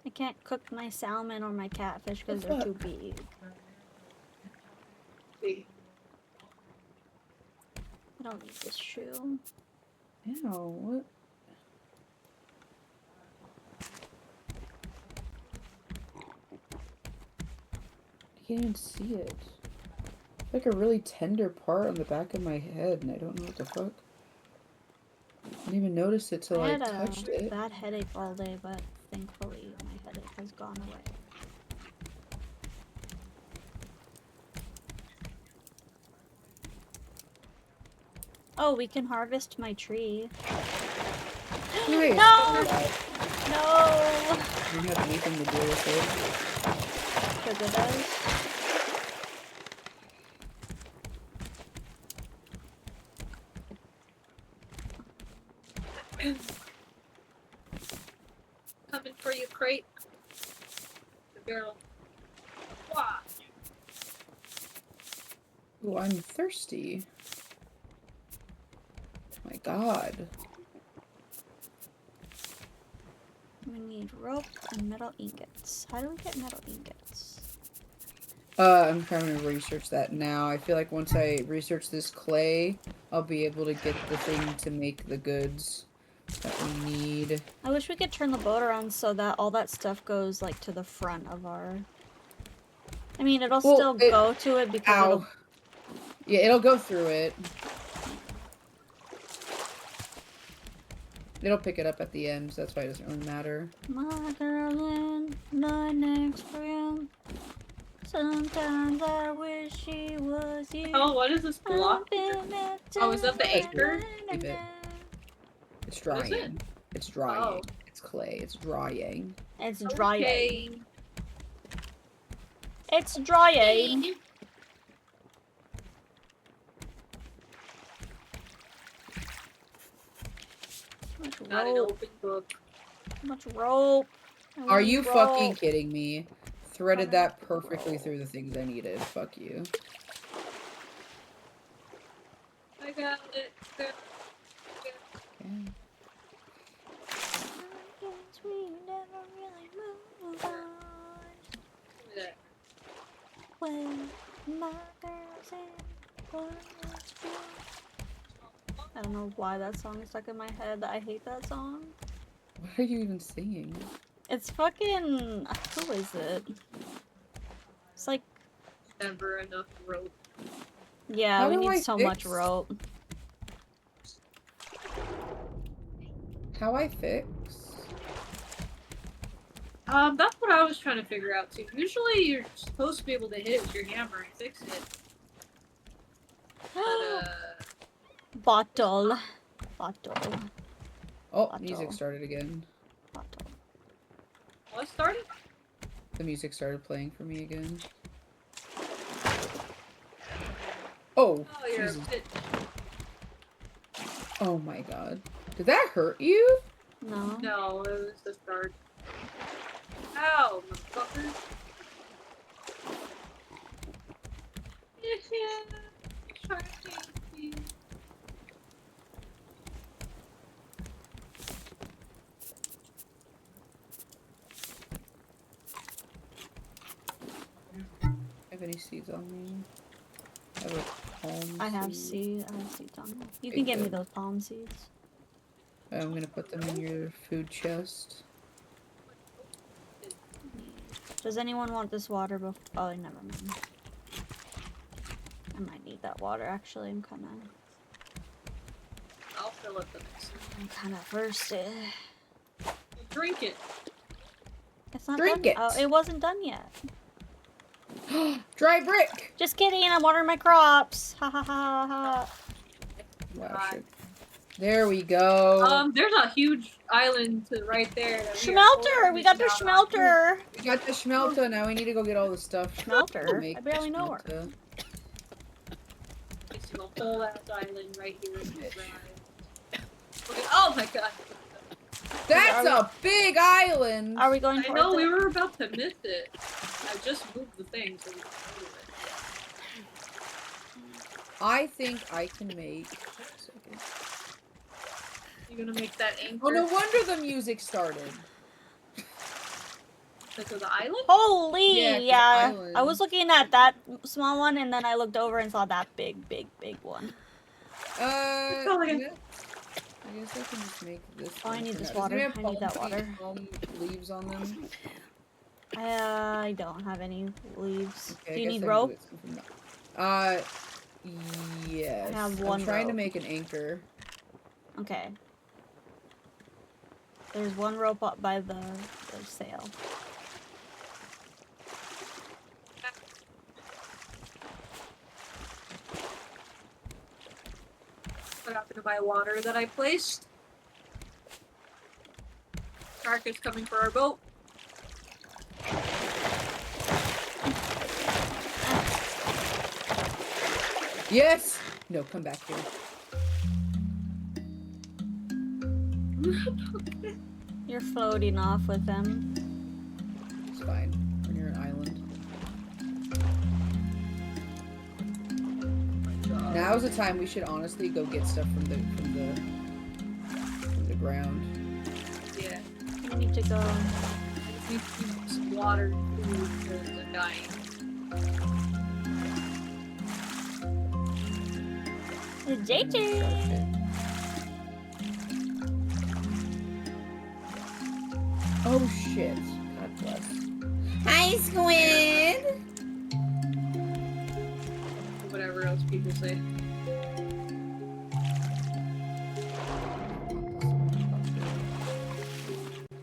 I can't cook my salmon or my catfish because they're too big. Big. I don't need this shoe. Ow, what? I can't even see it. It's like a really tender part on the back of my head, and I don't know what the fuck. I didn't even notice it till I had touched a it. bad headache all day, but thankfully my headache has gone away. Oh, we can harvest my tree. Nice. No! You No! don't have anything to do with Sugar does. Coming for you, crate. The girl. Wah. it. Oh, I'm thirsty. My God. We need rope and metal ingots. How do we get metal ingots? I'm trying to research that now. I feel like once I research this clay, I'll be able to get the thing to make the goods that we need. I wish we could turn the boat around so that all that stuff goes like to the front of our... I mean, it'll still go to it because Ow. it'll... Yeah, it'll go through it. It'll pick it up at the end, so that's why it doesn't really matter. My girl in the next room. Sometimes I wish she was you. Oh, what is this block? Oh, is that the anchor? Leave it. It's What is drying. it? It's drying. Oh. It's clay. It's drying. It's drying. Okay. It's drying. Not an open book. Too much rope. Are you rope. fucking kidding me? Threaded that perfectly through the things I needed. Fuck you. I got it. Okay. We never really move on. Yeah. When my girl's in one school. I don't know why that song is stuck in my head. I hate that song. What are you even singing? It's fucking... Who is it? It's like... Never enough rope. Yeah, How we do need I so fix- much rope. How I fix? That's what I was trying to figure out too. Usually you're supposed to be able to hit it with your hammer and fix it. But, Bottle. Bottle. Oh, Bottle. music started again. Bottle. well, I started? The music started playing for me again. Oh, Oh, you're Jesus. a bit. Oh my god. Did that hurt you? No. No, it was the start. Ow, motherfucker. Trying to take me. Have any seeds on me? I have a palm I have seed. seeds on me. You Okay, can give me good. those palm seeds. I'm gonna put them in your food chest. Does anyone want this water before? Oh, never mind. I might need that water actually. I'll fill it the next time. I'm kind of thirsty. Drink it. It's not Drink done. it. Oh, it wasn't done yet. Dry brick! Just kidding. I'm watering my crops. Ha ha ha ha. Wow, shit. There we go. There's a huge island right there. That Schmelter! We got the schmelter! We got the schmelter. Now we need to go get all the stuff. Schmelter? Make I barely know her. schmelter. It's a whole ass island right here in the drive. Okay, oh my god. That's a big island! Are we going I towards know, it? we were about to miss it. I just moved the thing so we can move it. I think I can make... You gonna make that anchor? Oh, no wonder the music started. Because of the island? Holy! Yeah, 'cause the Yeah. island. I was looking at that small one and then I looked over and saw that big one. Oh, I yeah. guess I can just make this. Oh, I one need for this now. Does water. it have I need that palm water. leaves on them? I don't have any leaves. Okay, Do I you guess need I can rope? do it from yes. I have one I'm trying to rope. make an anchor. Okay. There's one rope up by the sail. Forgot to buy water that I placed. Shark is coming for our boat. Yes! No, come back here. You're floating off with them. It's fine. When you're an island. Now's the time we should honestly go get stuff from the ground. Yeah. I need to go. I just need to keep some water and food because they're dying. JJ! Oh shit. God bless. Hi, Squid! Whatever else people say.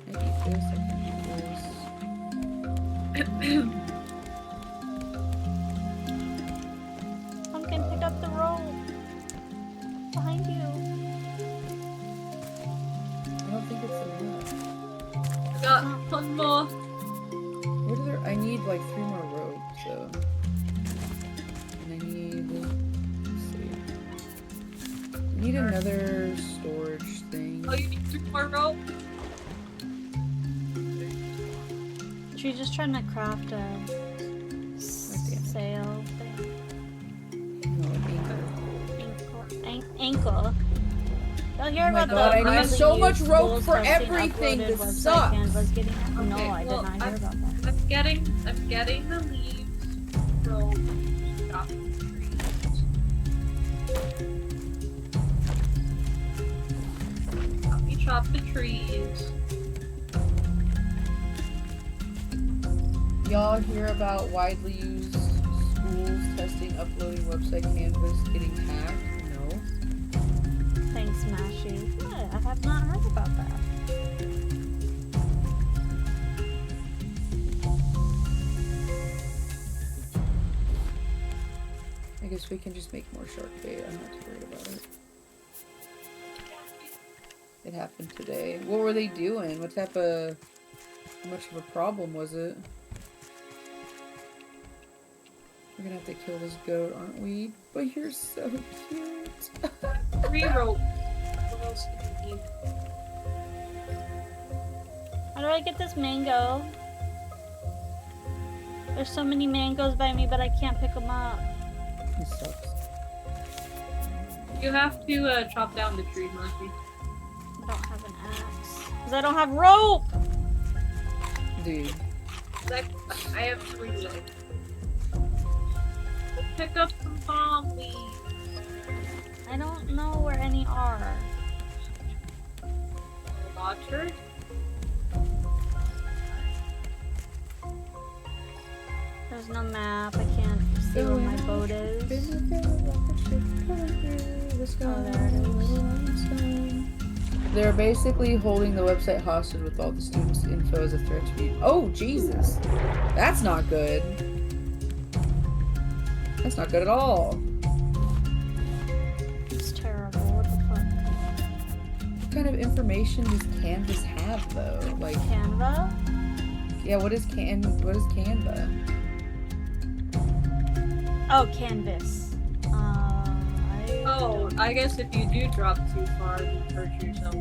I need this, I can do this. Pumpkin, pick up the rope. Behind you. I don't think it's enough. I got one more. What are there? I need like 3 more ropes, so. And I need. Let's see. I need another storage thing. Oh, you need 3 more rope? She's just trying to craft a sail thing. No, Ankle. Don't hear Oh my about god, the I need widely so much used rope schools for testing everything. uploaded This website sucks. Canva's getting at? No, Okay, I did well, not hear about that. I'm getting the leaves from chopping trees. Help me chop the trees. Y'all hear about widely used schools testing uploading website Canvas getting hacked? No. Thanks, Mashy. Yeah, I have not heard about that. I guess we can just make more shark bait. I'm not too worried about it. It happened today. What were they doing? What type of... How much of a problem was it? We're gonna have to kill this goat, aren't we? But you're so cute. 3 rope. What else do we need? How do I get this mango? There's so many mangoes by me, but I can't pick them up. This sucks. You have to chop down the tree, Monkey. I don't have an axe. Because I don't have rope! Dude. I have 3 rope. Pick up some palm leaves. I don't know where any are. Water. There's no map. I can't see where my boat is. Oh, there it is. They're basically holding the website hostage with all the students' info as a threat to me. Oh, Jesus. That's not good. That's not good at all. It's terrible. What the fuck? What kind of information does Canvas have, though? Like, Canva? yeah, what is Canva? Oh, canvas. I guess if you do drop too far, you hurt yourself.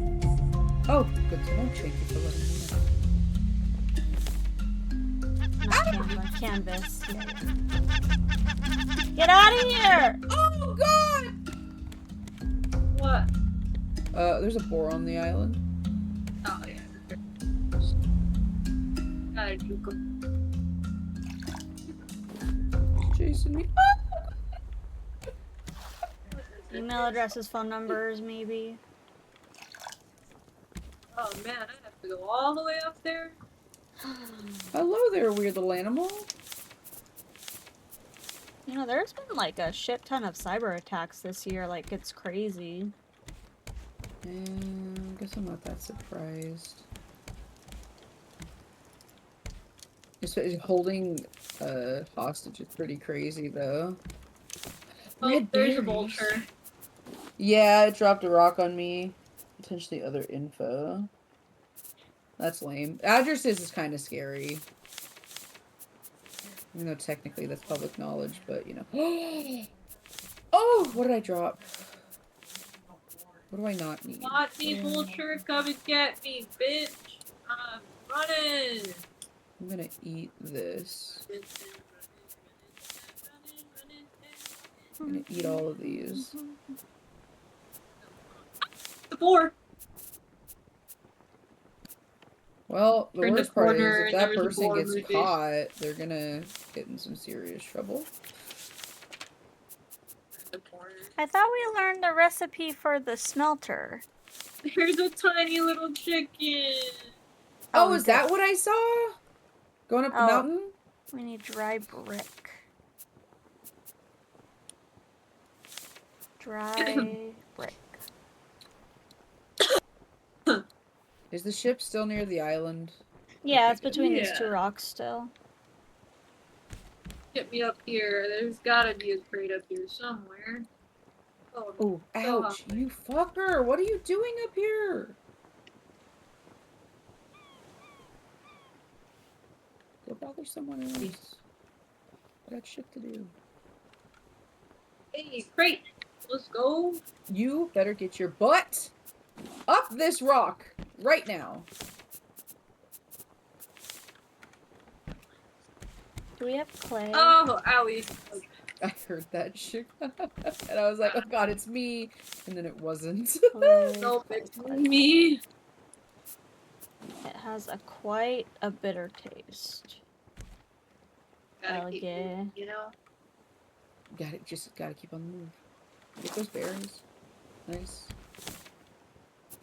Oh, good to know. Thank you for letting me know. Not Canva. Canvas. Yeah. Get out of here! Oh, God! What? There's a boar on the island. Oh, yeah. Gotta juke 'em. Chasing me. Email addresses, phone numbers, maybe. Oh man, I have to go all the way up there. Hello there, weird little animal. You know, there's been like a shit ton of cyber attacks this year. Like, it's crazy. And I guess I'm not that surprised. Just holding hostage is pretty crazy, though. Oh, Red there's a berries. vulture. Yeah, it dropped a rock on me. Potentially other info. That's lame. Addresses is kind of scary. Even though technically that's public knowledge, but you know. Oh, what did I drop? What do I not need? Not me, vulture, come and get me, bitch. I'm running. I'm gonna eat this. I'm gonna eat all of these. The boar. Well, the Turned the worst part is corner if and that there was a person boar gets movie. caught, they're gonna get in some serious trouble. I thought we learned the recipe for the smelter. There's a tiny little chicken. Oh, is that what I saw? Going up the mountain? We need dry brick. Dry brick. Is the ship still near the island? Yeah, it's between these 2 rocks still. Get me up here. There's gotta be a crate up here somewhere. Oh, ouch, you fucker! What are you doing up here? Go bother someone else. I got shit to do. Hey, crate! Let's go. You better get your butt up this rock right now. Do we have clay? Oh, owie. I heard that shit. And I was like, oh god, it's me. And then it wasn't. Nope, it's me. It has quite a bitter taste. Gotta keep yeah. moving, you know? Gotta keep on the move. Get those berries. Nice.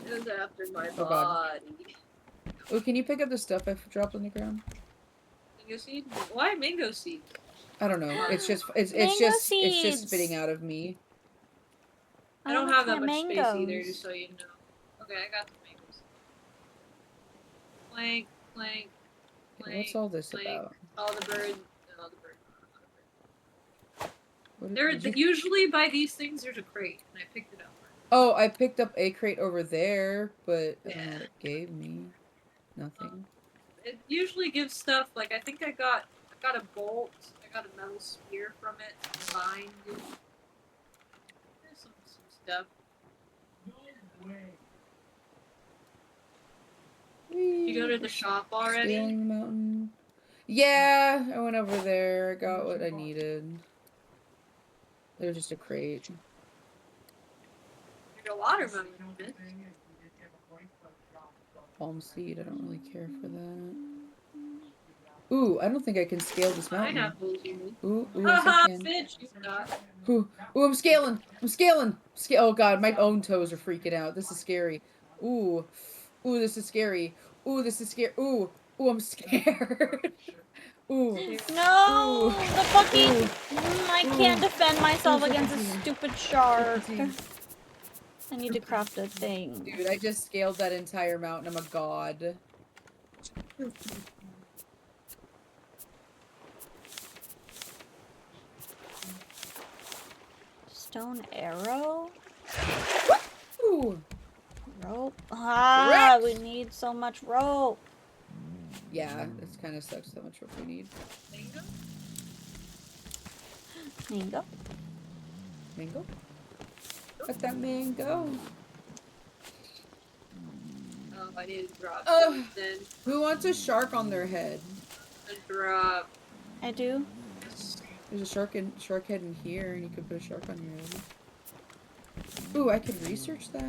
It was after my Oh, God. body. Oh, can you pick up the stuff I dropped on the ground? Mango seed? Why mango seed? I don't know. It's just it's Mango just seeds. spitting out of me. I don't have that much mangoes. space either, just so you know. Okay, I got the mangoes. Plank, plank, plank. What's all this plank. about? All the birds. All the birds. What There, did you- usually by these things there's a crate, and I picked it up. Oh, I picked up a crate over there, but I don't know Yeah. what it gave me. Nothing. It usually gives stuff, like I think I got got a bolt. I got a metal spear from it. Bind. There's some stuff. You go to the shop already? Scaling the mountain. Yeah, I went over there. I got what I needed. There's just a crate. There's a watermelon. Palm seed. I don't really care for that. Ooh, I don't think I can scale this mountain. Pineapples, you mean? Ooh, yes I can. Fish, you got. Ooh, I'm scaling. I'm scaling. Oh god, my own toes are freaking out. This is scary. Ooh, this is scary. Ooh, this is scary. Ooh, I'm scared. Ooh. No, Ooh. the fucking. Ooh. I can't defend myself Ooh, against a 15. stupid shark. 15. I need to craft a thing. Dude, I just scaled that entire mountain. I'm a god. Stone arrow? Ooh. Rope? Ah, we need so much rope. Yeah, this kind of sucks how much rope we need. Mango? Mango? Let that mango. Oh, I need to drop Ugh. something. Who wants a shark on their head? A drop. I do. There's a shark head in here, and you could put a shark on your head. Ooh, I could research that.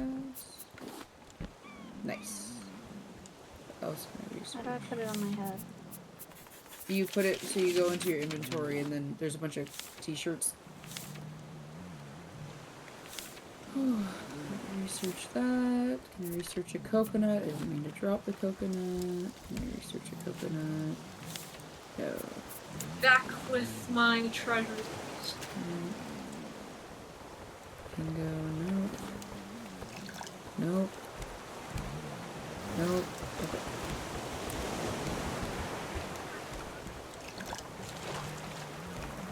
Nice. What else can I How research? do I put it on my head? You put it, so you go into your inventory, and then there's a bunch of t-shirts. Research that. Can I research a coconut? I didn't mean to drop the coconut. Can I research a coconut? No. Back with my treasures. Bingo, nope. Nope. Nope. Okay.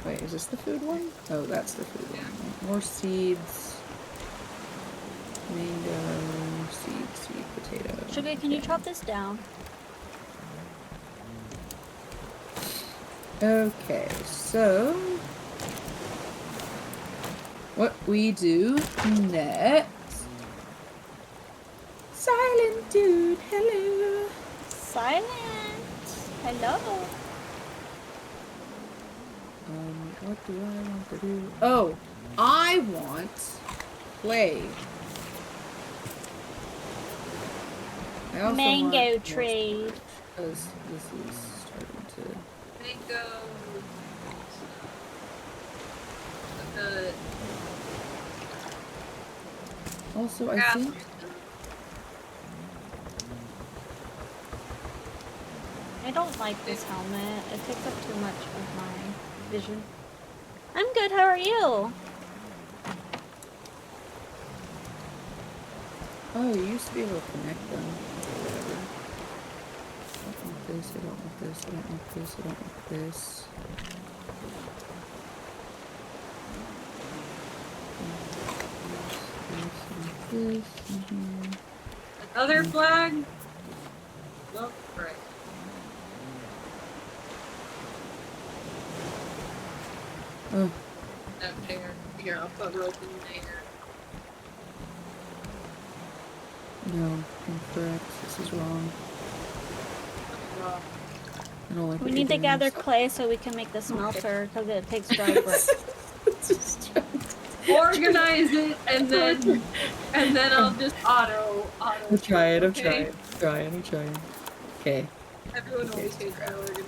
Wait, is this the food one? Oh, that's the food one. More seeds. Mango, seed, sweet potato. Sugar, can you chop this down? Okay, so what we do next? Silent dude, hello. Silent. Hello. What do I want to do? Oh, I want clay. I also Mango want trade. because this is starting to. Mango. The Also, I grass. think I don't like this helmet. It takes up too much of my vision. I'm good, how are you? oh, you used to be able to connect them. Whatever. I don't want this. I don't want this. I don't want this. I don't want this. This. Another flag? Nope, right. Oh, Up there. Here, I'll put rope in there. no, incorrect. This is wrong. I don't like We what need to you're gather doing. clay so we can make the smelter because it takes dry brick. Just trying to- Organize it and then I'll just auto. I'm trying, okay? I'm trying. Okay. Everyone Okay. always hates my organization.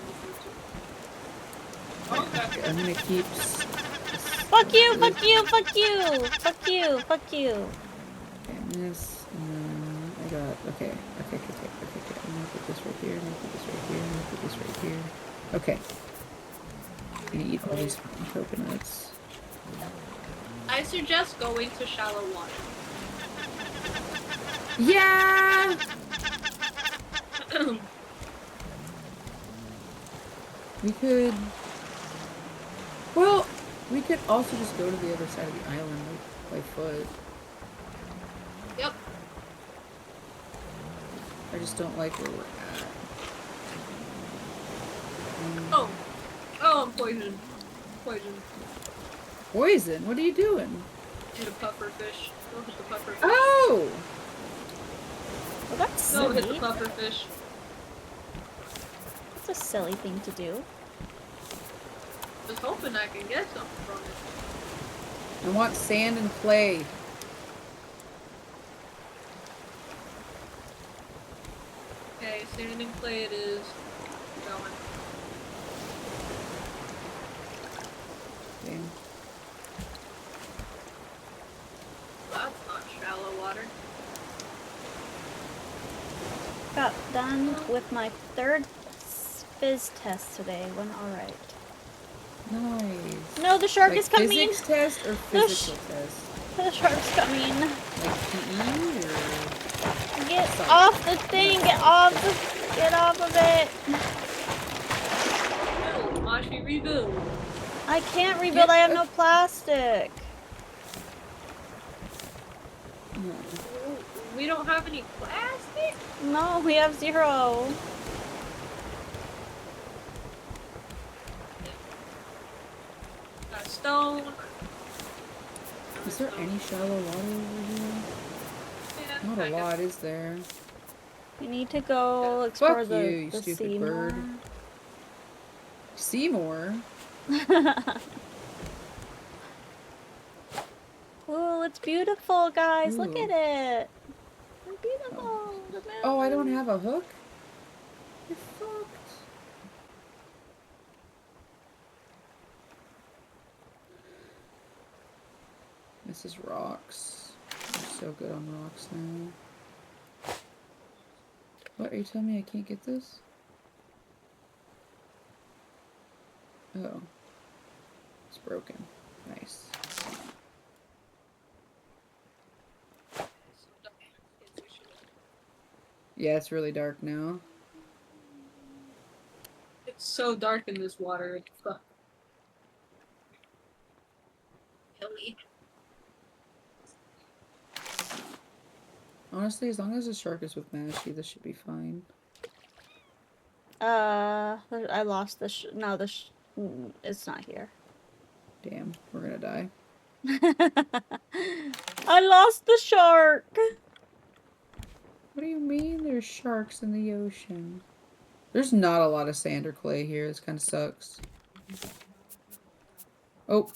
Okay, I'm gonna keep. Fuck you, fuck you, fuck you, fuck you, fuck you. Okay, this, and then I got. Okay. I'm gonna put this right here. I'm gonna put this right here. I'm gonna put this right here. Okay. I'm gonna eat all these fucking coconuts. I suggest going to shallow water. Yeah. We could. Well, we could also just go to the other side of the island by foot. Yep. I just don't like where we're at. Oh, Poison. Poison. Poison? What are you doing? Hit a puffer fish. Go hit the puffer fish. Oh! Well, that's Go hit the silly. puffer fish. That's a silly thing to do. Just hoping I can get something from it. I want sand and clay. Okay, sand and clay it is. Going. Damn. That's not shallow water. Got done with my third fizz test today. Went alright. Nice. No, the shark Like is coming! physics test or physical test? The shark's coming! Like PE or... Get Sorry. off the thing! Get off of it! Rebuild, Mashi, rebuild. I can't rebuild, I have no plastic! We don't have any plastic? No, we have 0. Got stone. Is there any shallow water over here? Yeah, Not a lot, is there? We need to go explore Fuck you, the you stupid Seymour. bird. Seymour? Oh, it's beautiful, guys. Look Ooh. at it. It's beautiful. The Oh, I don't moon. have a hook? You're fucked. This is rocks. I'm so good on rocks now. What, are you telling me I can't get this? Oh. It's broken. Nice. Yeah, it's really dark now. It's so dark in this water. It's fuck. Hilly. Honestly, as long as the shark is with Mashi, this should be fine. I lost the it's not here. Damn, we're gonna die. I lost the shark. What do you mean there's sharks in the ocean? There's not a lot of sand or clay here. This kind of sucks. Oh.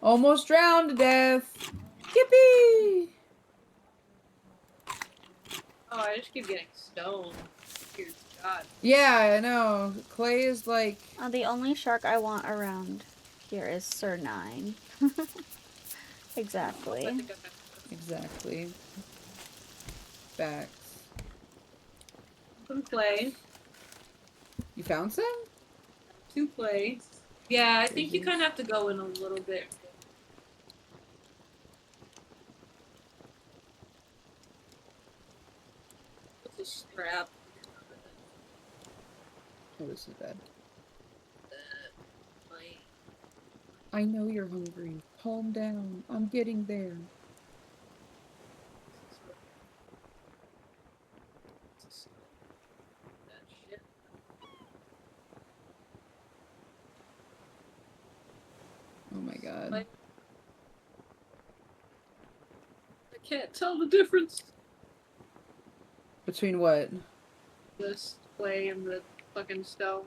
Almost drowned to death. Yippee! Oh, I just keep getting stoned. Dear God. Yeah, I know. Clay is like... The only shark I want around here is Sir 9. Exactly. I think I Exactly. Facts. some clay. You found some? 2 clay. Yeah, I think you kind of have to go in a little bit. What's a strap? Oh, this is bad. Like, I know you're hungry. Calm down. I'm getting there. that shit. Oh my god. Like, I can't tell the difference. Between what? This clay and the fucking stone.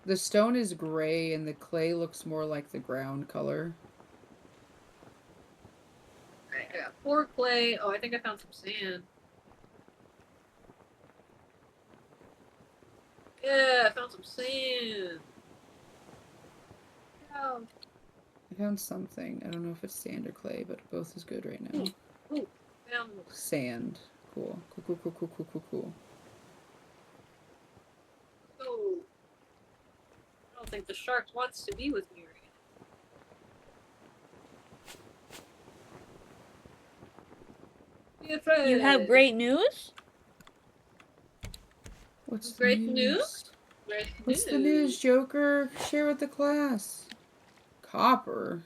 The stone is gray and the clay looks more like the ground color. Alright, I got 4 clay. Oh, I think I found some sand. Yeah, I found some sand. Oh, I found something. I don't know if it's sand or clay, but both is good right now. ooh, found Sand. Cool. Cool, cool, cool, cool, cool, cool, cool. oh. I don't think the shark wants to be with me right now. If I- You have great news? What's Great the news? Great What's the news, Joker? Share with the class. Copper.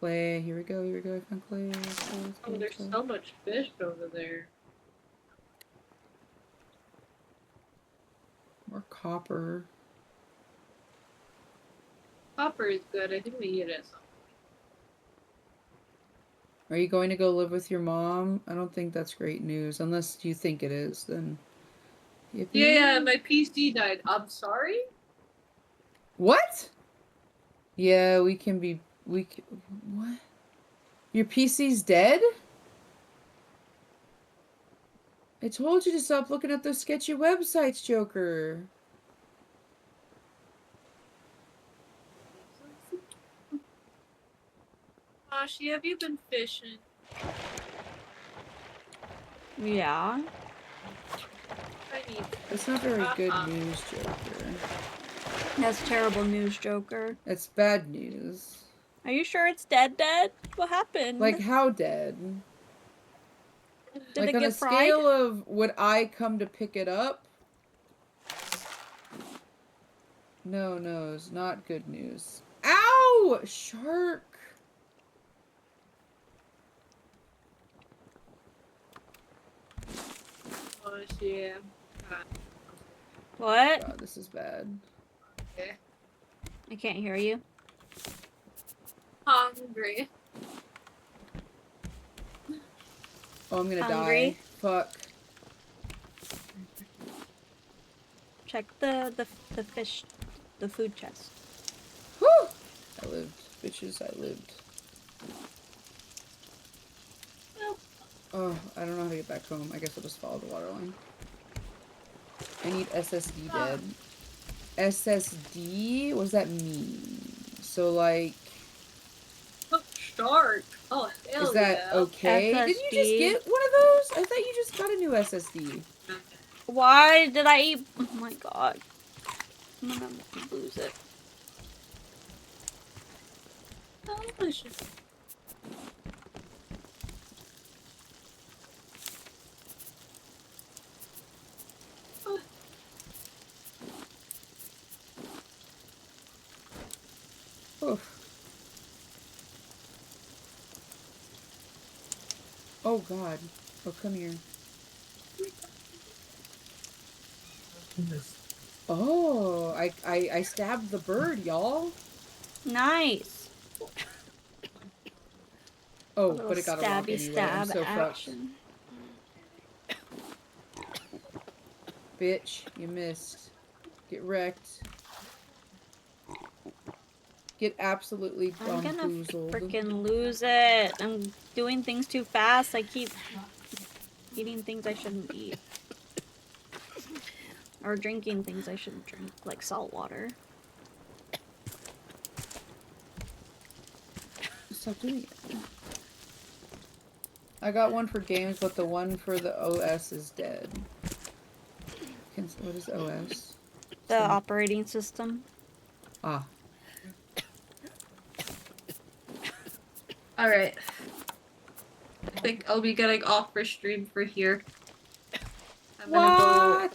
clay. Here we go. Here we go. I found clay. Oh, there's so much fish over there. More copper. Copper is good. I think we need it. Are you going to go live with your mom? I don't think that's great news. Unless you think it is, then. Yippee. Yeah, my PC died. I'm sorry? What? Yeah, we can be. What? Your PC's dead? I told you to stop looking at those sketchy websites, Joker. Ashi, have you been fishing? Yeah. I need. That's not very good news, Joker. That's terrible news, Joker. That's bad news. Are you sure it's dead? What happened? Like, how dead? Did Like, it on get a fried? scale of would I come to pick it up? No, it's not good news. Ow! Shark! Oh, yeah. What? God, this is bad. Okay. I can't hear you. Hungry. Oh, I'm gonna Hungry? die. Fuck. Check the fish, the food chest. Whew! I lived. Bitches, I lived. Oh, I don't know how to get back home. I guess I'll just follow the water line. I need SSD dead. SSD? What does that mean? So, like... Oh, shark. Oh, hell Is that yeah. okay? SSD. Did you just get one of those? I thought you just got a new SSD. Why did I eat? Oh my god. I'm gonna lose it. Oh, delicious. Oof. Oh god. Oh, come here. Oh, I stabbed the bird, y'all. Nice. Oh, but it got a rock Stabby anyway. I'm stab so fucked. action. Bitch, you missed. Get wrecked. Get absolutely I'm gonna bamboozled. freaking lose it. I'm doing things too fast. I keep eating things I shouldn't eat. Or drinking things I shouldn't drink, like salt water. Stop doing it. I got one for games, but the one for the OS is dead. What is OS? The operating system. Ah. Alright. I think I'll be getting off for stream for here. I'm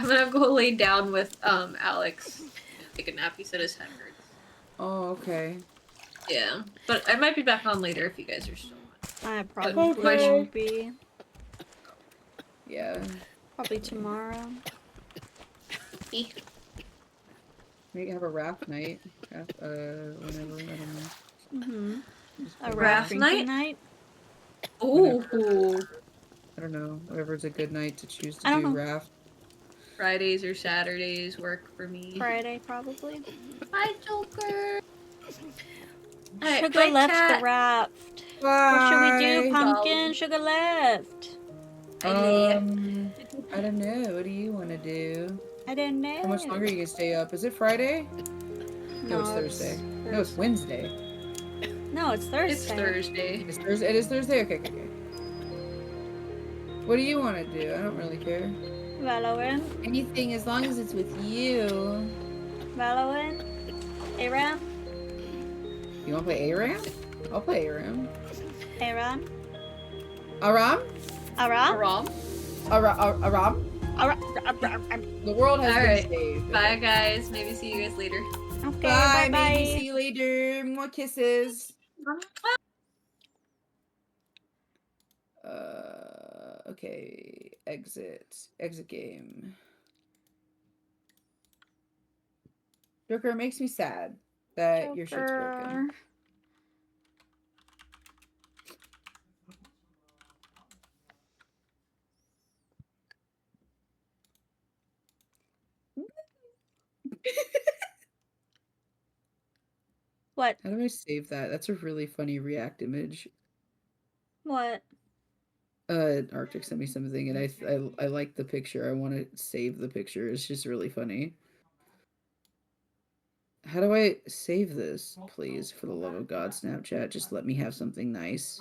gonna go lay down with Alex. Take a nap. He said his head hurts. Oh, okay. Yeah. But I might be back on later if you guys are still on. I probably won't be. Yeah. Probably tomorrow. Maybe have a raft night. Whenever, I don't know. Mm-hmm. A raft night? Ooh. I don't know. Whatever's a good night to choose I to don't do know. raft. Fridays or Saturdays work for me. Friday, probably. Bye, Joker. Alright, Sugar bye, left chat. the raft. Bye. What should we do, Pumpkin? Sugar left. I don't know. What do you want to do? I don't know. How much longer are you gonna stay up? Is it Friday? No, it's Thursday. No, it's Wednesday. No, it's Thursday. It's Thursday. It's Thursday. It is Thursday. Okay. What do you want to do? I don't really care. Valorant. Anything as long as it's with you. Valorant. Aram. You want to play ARAM? I'll play ARAM. Aram. Aram? Aram. Aram? Aram? The world has been saved. Bye, guys. Maybe see you guys later. Okay, Bye. bye. Maybe see you later. More kisses. Okay. Exit. Exit game. Joker, it makes me sad that your shit's broken. What? How do I save that? That's a really funny React image. What? Arctic sent me something, and I like the picture. I want to save the picture. It's just really funny. How do I save this, please? For the love of God, Snapchat, just let me have something nice.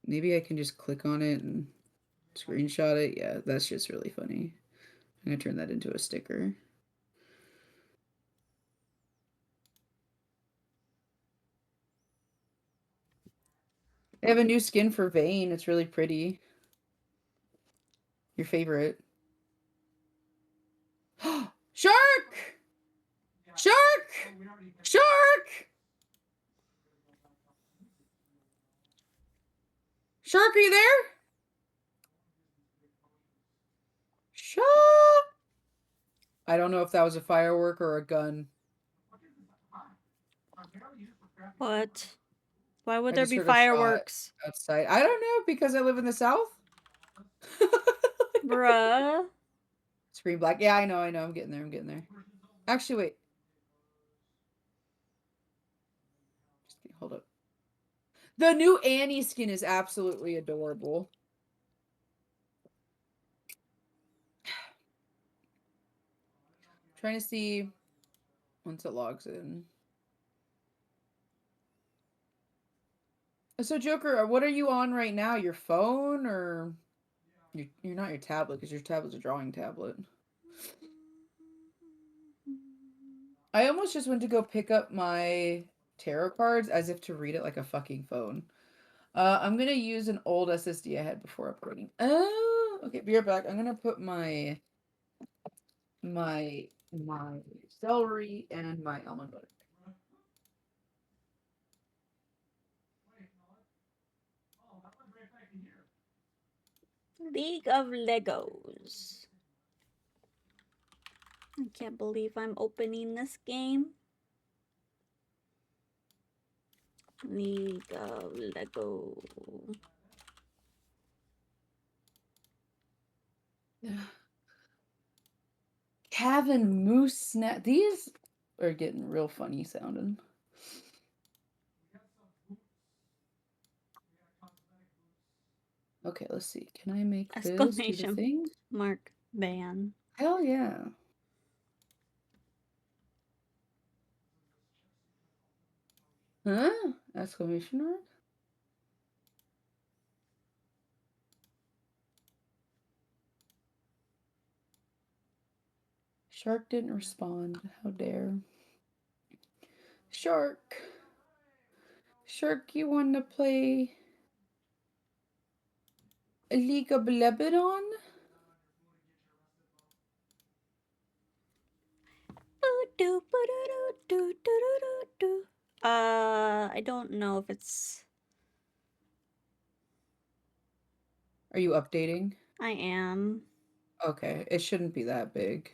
Maybe I can just click on it and screenshot it. Yeah, that's just really funny. I'm gonna turn that into a sticker. They have a new skin for Vayne. It's really pretty. Your favorite. Shark! Shark! Shark! Shark, are you there? Shark! I don't know if that was a firework or a gun. What? Why would I there just be heard a shot fireworks? outside. I don't know, because I live in the South. Bruh. Screen black. Yeah, I know. I'm getting there. I'm getting there. Actually, wait. Hold up. The new Annie skin is absolutely adorable. Trying to see once it logs in. So, Joker, what are you on right now? Your phone or you're not your tablet, because your tablet's a drawing tablet. I almost just went to go pick up my tarot cards as if to read it like a fucking phone. I'm gonna use an old SSD I had before upgrading. Oh, okay. Be right back. I'm gonna put my celery and my almond butter. League of Legos. I can't believe I'm opening this game. League of Lego. Kevin Moose Snap. These are getting real funny sounding. Okay, let's see. Can I make this do the Exclamation thing? mark ban. Hell yeah. Huh? Exclamation mark? Shark didn't respond. How dare. Shark. Shark, you want to play a League of Lebanon? I don't know if it's... Are you updating? I am. Okay, it shouldn't be that big.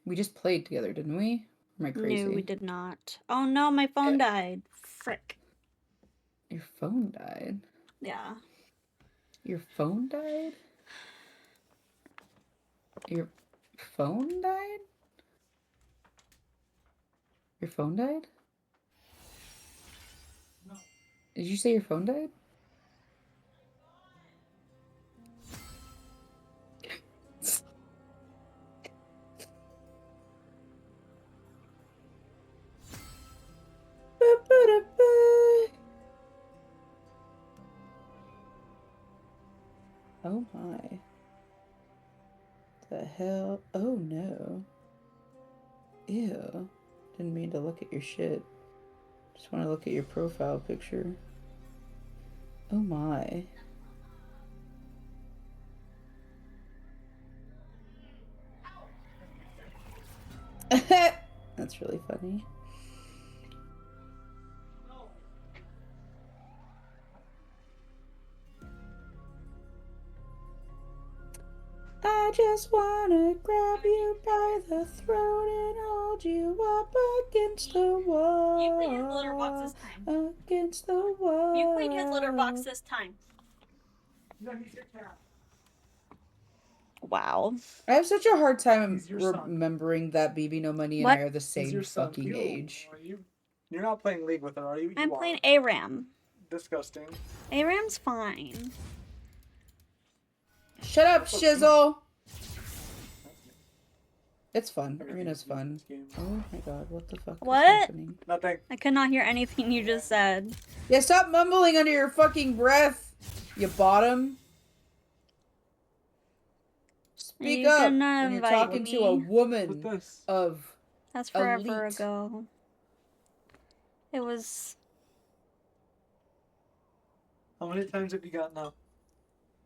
We just played together, didn't we? Am I crazy? No, we did not. Oh no, my phone died. Frick. Your phone died? Yeah. Your phone died? Your phone died? Your phone died? Did you say your phone died? Oh my. The hell? Oh no. Ew. Didn't mean to look at your shit. Just want to look at your profile picture. Oh my. That's really funny. I just wanna grab you by the throat and hold you up against the wall. You cleaned his litter box this time. Against the wall. You cleaned his litter box this time. No, he's your cat. Wow. I have such a hard time He's your son. remembering that BB No Money and What? I are the He's same your son. fucking Ew, age. Are you? You're not playing League with her, are you? I'm You playing are. ARAM. Disgusting. ARAM's fine. Shut up, That's Shizzle! It's fun. Everything Arena's is new in fun. this game. Oh my god, what the fuck What? is happening? Nothing. I could not hear anything you just said. Yeah, stop mumbling under your fucking breath, you bottom. Speak You up can when you're invite talking to a me. woman With this. of That's forever elite. ago. It was How many times have you got now?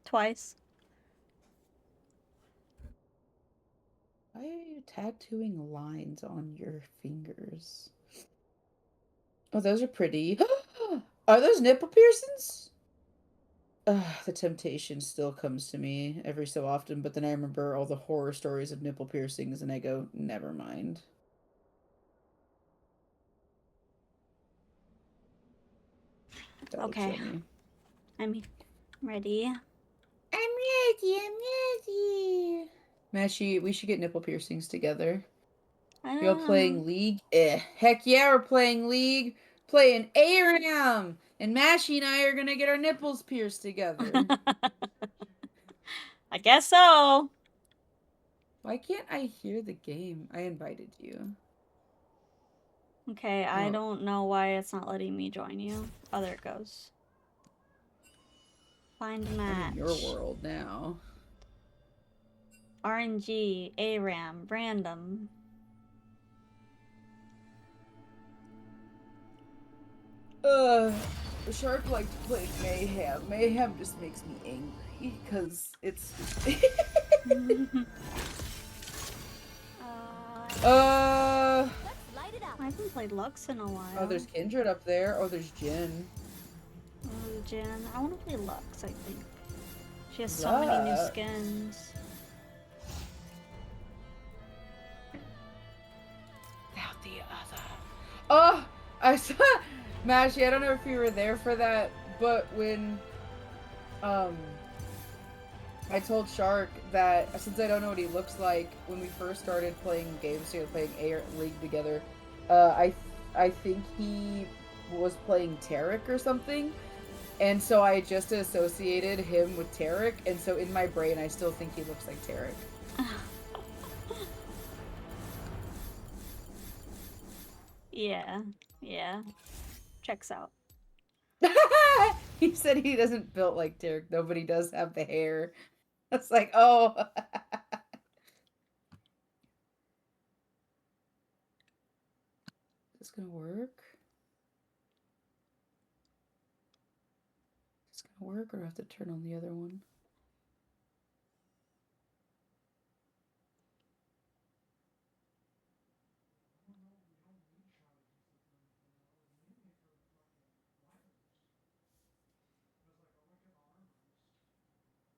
twice. Why are you tattooing lines on your fingers? Oh, those are pretty. Are those nipple piercings? The temptation still comes to me every so often, but then I remember all the horror stories of nipple piercings and I go, never mind. That'll Okay. kill me. I'm ready. I'm ready. Mashy, we should get nipple piercings together. You're playing League? Heck yeah, we're playing League. Playing ARAM. And Mashy and I are gonna get our nipples pierced together. I guess so. Why can't I hear the game? I invited you. Okay, I Oh. don't know why it's not letting me join you. Oh, there it goes. Find match. I'm in your world now. RNG, ARAM, random. Shark liked playing Mayhem. Mayhem just makes me angry because it's. I haven't played Lux in a while. Oh, there's Kindred up there. Oh, there's Jin. Oh, Jen. I want to play Lux, I think. She has so many new skins. Without the other. Oh, I saw Mashy. I don't know if you were there for that, but when I told Shark that since I don't know what he looks like, when we first started playing games together, playing League together, I think he was playing Tarek or something, and so I just associated him with Tarek, and so in my brain I still think he looks like Tarek. Yeah. Checks out. He said he doesn't build like Tarek, though, but he does have the hair. It's like, oh. Is this gonna work? Is this gonna work, or do I have to turn on the other one?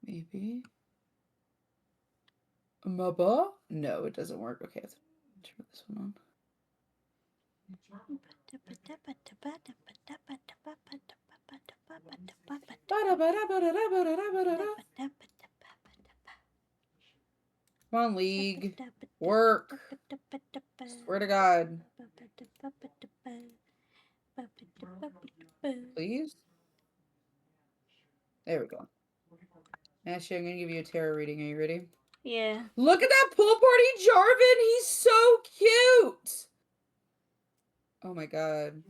Maybe. Maba? No, it doesn't work. Okay, I have to turn this one on. Come on, League. Work. Swear to God. Please? There we go. Ashley, I'm gonna give you a tarot reading. Are you ready? Yeah. Look at that pool party Jarvan! He's so cute! Oh my god.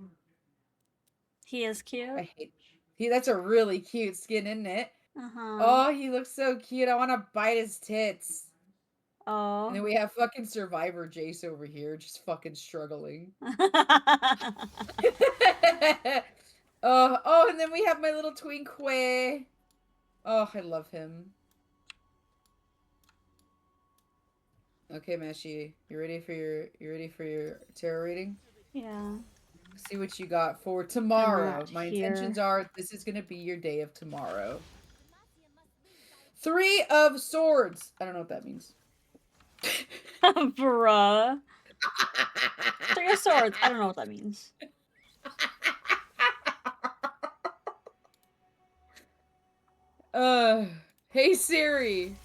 He is cute. I hate that's a really cute skin, isn't it? Uh-huh. Oh, he looks so cute. I want to bite his tits. Oh. And then we have fucking Survivor Jace over here, just fucking struggling. Oh, and then we have my little twink Way. Oh, I love him. Okay, Meshi, you ready for your tarot reading? Yeah. See what you got for I'm tomorrow. not My here. intentions are this is gonna be your day of tomorrow. 3 of Swords. I don't know what that means. Bruh. 3 of Swords. I don't know what that means. Hey Siri.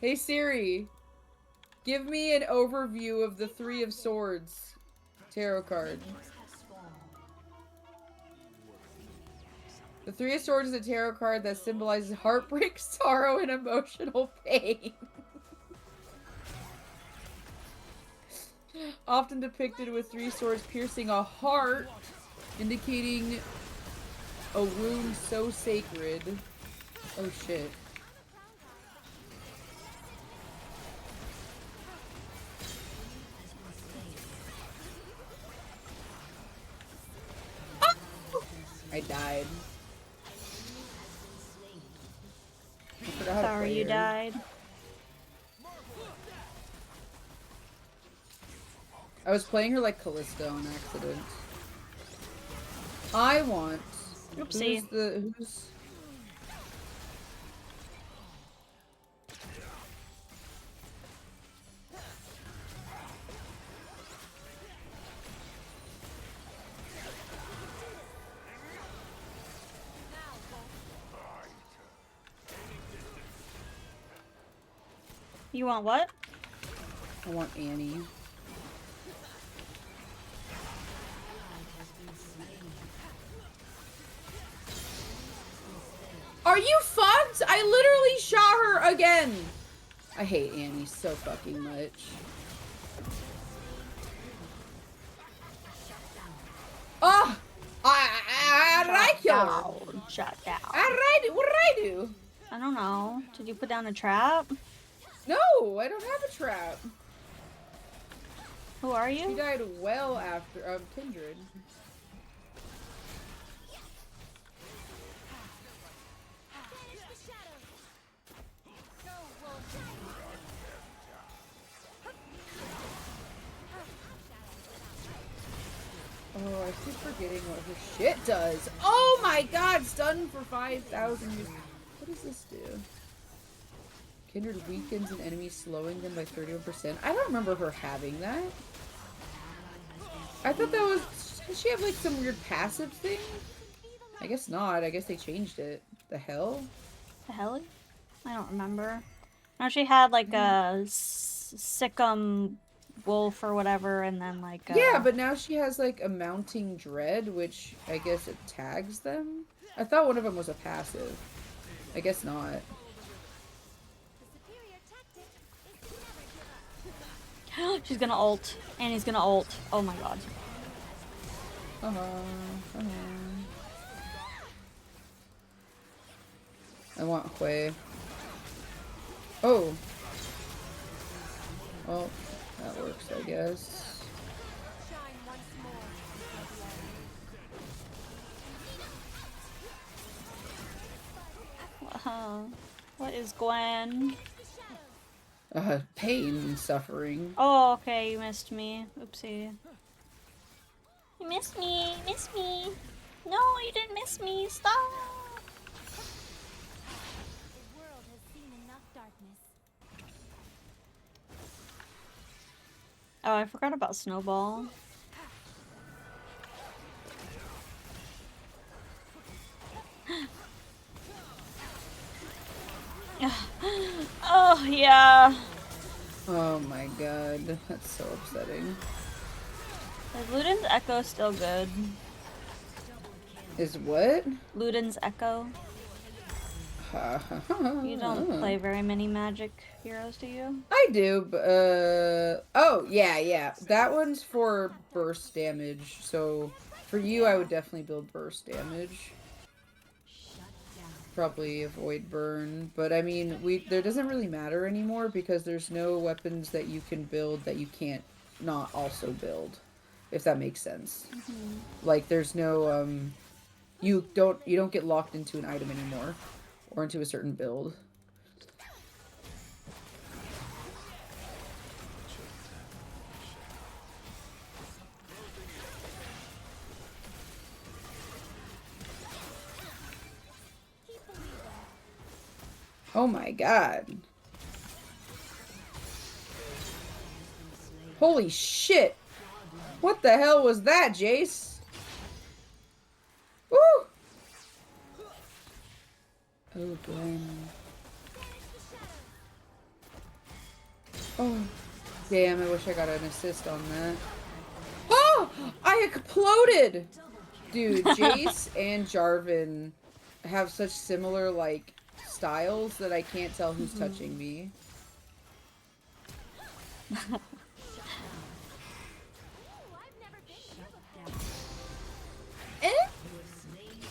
Hey Siri. Give me an overview of the 3 of Swords tarot card. The 3 of Swords is a tarot card that symbolizes heartbreak, sorrow, and emotional pain. Often depicted with 3 swords piercing a heart, indicating a wound so sacred. Oh shit. I died. I forgot how to Sorry play you her. died. I was playing her like Callisto on accident. I want. Oopsie. Who's? You want what? I want Annie. Are you fucked? I literally shot her again. I hate Annie so fucking much. Oh! How did I kill her? Shut down. How did I do? What did I do? I don't know. Did you put down a trap? No, I don't have a trap. Who are She you? died well after Kindred. Oh, I keep forgetting what her shit does. Oh my god, stun for 5,000 years. What does this do? Kindred weakens an enemy, slowing them by 31%. I don't remember her having that. I thought that was... Does she have like some weird passive thing? I guess not. I guess they changed it. The hell? The hell? I don't remember. No, she had like a Sikkim wolf or whatever, and then like a... Yeah, but now she has like a mounting dread, which I guess it tags them. I thought one of them was a passive. I guess not. She's gonna ult. And he's gonna ult. Oh my god. I want Hui. Oh. Well, that works, I guess. What is Gwen? Pain and suffering. Oh, okay, you missed me. Oopsie. You missed me. Miss me. No, you didn't miss me. Stop. Oh, I forgot about Snowball. Oh, yeah. Oh my god, that's so upsetting. Is Luden's Echo still good? Is what? Luden's Echo? You don't play very many magic heroes, do you? I do, but, oh, yeah. That one's for burst damage, so for you, I would definitely build burst damage. Probably avoid burn, but I mean, there doesn't really matter anymore because there's no weapons that you can build that you can't not also build, if that makes sense. Like, there's no, you don't get locked into an item anymore, or into a certain build. Oh my god. Holy shit! What the hell was that, Jace? Woo! Oh, Glenn. Oh, damn, I wish I got an assist on that. Oh! I exploded! Dude, Jace and Jarvan have such similar, like, styles that I can't tell who's touching me.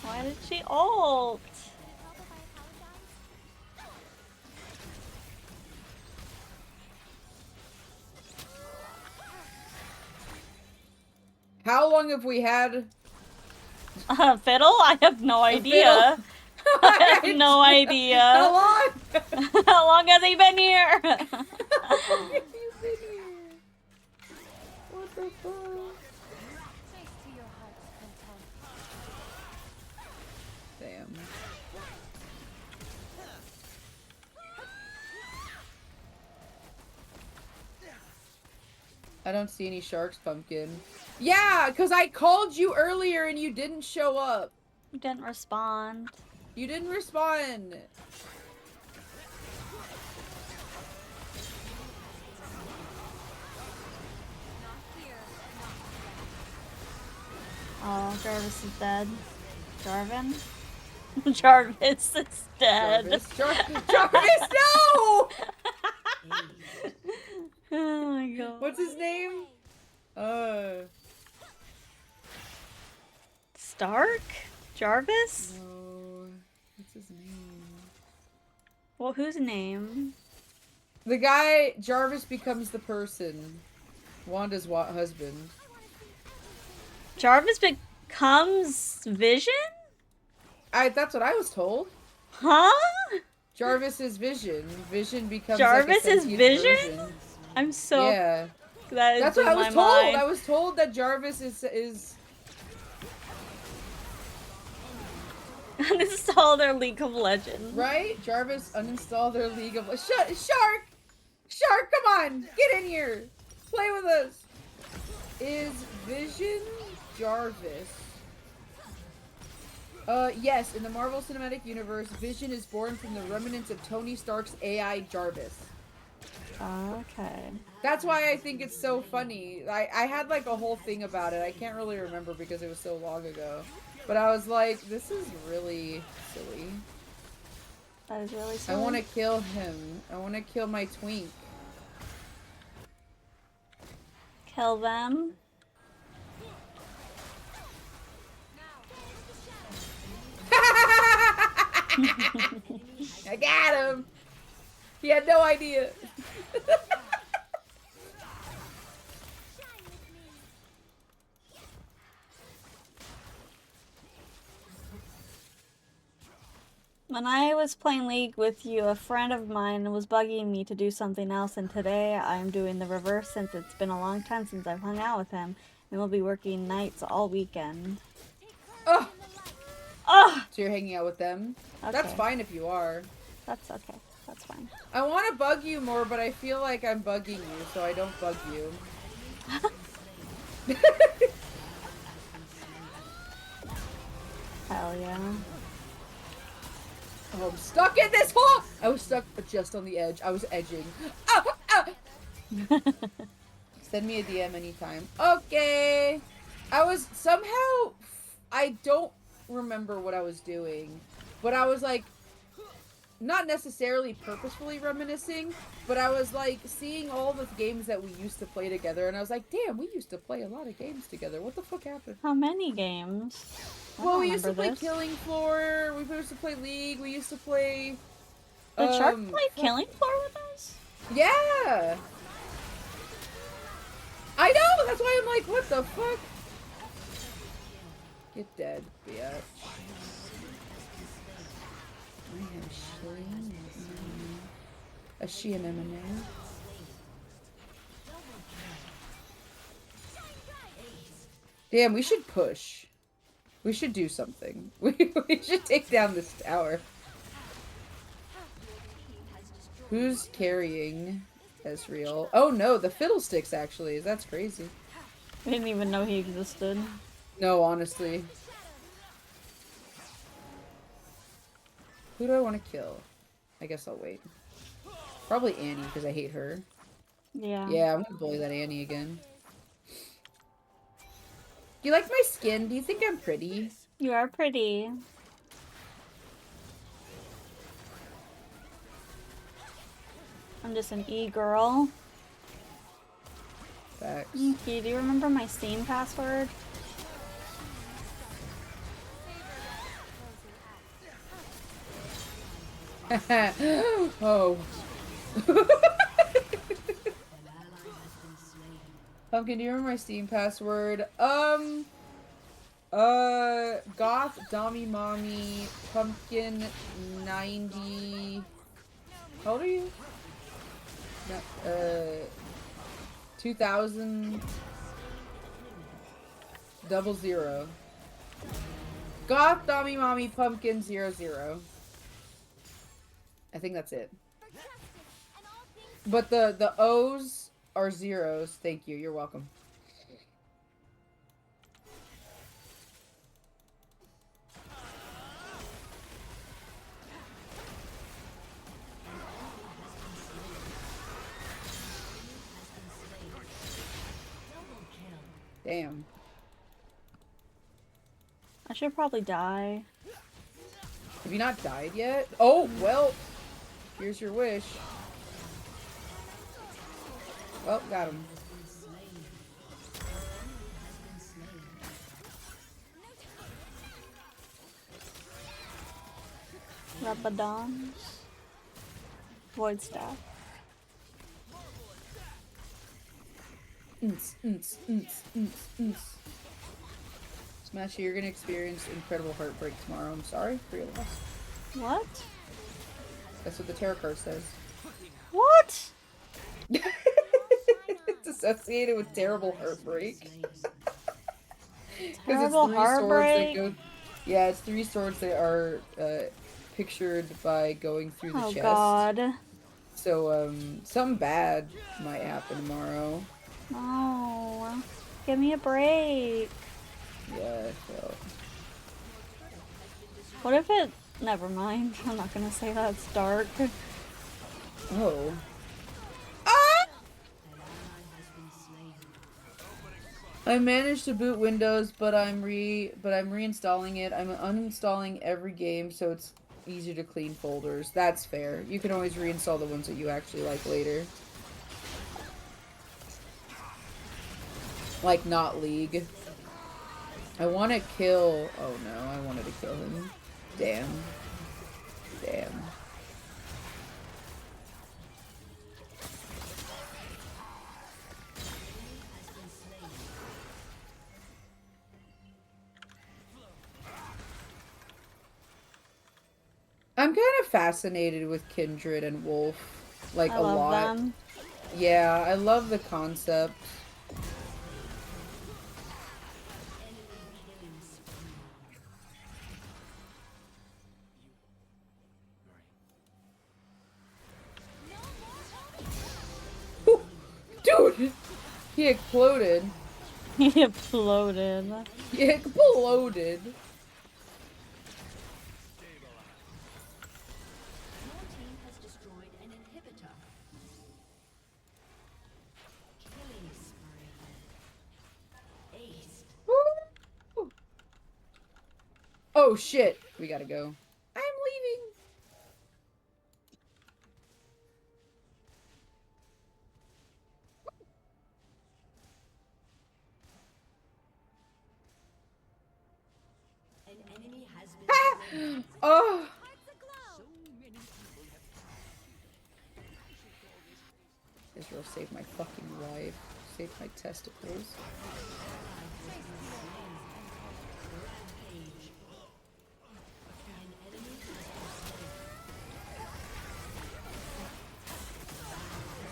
Why did she ult? How long have we had? Fiddle? I have no idea. I have no idea. How long? How long has he been here? How long have you been here? What the fuck? Damn. I don't see any sharks, Pumpkin. Yeah, because I called you earlier and you didn't show up. You didn't respond. You didn't respond. Oh, Jarvis is dead. Jarvan? Jarvis is dead. Jarvis, no! Oh my god. What's his name? Stark? Jarvis? No. What's his name? Well, whose name? The guy, Jarvis becomes the person. Wanda's husband. Jarvis becomes Vision? That's what I was told. Huh? Jarvis is Vision. Vision becomes Jarvis like a is sentient Vision? version. I'm so... Yeah. That's what I was my told. mind. I was told that Jarvis is... This is all their League of Legends. Right? Jarvis uninstalled their League of... Shark! Shark, come on! Get in here! Play with us! Is Vision Jarvis? Yes, in the Marvel Cinematic Universe, Vision is born from the remnants of Tony Stark's AI Jarvis. Okay. That's why I think it's so funny. I had like a whole thing about it. I can't really remember because it was so long ago. But I was like, this is really silly. That is really silly. I want to kill him. I want to kill my twink. Kill them. I got him! He had no idea. When I was playing League with you, a friend of mine was bugging me to do something else, and today I'm doing the reverse since it's been a long time since I've hung out with him, and we'll be working nights all weekend. Oh! Oh! So you're hanging out with them? Okay. That's fine if you are. That's okay. That's fine. I want to bug you more, but I feel like I'm bugging you, so I don't bug you. Hell yeah. Oh, I'm stuck in this hole! I was stuck just on the edge. I was edging. Ah! Ah! Send me a DM anytime. Okay! I was somehow... I don't remember what I was doing, but I was like... Not necessarily purposefully reminiscing, but I was like seeing all the games that we used to play together, and I was like, damn, we used to play a lot of games together. What the fuck happened? How many games? Well, we used to play this. Killing Floor, we used to play League, we used to play... Did Shark play Killing Floor with us? Yeah! I know! That's why I'm like, what the fuck? Get dead, bitch. I have a she anemone. Damn, we should push. We should do something. We should take down this tower. Who's carrying Ezreal? Oh no, the Fiddlesticks actually. That's crazy. I didn't even know he existed. No, honestly. Who do I want to kill? I guess I'll wait. Probably Annie, because I hate her. Yeah. Yeah, I'm gonna bully that Annie again. Do you like my skin? Do you think I'm pretty? You are pretty. I'm just an e-girl. Facts. Okay, do you remember my Steam password? Oh. Pumpkin, do you remember my Steam password? Goth Dommy Mommy Pumpkin 90. How old are you? No, 2000 00. Goth Dommy Mommy Pumpkin 00. I think that's it. But the O's are zeros. Thank you. You're welcome. Damn. I should probably die. Have you not died yet? Oh, well. Here's your wish. Well, got him. Rabadons. Void staff. Smashy, you're gonna experience incredible heartbreak tomorrow. I'm sorry for your loss. What? That's what the tarot card says. What? It's associated with terrible heartbreak. Terrible heartbreak? Yeah, it's 3 swords that are pictured by going through the chest. Oh god. So, something bad might happen tomorrow. No. Give me a break. Yeah, so. What if it... Never mind. I'm not gonna say that. It's dark. Oh. Ah! I managed to boot Windows, but I'm reinstalling it. I'm uninstalling every game so it's easier to clean folders. That's fair. You can always reinstall the ones that you actually like later. Like not League. I want to kill... Oh no, I wanted to kill him. Damn. Damn. I'm kind of fascinated with Kindred and Wolf. Like, I a love lot. them. Yeah, I love the concept. Dude! He exploded. He exploded. He exploded. Woo! Oh shit! We gotta go. I'm leaving. Oh! Israel saved my fucking life. Saved my testicles.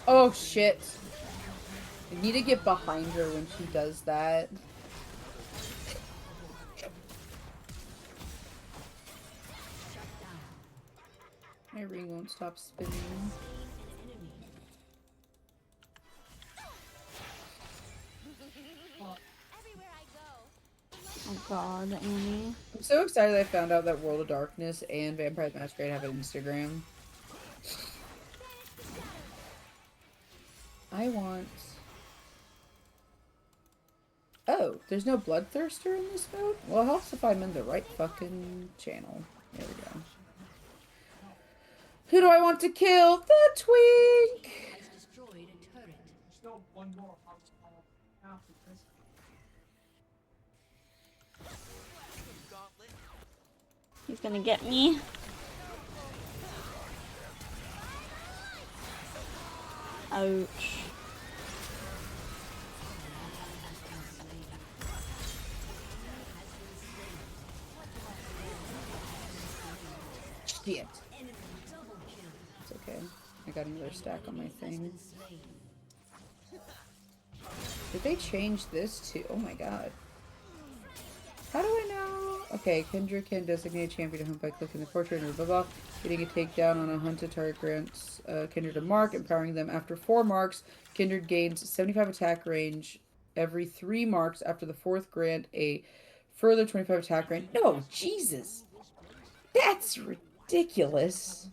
Oh shit. I need to get behind her when she does that. My ring won't stop spinning. Oh god, Annie. I'm so excited I found out that World of Darkness and Vampire the Masquerade have an Instagram. I want... Oh, there's no Bloodthirster in this mode? Well, it helps if I'm in the right fucking channel. There we go. Who do I want to kill? The Twink! Still one more. He's gonna get me. Ouch. Shit. It's okay. I got another stack on my thing. Did they change this too? Oh my god. How do I know? Okay, Kindred can designate a champion to hunt by clicking the portrait or blah blah. Getting a takedown on a hunted target grants Kindred a mark, empowering them after 4 marks. Kindred gains 75 attack range every 3 marks. After the 4th grant, a further 25 attack range. No, Jesus! That's ridiculous.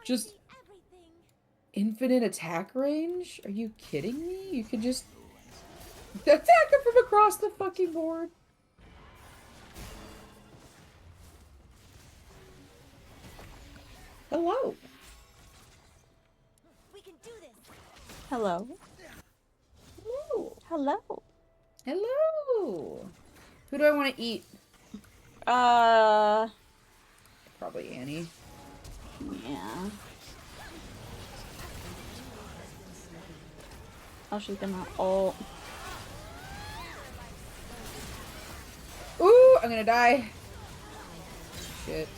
Just infinite attack range? Are you kidding me? You could just attack him from across the fucking board. Hello. We can do this. Hello. Hello. Hello. Hello. Who do I want to eat? Probably Annie. Yeah. Oh, she's gonna ult. Ooh, I'm gonna die. Shit.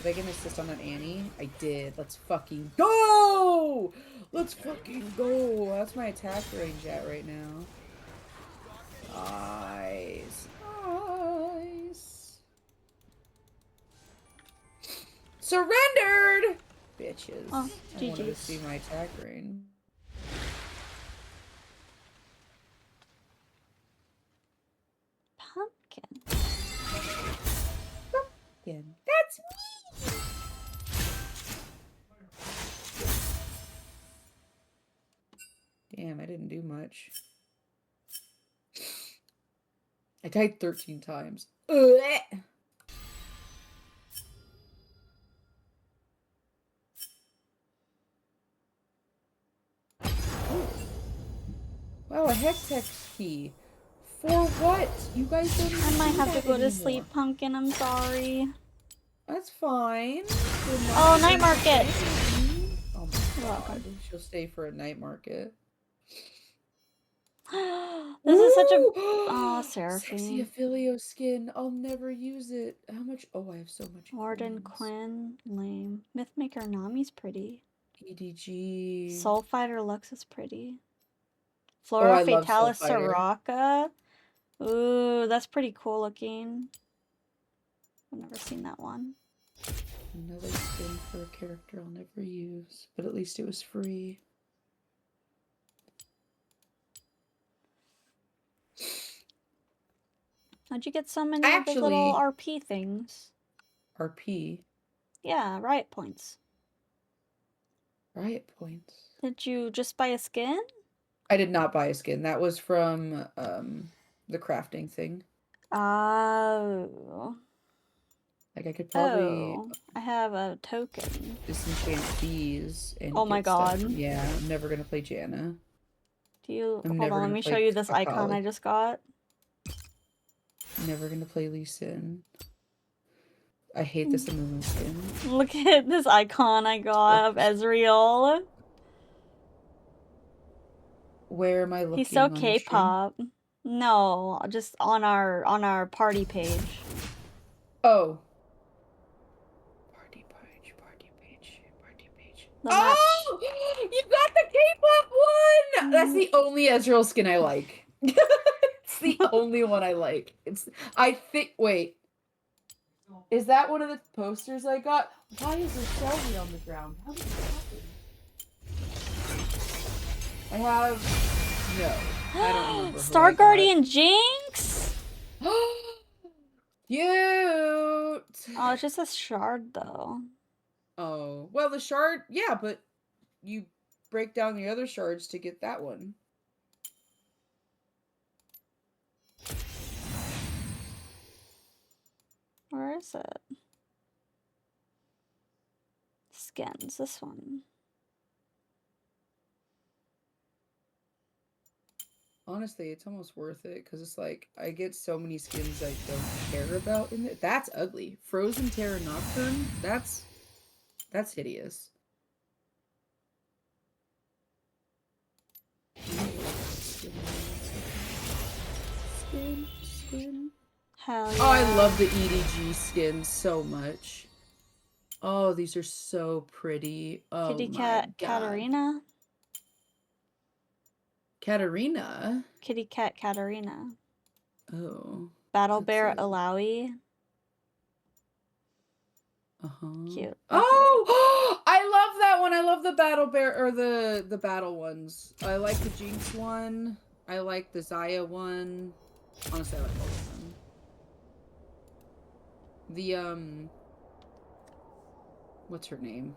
Did I get an assist on that Annie? I did. Let's fucking go! Let's fucking go! That's my attack range at right now. Nice. Nice. Surrendered! Bitches. Oh, I wanted to GG's. see my attack range. Pumpkin. Pumpkin. That's me! Damn, I didn't do much. I died 13 times. Ugh. Wow, a Hextech key. For what? You guys don't even I might do have to that go to anymore. sleep, Pumpkin. I'm sorry. That's fine. Oh, night market. Oh my You're god. welcome. She'll stay for a night market. This is such a... Ooh! Oh, Sexy Seraphine. Affilio skin. I'll never use it. How much? Oh, I have so much. Warden coins. Quinn. Lame. Mythmaker Nami's pretty. EDG. Soul Fighter Lux is pretty. Oh, Flora I love Fatalis Soul Fighter. Soraka. Ooh, that's pretty cool looking. I've never seen that one. Another skin for a character I'll never use, but at least it was free. How'd you get so many of the little RP things? RP? Yeah, riot points. Riot points. Did you just buy a skin? I did not buy a skin. That was from the crafting thing. Oh. Like I could probably Oh. I have a token. disenchant bees and Oh my get stuff. god. Yeah, I'm never gonna play Janna. Do you... I'm Hold never on, let gonna me play show you this icon Akali. I just got. Never gonna play Lee Sin. I hate this Amumu skin. Look at this icon I got of Ezreal. Where am I looking? He's so on the stream? K-pop. No, just on our party page. Oh. Party page. The match. Oh! You got the K-pop one! That's the only Ezreal skin I like. It's the only one I like. I think, wait. Is that one of the posters I got? Why is there Selby on the ground? How did that happen? I have no. I don't remember. Star Guardian Jinx? Cute. Oh, it's just a shard though. Oh, well, the shard, yeah, but you break down the other shards to get that one. Where is it? Skins, this one. Honestly, it's almost worth it because it's like I get so many skins I don't care about in it. That's ugly. Frozen Terra Nocturne. That's hideous. Skin. Hell yeah. Oh, I love the EDG skins so much. Oh, these are so pretty. Oh Kitty my Cat God. Katarina. Katarina? Kitty Cat Katarina. Oh. Battle Bear Alawi. Cute. Oh, I love that one. I love the battle bear or the battle ones. I like the Jinx one. I like the Zaya one. Honestly, I like all of them. The what's her name?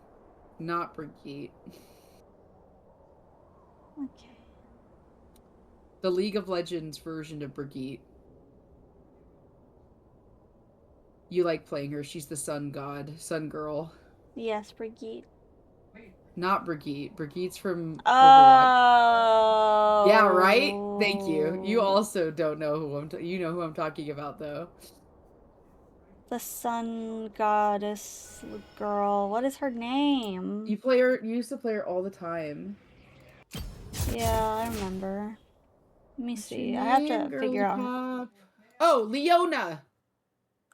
Not Brigitte. Okay. The League of Legends version of Brigitte. You like playing her. She's the sun god, sun girl. Yes, Brigitte. Not Brigitte. Brigitte's from Overwatch. Oh. Yeah, right? Thank you. You also don't know who you know who I'm talking about, though. The sun goddess girl. What is her name? You play her. You used to play her all the time. Yeah, I remember. Let me What's see. your I have name, to figure out. Pop? Oh, Leona.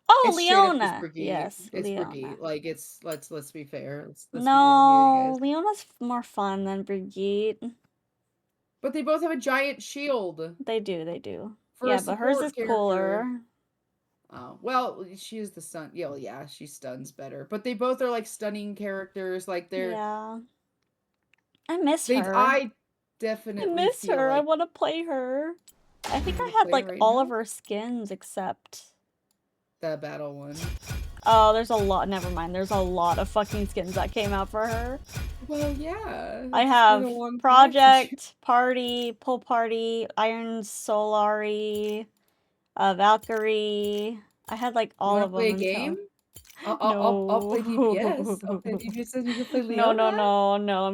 Oh, It's straight up just Leona. Brigitte. Yes, It's Leona. Brigitte. Like let's be fair. Let's be real No, here, you guys. Leona's more fun than Brigitte. But they both have a giant shield. They do, they do. For Yeah, a but hers support is character. cooler. Oh, well, she is the stun. Yeah, well, yeah, she stuns better. But they both are like stunning characters. Like they're. Yeah. I miss They. her. I I definitely miss feel her. I like. want to play her. I think I wanna had play like her right all now? of her skins except. The battle one. Oh, there's a lot. Never mind. There's a lot of fucking skins that came out for her. Well, yeah. I it's have been a long time Project, Party, Pull Party, Iron Solari, Valkyrie. I had like You all want of to play a them game? until. I'll play DPS. No. You said you could play No, Leona? no.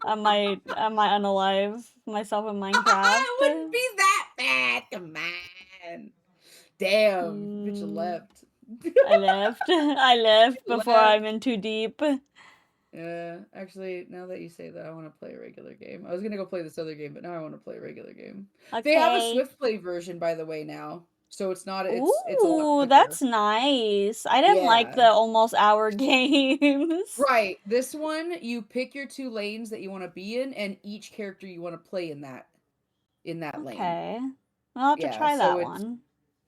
I might unalive myself in Minecraft. It wouldn't be that bad. Come on. Damn, bitch left. I left before I'm in too deep. Yeah, actually, now that you say that, I want to play a regular game. I was gonna go play this other game, but now I want to play a regular game. Okay. They have a Swift Play version, by the way, now. So it's not. It's a lot Ooh, quicker. that's nice. I didn't like the almost hour games. Right. This one, you pick your 2 lanes that you want to be in, and each character you want to play in that lane. Okay. I'll have to try that one.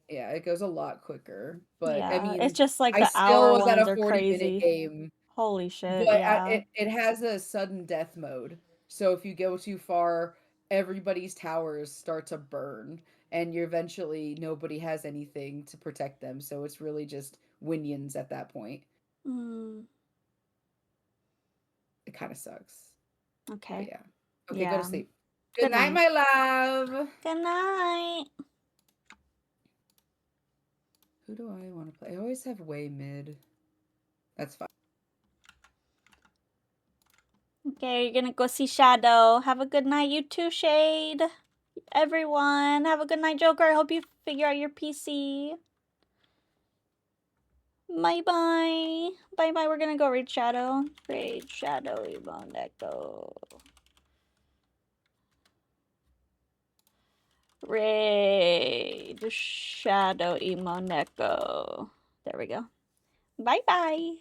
Yeah, it goes a lot quicker. But Yeah, I mean, it's just like I the still hour was at ones a are 40-minute crazy. game. Holy shit, But yeah. it has a sudden death mode. So if you go too far, everybody's towers start to burn. And you're eventually, nobody has anything to protect them. So it's really just winions at that point. It kind of sucks. Okay. But yeah. Okay, yeah. go to sleep. Good night, my love. Good night. Who do I want to play? I always have way mid. That's fine. Okay, you're gonna go see Shadow. Have a good night, you too, Shade. Everyone, have a good night, Joker. I hope you figure out your PC. Bye-bye. Bye-bye. We're gonna go raid Shadow. Raid Shadow, Evon Echo. Raid Shadow Emoneko. There we go. Bye-bye.